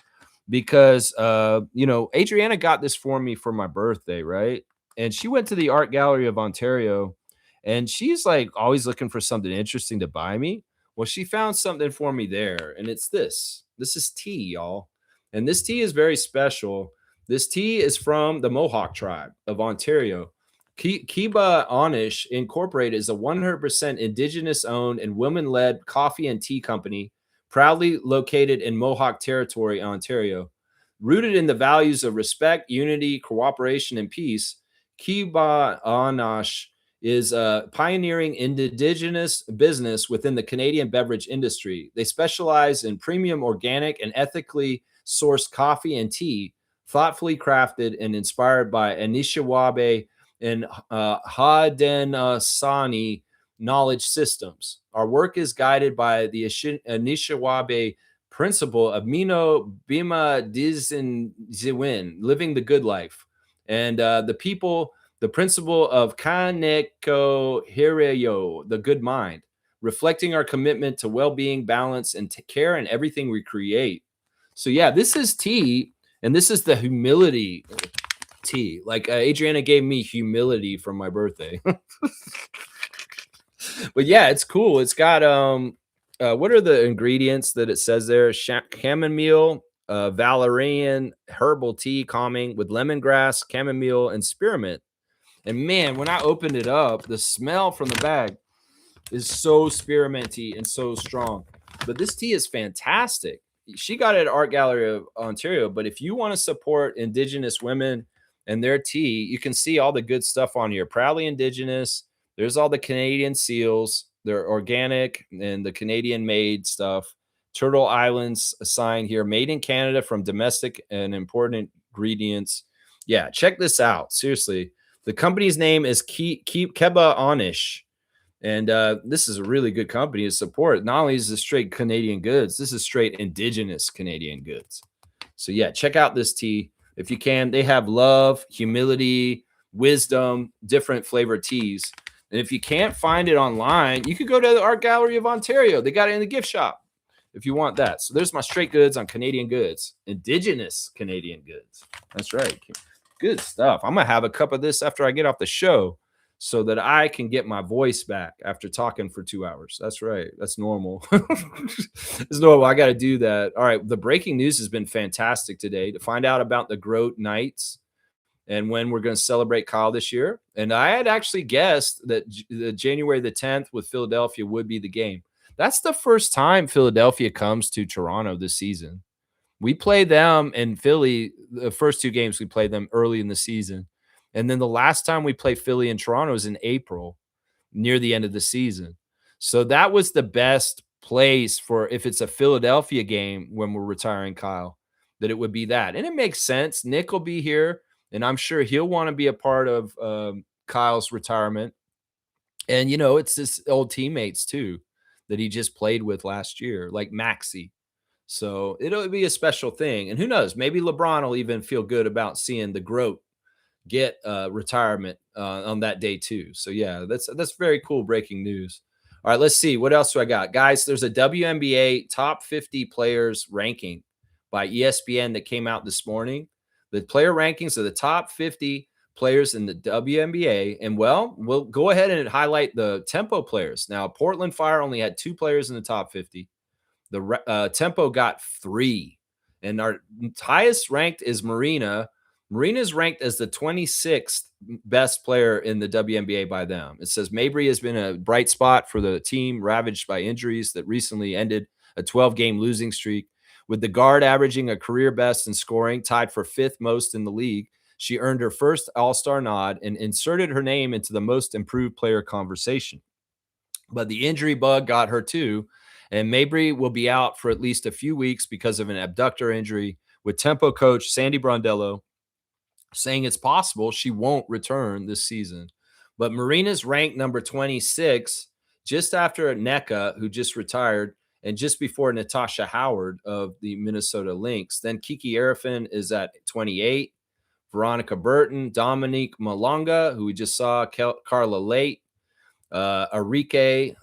because, Adriana got this for me for my birthday, right? And she went to the Art Gallery of Ontario, and she's like always looking for something interesting to buy me. Well, she found something for me there, and it's this. This is tea, y'all. And this tea is very special. This tea is from the Mohawk tribe of Ontario. Kiba Onish Incorporated is a 100% indigenous owned and women led coffee and tea company proudly located in Mohawk Territory, Ontario. Rooted in the values of respect, unity, cooperation, and peace, Kiba Onish is a pioneering indigenous business within the Canadian beverage industry. They specialize in premium organic and ethically sourced coffee and tea, thoughtfully crafted and inspired by Anishinaabe and Haudenosaunee knowledge systems. Our work is guided by the Anishinaabe principle of Mino Bima Dizin Ziwin, living the good life. And the principle of Kaneko Hireyo, the good mind, reflecting our commitment to well-being, balance, and care in everything we create. So yeah, this is tea, and this is the humility tea. Like Adriana gave me humility for my birthday. But yeah, it's cool. It's got what are the ingredients that it says there? Chamomile, valerian herbal tea, calming with lemongrass, chamomile, and spearmint. And man, when I opened it up, the smell from the bag is so spearminty and so strong. But this tea is fantastic. She got it at Art Gallery of Ontario. But if you want to support Indigenous women and their tea, you can see all the good stuff on here. Proudly Indigenous. There's all the Canadian seals. They're organic and the Canadian made stuff. Turtle Islands sign here, made in Canada from domestic and important ingredients. Yeah, check this out. Seriously. The company's name is Keba Onish. And this is a really good company to support. Not only is this straight Canadian goods, this is straight Indigenous Canadian goods. So yeah, check out this tea if you can. They have love, humility, wisdom, different flavored teas. And if you can't find it online, you could go to the Art Gallery of Ontario. They got it in the gift shop if you want that. So there's my straight goods on Canadian goods, Indigenous Canadian goods. That's right. Good stuff. I'm going to have a cup of this after I get off the show so that I can get my voice back after talking for 2 hours. That's right. That's normal. It's normal. I got to do that. All right. The breaking news has been fantastic today to find out about the Groat Knights and when we're going to celebrate Kyle this year. And I had actually guessed that January the 10th with Philadelphia would be the game. That's the first time Philadelphia comes to Toronto this season. We play them in Philly. The first 2 games, we played them early in the season. And then the last time we played Philly and Toronto was in April, near the end of the season. So that was the best place for if it's a Philadelphia game when we're retiring Kyle. that it would be that. And it makes sense. Nick will be here, and I'm sure he'll want to be a part of Kyle's retirement. And, it's his old teammates too that he just played with last year, like Maxey. So it'll be a special thing. And who knows, maybe LeBron will even feel good about seeing the GOAT get retirement on that day too. So yeah, that's very cool breaking news. All right, let's see. What else do I got? Guys, there's a WNBA top 50 players ranking by ESPN that came out this morning. The player rankings of the top 50 players in the WNBA. And well, we'll go ahead and highlight the Tempo players. Now, Portland Fire only had 2 players in the top 50. The Tempo got 3. And our highest ranked is Marina. Marina is ranked as the 26th best player in the WNBA by them. It says Mabry has been a bright spot for the team, ravaged by injuries that recently ended a 12-game losing streak. With the guard averaging a career best in scoring, tied for 5th most in the league, she earned her first All-Star nod and inserted her name into the most improved player conversation. But the injury bug got her too, and Mabry will be out for at least a few weeks because of an abductor injury, with Tempo coach Sandy Brondello saying it's possible she won't return this season. But Marina's ranked number 26, just after Nneka, who just retired, and just before Natasha Howard of the Minnesota Lynx. Then Kiki Arifin is at 28, Veronica Burton, Dominique Malonga, who we just saw, Carla Late, Arike,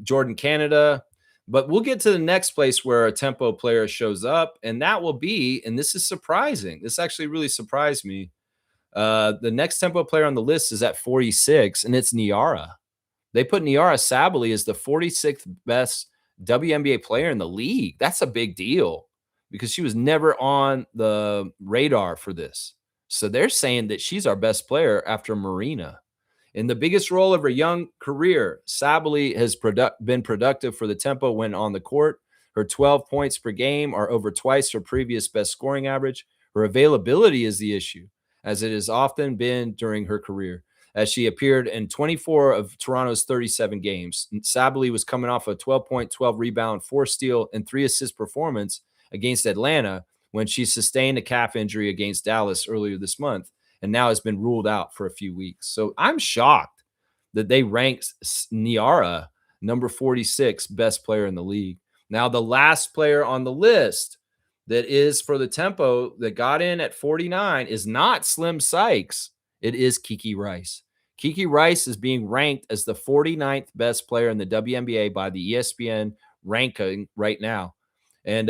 Jordan Canada. But we'll get to the next place where a Tempo player shows up, and that will be, and this is surprising. This actually really surprised me. The next Tempo player on the list is at 46, and it's Niara. They put Niara Sabally as the 46th best WNBA player in the league. That's a big deal because she was never on the radar for this. So they're saying that she's our best player after Marina. In the biggest role of her young career, Sabally has been productive for the Tempo when on the court. Her 12 points per game are over twice her previous best scoring average. Her availability is the issue, as it has often been during her career. As she appeared in 24 of Toronto's 37 games, Sabally was coming off a 12-point, 12-rebound, 4-steal, and 3-assist performance against Atlanta when she sustained a calf injury against Dallas earlier this month, and now has been ruled out for a few weeks. So I'm shocked that they ranked Niara number 46 best player in the league. Now, the last player on the list that is for the Tempo that got in at 49 is not Slim Sykes. It is Kiki Rice. Kiki Rice is being ranked as the 49th best player in the WNBA by the ESPN ranking right now. And,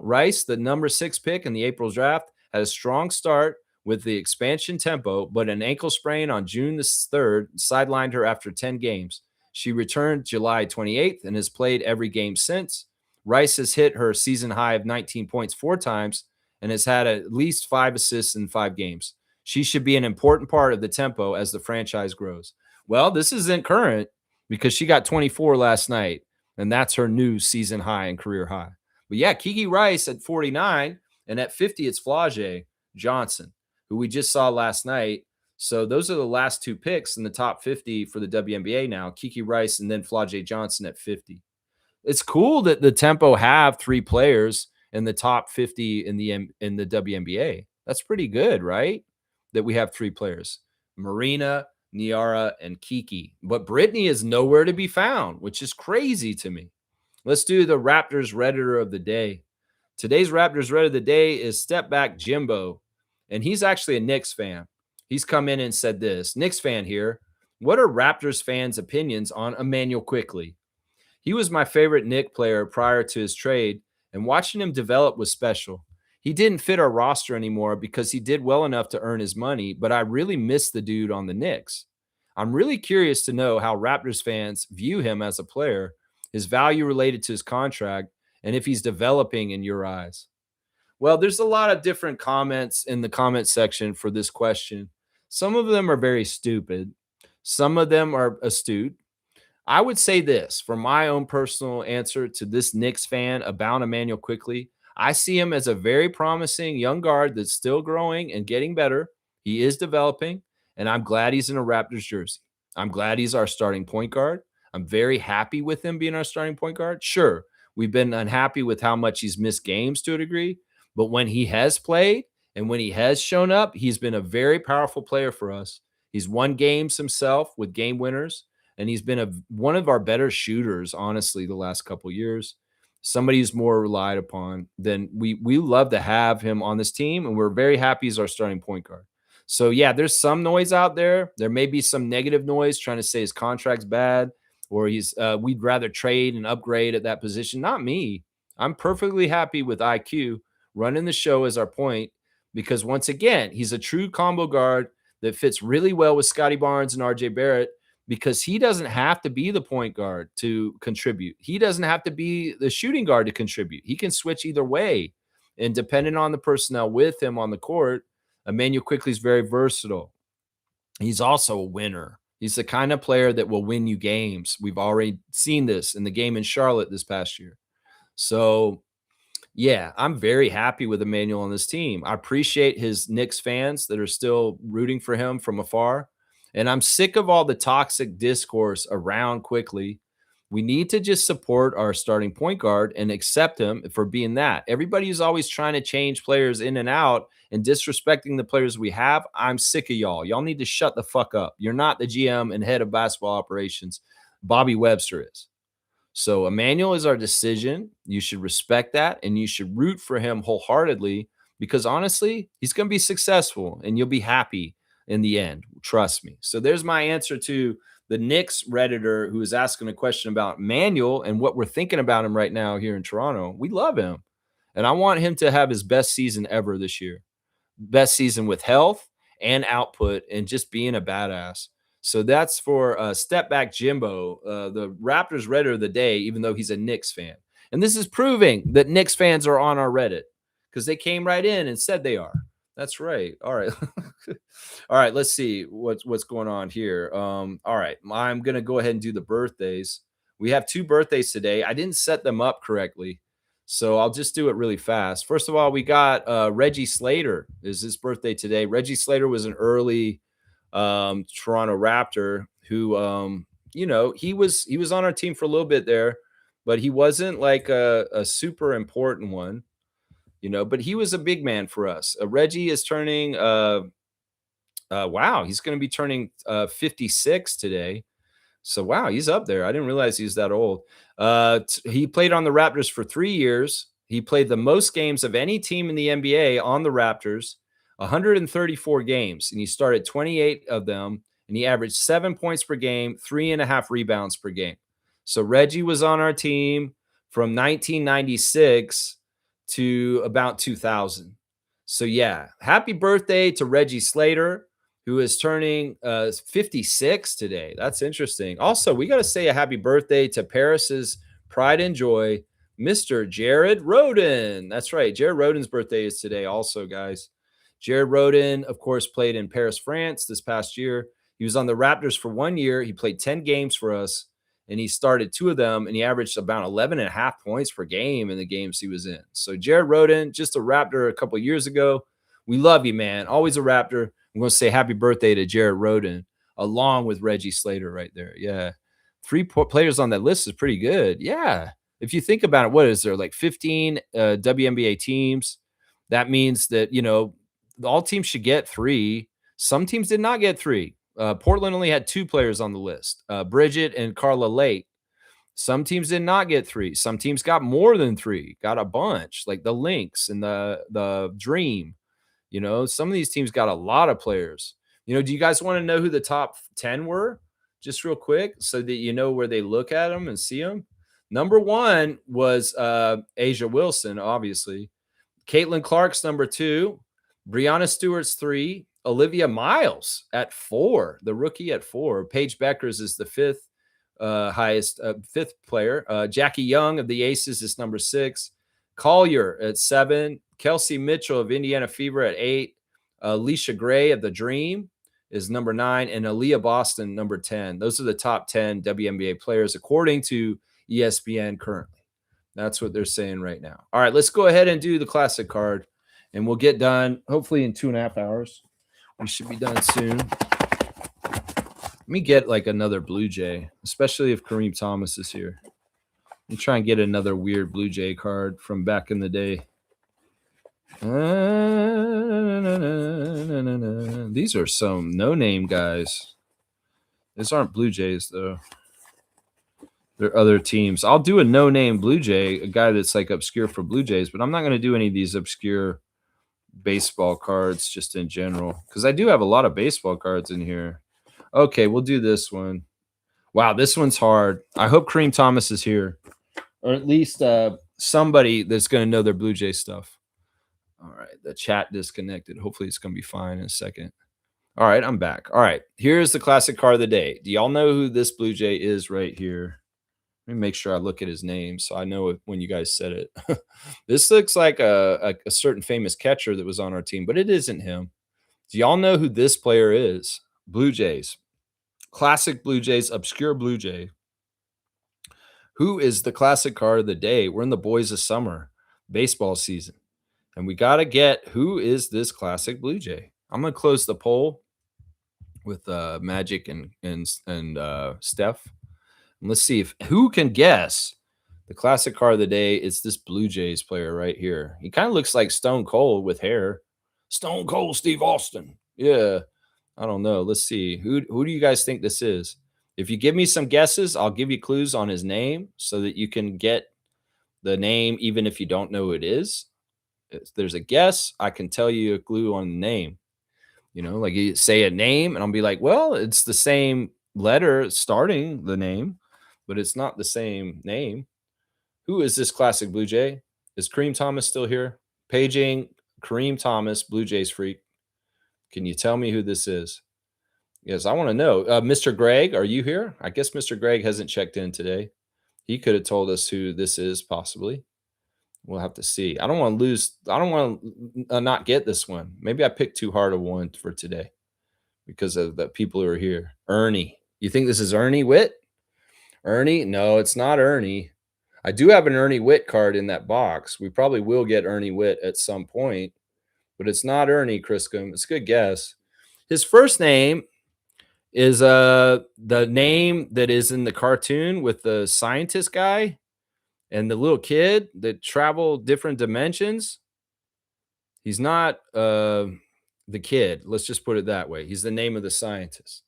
Rice, the number 6 pick in the April draft, had a strong start with the expansion Tempo, but an ankle sprain on June the 3rd sidelined her after 10 games. She returned July 28th and has played every game since. Rice has hit her season high of 19 points 4 times and has had at least 5 assists in 5 games. She should be an important part of the Tempo as the franchise grows. Well, this isn't current because she got 24 last night, and that's her new season high and career high. But yeah, Kiki Rice at 49, and at 50, it's Flau'jae Johnson, who we just saw last night. So those are the last 2 picks in the top 50 for the WNBA now, Kiki Rice and then Flau'jae Johnson at 50. It's cool that the Tempo have 3 players in the top 50 in the WNBA. That's pretty good, right? That we have 3 players, Marina, Niara, and Kiki. But Brittany is nowhere to be found, which is crazy to me. Let's do the Raptors Redditor of the day. Today's Raptors Redditor of the day is Step Back Jimbo, and he's actually a Knicks fan. He's come in and said this. Knicks fan here. What are Raptors fans' opinions on Emmanuel Quickley? He was my favorite Knick player prior to his trade, and watching him develop was special. He didn't fit our roster anymore because he did well enough to earn his money, but I really miss the dude on the Knicks. I'm really curious to know how Raptors fans view him as a player, his value related to his contract, and if he's developing in your eyes. Well, there's a lot of different comments in the comment section for this question. Some of them are very stupid. Some of them are astute. I would say this, for my own personal answer to this Knicks fan about Emmanuel Quickley, I see him as a very promising young guard that's still growing and getting better. He is developing, and I'm glad he's in a Raptors jersey. I'm glad he's our starting point guard. I'm very happy with him being our starting point guard. Sure, we've been unhappy with how much he's missed games to a degree, But when he has played and when he has shown up, he's been a very powerful player for us. He's won games himself with game winners, and he's been one of our better shooters, honestly, the last couple years. Somebody who's more relied upon. Then we love to have him on this team, and we're very happy he's our starting point guard. So yeah, there's some noise out there. There may be some negative noise trying to say his contract's bad, or we'd rather trade and upgrade at that position. Not me. I'm perfectly happy with IQ running the show as our point, because once again, he's a true combo guard that fits really well with Scotty Barnes and RJ Barrett, because he doesn't have to be the point guard to contribute. He doesn't have to be the shooting guard to contribute. He can switch either way. And depending on the personnel with him on the court, Emmanuel Quickley is very versatile. He's also a winner. He's the kind of player that will win you games. We've already seen this in the game in Charlotte this past year. So yeah, I'm very happy with Emmanuel on this team. I appreciate his Knicks fans that are still rooting for him from afar. And I'm sick of all the toxic discourse around Quickley. We need to just support our starting point guard and accept him for being that. Everybody is always trying to change players in and out and disrespecting the players we have. I'm sick of y'all. Y'all need to shut the fuck up. You're not the GM and head of basketball operations. Bobby Webster is. So Emmanuel is our decision. You should respect that, and you should root for him wholeheartedly, because honestly, he's going to be successful and you'll be happy in the end. Trust me. So there's my answer to the Knicks Redditor who is asking a question about Emmanuel and what we're thinking about him right now here in Toronto. We love him, and I want him to have his best season ever this year. Best season with health and output and just being a badass. So that's for Step Back Jimbo, the Raptors Redditor of the day, even though he's a Knicks fan. And this is proving that Knicks fans are on our Reddit, because they came right in and said they are. That's right. All right. All right. Let's see what's going on here. All right. I'm going to go ahead and do the birthdays. We have 2 birthdays today. I didn't set them up correctly, so I'll just do it really fast. First of all, we got Reggie Slater is his birthday today. Reggie Slater was an early Toronto Raptor who, he was on our team for a little bit there, but he wasn't like a super important one, but he was a big man for us. Reggie is turning, wow, he's going to be turning 56 today. So, wow, he's up there. I didn't realize he's that old. He played on the Raptors for 3 years. He played the most games of any team in the NBA on the Raptors, 134 games, and he started 28 of them, and he averaged 7 points per game, 3.5 rebounds per game. So Reggie was on our team from 1996 to about 2000. So yeah, happy birthday to Reggie Slater, who is turning 56 today. That's interesting. Also, we got to say a happy birthday to Paris's pride and joy, Mr. Jared Rhoden. That's right. Jared Rhoden's birthday is today also, guys. Jared Rhoden, of course, played in Paris, France this past year. He was on the Raptors for 1 year. He played 10 games for us, and he started 2 of them, and he averaged about 11.5 points per game in the games he was in. So Jared Rhoden, just a Raptor a couple years ago. We love you, man. Always a Raptor. I'm going to say happy birthday to Jared Rhoden, along with Reggie Slater right there. Yeah. 3 players on that list is pretty good. Yeah. If you think about it, what is there, like 15 WNBA teams? That means that, all teams should get 3. Some teams did not get 3. Portland only had 2 players on the list, Bridget and Carla Lake. Some teams did not get 3. Some teams got more than 3, got a bunch, like the Lynx and the Dream. Some of these teams got a lot of players. Do you guys want to know who the top 10 were? Just real quick, so that you know where they look at them and see them. Number 1 was Asia Wilson, obviously. Caitlin Clark's number 2. Brianna Stewart's 3. Olivia Miles at 4, the rookie at 4. Paige Beckers is the 5th highest, 5th player. Jackie Young of the Aces is number 6. Collier at 7. Kelsey Mitchell of Indiana Fever at 8. Alicia Gray of the Dream is number 9. And Aaliyah Boston, number 10. Those are the top 10 WNBA players, according to ESPN currently. That's what they're saying right now. All right, let's go ahead and do the classic card, and we'll get done hopefully in 2.5 hours. We should be done soon. Let me get like another Blue Jay, especially if Kareem Thomas is here. Let me try and get another weird Blue Jay card from back in the day. These are some no-name guys. These aren't Blue Jays, though. They're other teams. I'll do a no-name Blue Jay, a guy that's like obscure for Blue Jays, but I'm not going to do any of these obscure baseball cards just in general, because I do have a lot of baseball cards in here. Okay, we'll do this one. Wow, this one's hard. I hope Kareem Thomas is here, or at least somebody that's going to know their Blue Jay stuff. All right, the chat disconnected. Hopefully it's going to be fine in a second. All right, I'm back. All right, here's the classic card of the day. Do y'all know who this Blue Jay is right here? Let me make sure I look at his name so I know when you guys said it. This looks like a certain famous catcher that was on our team, but it isn't him. Do y'all know who this player is? Blue Jays. Classic Blue Jays, obscure Blue Jay. Who is the classic card of the day? We're in the boys of summer baseball season, and we got to get who is this classic Blue Jay. I'm going to close the poll with Magic and Steph. And let's see if who can guess the classic card of the day. It's this Blue Jays player right here. He kind of looks like Stone Cold with hair. Stone Cold Steve Austin. Yeah. I don't know. Let's see. Who do you guys think this is? If you give me some guesses, I'll give you clues on his name so that you can get the name even if you don't know who it is. If there's a guess, I can tell you a clue on the name. You know, like you say a name and I'll be like, well, it's the same letter starting the name, but it's not the same name. Who is this classic Blue Jay? Is Kareem Thomas still here? Paging Kareem Thomas, Blue Jays freak. Can you tell me who this is? Yes, I want to know. Mr. Greg, are you here? I guess Mr. Greg hasn't checked in today. He could have told us who this is, possibly. We'll have to see. I don't want to lose. I don't want to not get this one. Maybe I picked too hard of one for today because of the people who are here. Ernie. You think this is Ernie Witt? Ernie? No, it's not Ernie. I do have an Ernie Witt card in that box. We probably will get Ernie Witt at some point, but it's not Ernie Criscom. It's a good guess. His first name is the name that is in the cartoon with the scientist guy and the little kid that travel different dimensions. He's not the kid. Let's just put it that way. He's the name of the scientist.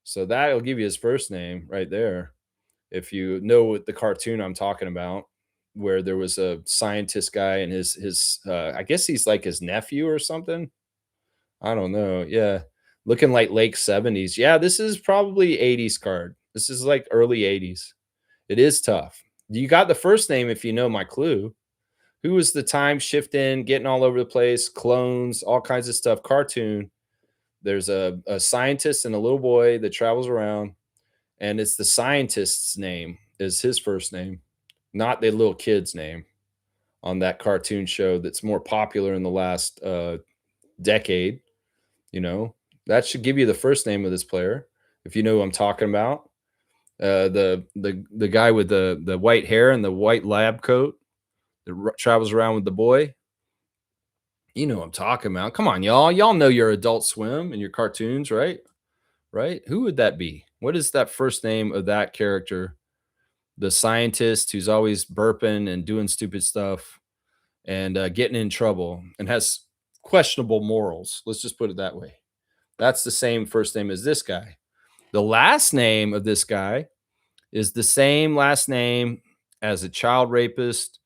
So that'll give you his first name right there. If you know what the cartoon I'm talking about, where there was a scientist guy and his I guess he's like his nephew or something. I don't know. Yeah. Looking like late 70s. Yeah, this is probably 80s card. This is like early 80s. It is tough. You got the first name if you know my clue. Who was the time shifting, getting all over the place, clones, all kinds of stuff, cartoon. There's a scientist and a little boy that travels around, and it's the scientist's name is his first name, not the little kid's name on that cartoon show that's more popular in the last decade. You know, that should give you the first name of this player if you know who I'm talking about. The guy with the white hair and the white lab coat that travels around with the boy. You know what I'm talking about. Come on, y'all. Y'all know your Adult Swim and your cartoons, right? Right? Who would that be? What is that first name of that character? The scientist who's always burping and doing stupid stuff and getting in trouble and has questionable morals. Let's just put it that way. That's the same first name as this guy. The last name of this guy is the same last name as a child rapist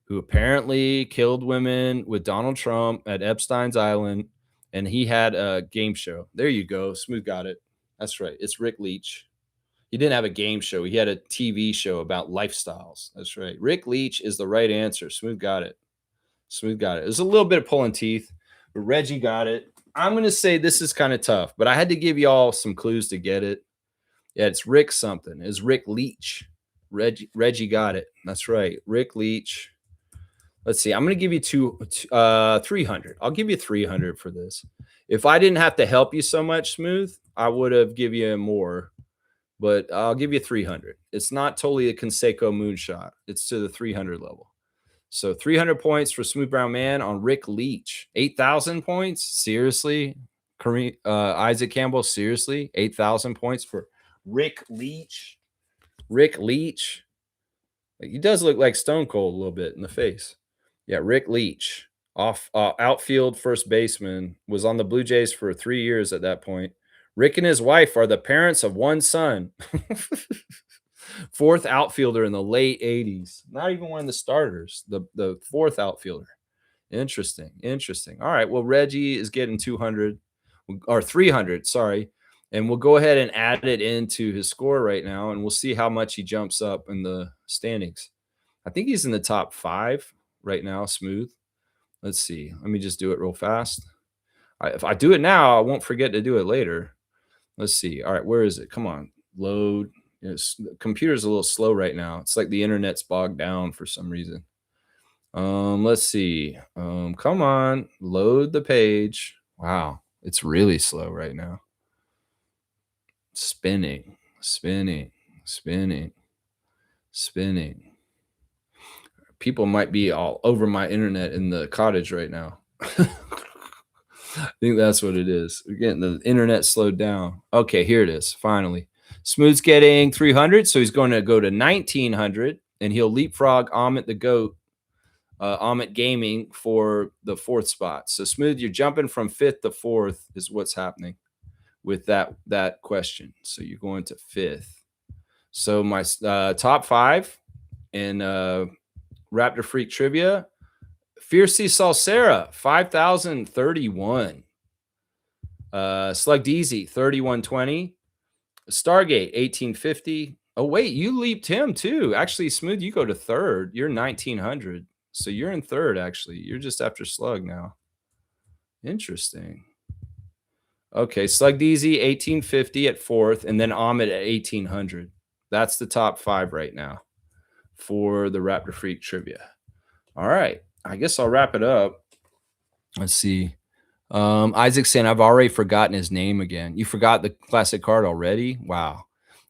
who apparently killed women with Donald Trump at Epstein's Island, and he had a game show. There you go. Smooth got it. That's right. It's Rick Leach. He didn't have a game show. He had a TV show about lifestyles. That's right. Rick Leach is the right answer. Smooth got it. Smooth got it. There's a little bit of pulling teeth, but Reggie got it. I'm going to say this is kind of tough, but I had to give y'all some clues to get it. Yeah, it's Rick something. It's Rick Leach. Reggie got it. That's right. Rick Leach. Let's see. I'm going to give you 300. I'll give you 300 for this. If I didn't have to help you so much, Smooth, I would have given you more, but I'll give you 300. It's not totally a Conseco moonshot. It's to the 300 level. So 300 points for Smooth Brown Man on Rick Leach. 8,000 points? Seriously? Isaac Campbell, seriously? 8,000 points for Rick Leach? Rick Leach? He does look like Stone Cold a little bit in the face. Yeah, Rick Leach. outfield first baseman, was on the Blue Jays for 3 years at that point. Rick and his wife are the parents of one son. Fourth outfielder in the late 80s. Not even one of the starters, the fourth outfielder. Interesting. Interesting. All right. Well, Reggie is getting 200 or 300, sorry. And we'll go ahead and add it into his score right now, and we'll see how much he jumps up in the standings. I think he's in the top 5 right now, smooth. Let's see. Let me just do it real fast. If I do it now, I won't forget to do it later. Let's see. All right, where is it? Come on, load. The computer's a little slow right now. It's like the internet's bogged down for some reason. Let's see. Come on, load the page. Wow, it's really slow right now. Spinning, spinning, spinning, spinning. People might be all over my internet in the cottage right now. I think that's what it is. We're getting the internet slowed down. Okay, here it is. Finally, Smooth's getting 300, so he's going to go to 1900, and he'll leapfrog Amit the Goat, Amit Gaming, for the 4th spot. So Smooth, you're jumping from 5th to 4th is what's happening with that question. So you're going to 5th. So my top 5 in Raptor Freak Trivia: Fiercey Salsera, 5,031. Slug Deezy, 3,120. Stargate, 1,850. Oh, wait, you leaped him too. Actually, Smooth, you go to 3rd. You're 1,900. So you're in 3rd, actually. You're just after Slug now. Interesting. Okay, Slug Deezy, 1,850 at 4th, and then Ahmed at 1,800. That's the top 5 right now for the Raptor Freak Trivia. All right, I guess I'll wrap it up. Let's see. Isaac saying, I've already forgotten his name again. You forgot the classic card already? Wow.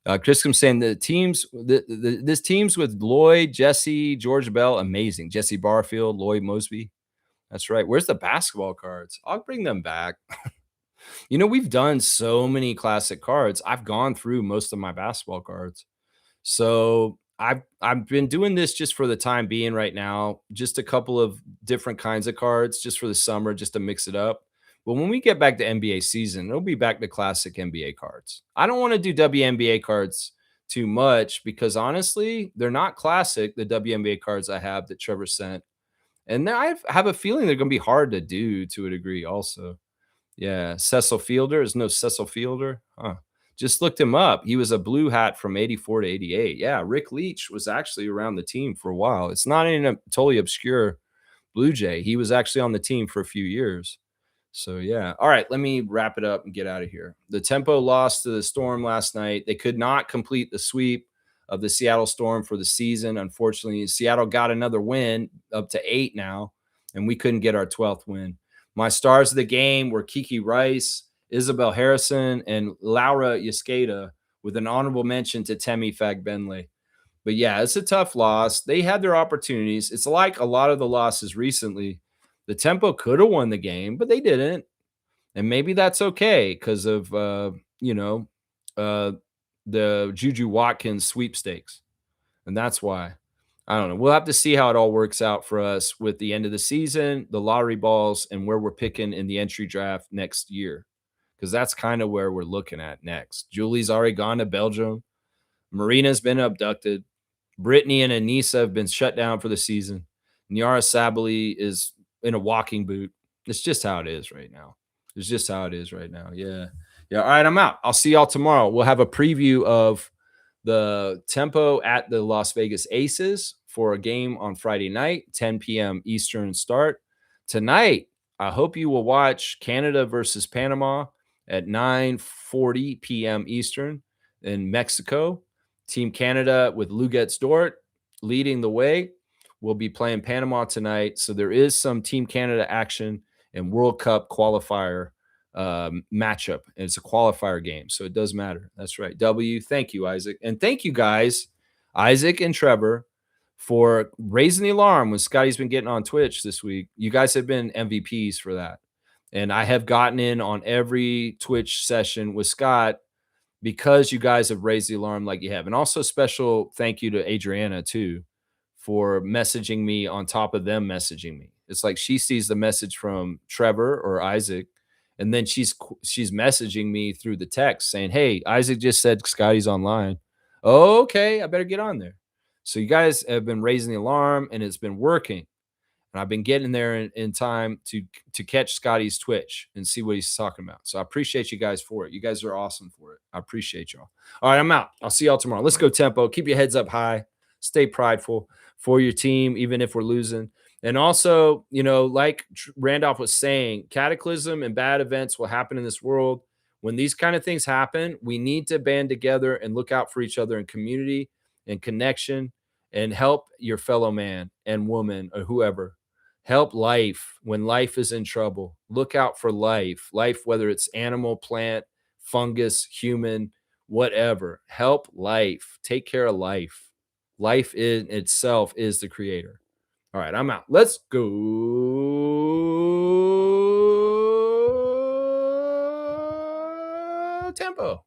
Chriscom saying the teams, this teams with Lloyd, Jesse, George Bell, amazing. Jesse Barfield, Lloyd Mosby. That's right. Where's the basketball cards? I'll bring them back. You know, we've done so many classic cards. I've gone through most of my basketball cards. So I've been doing this just for the time being right now, just a couple of different kinds of cards just for the summer, just to mix it up. But when we get back to NBA season, it'll be back to classic NBA cards. I don't want to do WNBA cards too much because honestly, they're not classic, the WNBA cards I have that Trevor sent. And I have a feeling they're going to be hard to do to a degree also. Yeah, Cecil Fielder. Is no Cecil Fielder? Huh. Just looked him up. He was a blue hat from 84 to 88. Yeah, Rick Leach was actually around the team for a while. It's not in a totally obscure Blue Jay. He was actually on the team for a few years. So, yeah. All right, let me wrap it up and get out of here. The Tempo lost to the Storm last night. They could not complete the sweep of the Seattle Storm for the season. Unfortunately, Seattle got another win, up to 8 now, and we couldn't get our 12th win. My stars of the game were Kiki Rice, Isabel Harrison, and Laura Yaskeda, with an honorable mention to Temi Fagbenle. But yeah, it's a tough loss. They had their opportunities. It's like a lot of the losses recently. The Tempo could have won the game, but they didn't. And maybe that's okay because of, the Juju Watkins sweepstakes. And that's why. I don't know. We'll have to see how it all works out for us with the end of the season, the lottery balls, and where we're picking in the entry draft next year, because that's kind of where we're looking at next. Julie's already gone to Belgium. Marina's been abducted. Brittany and Anissa have been shut down for the season. Nyara Sabali is in a walking boot. It's just how it is right now. It's just how it is right now. Yeah. Yeah. All right. I'm out. I'll see y'all tomorrow. We'll have a preview of the Tempo at the Las Vegas Aces for a game on Friday night, 10 p.m. Eastern start. Tonight, I hope you will watch Canada versus Panama at 9:40 p.m. Eastern in Mexico. Team Canada with Lugetz Dort leading the way. We'll be playing Panama tonight. So there is some Team Canada action and World Cup qualifier matchup. And it's a qualifier game, so it does matter. That's right. W. Thank you, Isaac. And thank you guys, Isaac and Trevor, for raising the alarm when Scotty's been getting on Twitch this week. You guys have been MVPs for that. And I have gotten in on every Twitch session with Scott because you guys have raised the alarm like you have. And also special thank you to Adriana too for messaging me on top of them messaging me. It's like she sees the message from Trevor or Isaac, and then she's messaging me through the text saying, "Hey, Isaac just said Scotty's online. Oh, okay, I better get on there." So you guys have been raising the alarm, and it's been working. And I've been getting there in time to catch Scotty's Twitch and see what he's talking about. So I appreciate you guys for it. You guys are awesome for it. I appreciate y'all. All right, I'm out. I'll see y'all tomorrow. Let's go tempo. Keep your heads up high. Stay prideful for your team, even if we're losing. And also, like Randolph was saying, cataclysm and bad events will happen in this world. When these kind of things happen, we need to band together and look out for each other in community and connection and help your fellow man and woman or whoever. Help life when life is in trouble. Look out for life, whether it's animal, plant, fungus, human, whatever. Help life. Take care of life. Life in itself is the creator. All right, I'm out. Let's go tempo.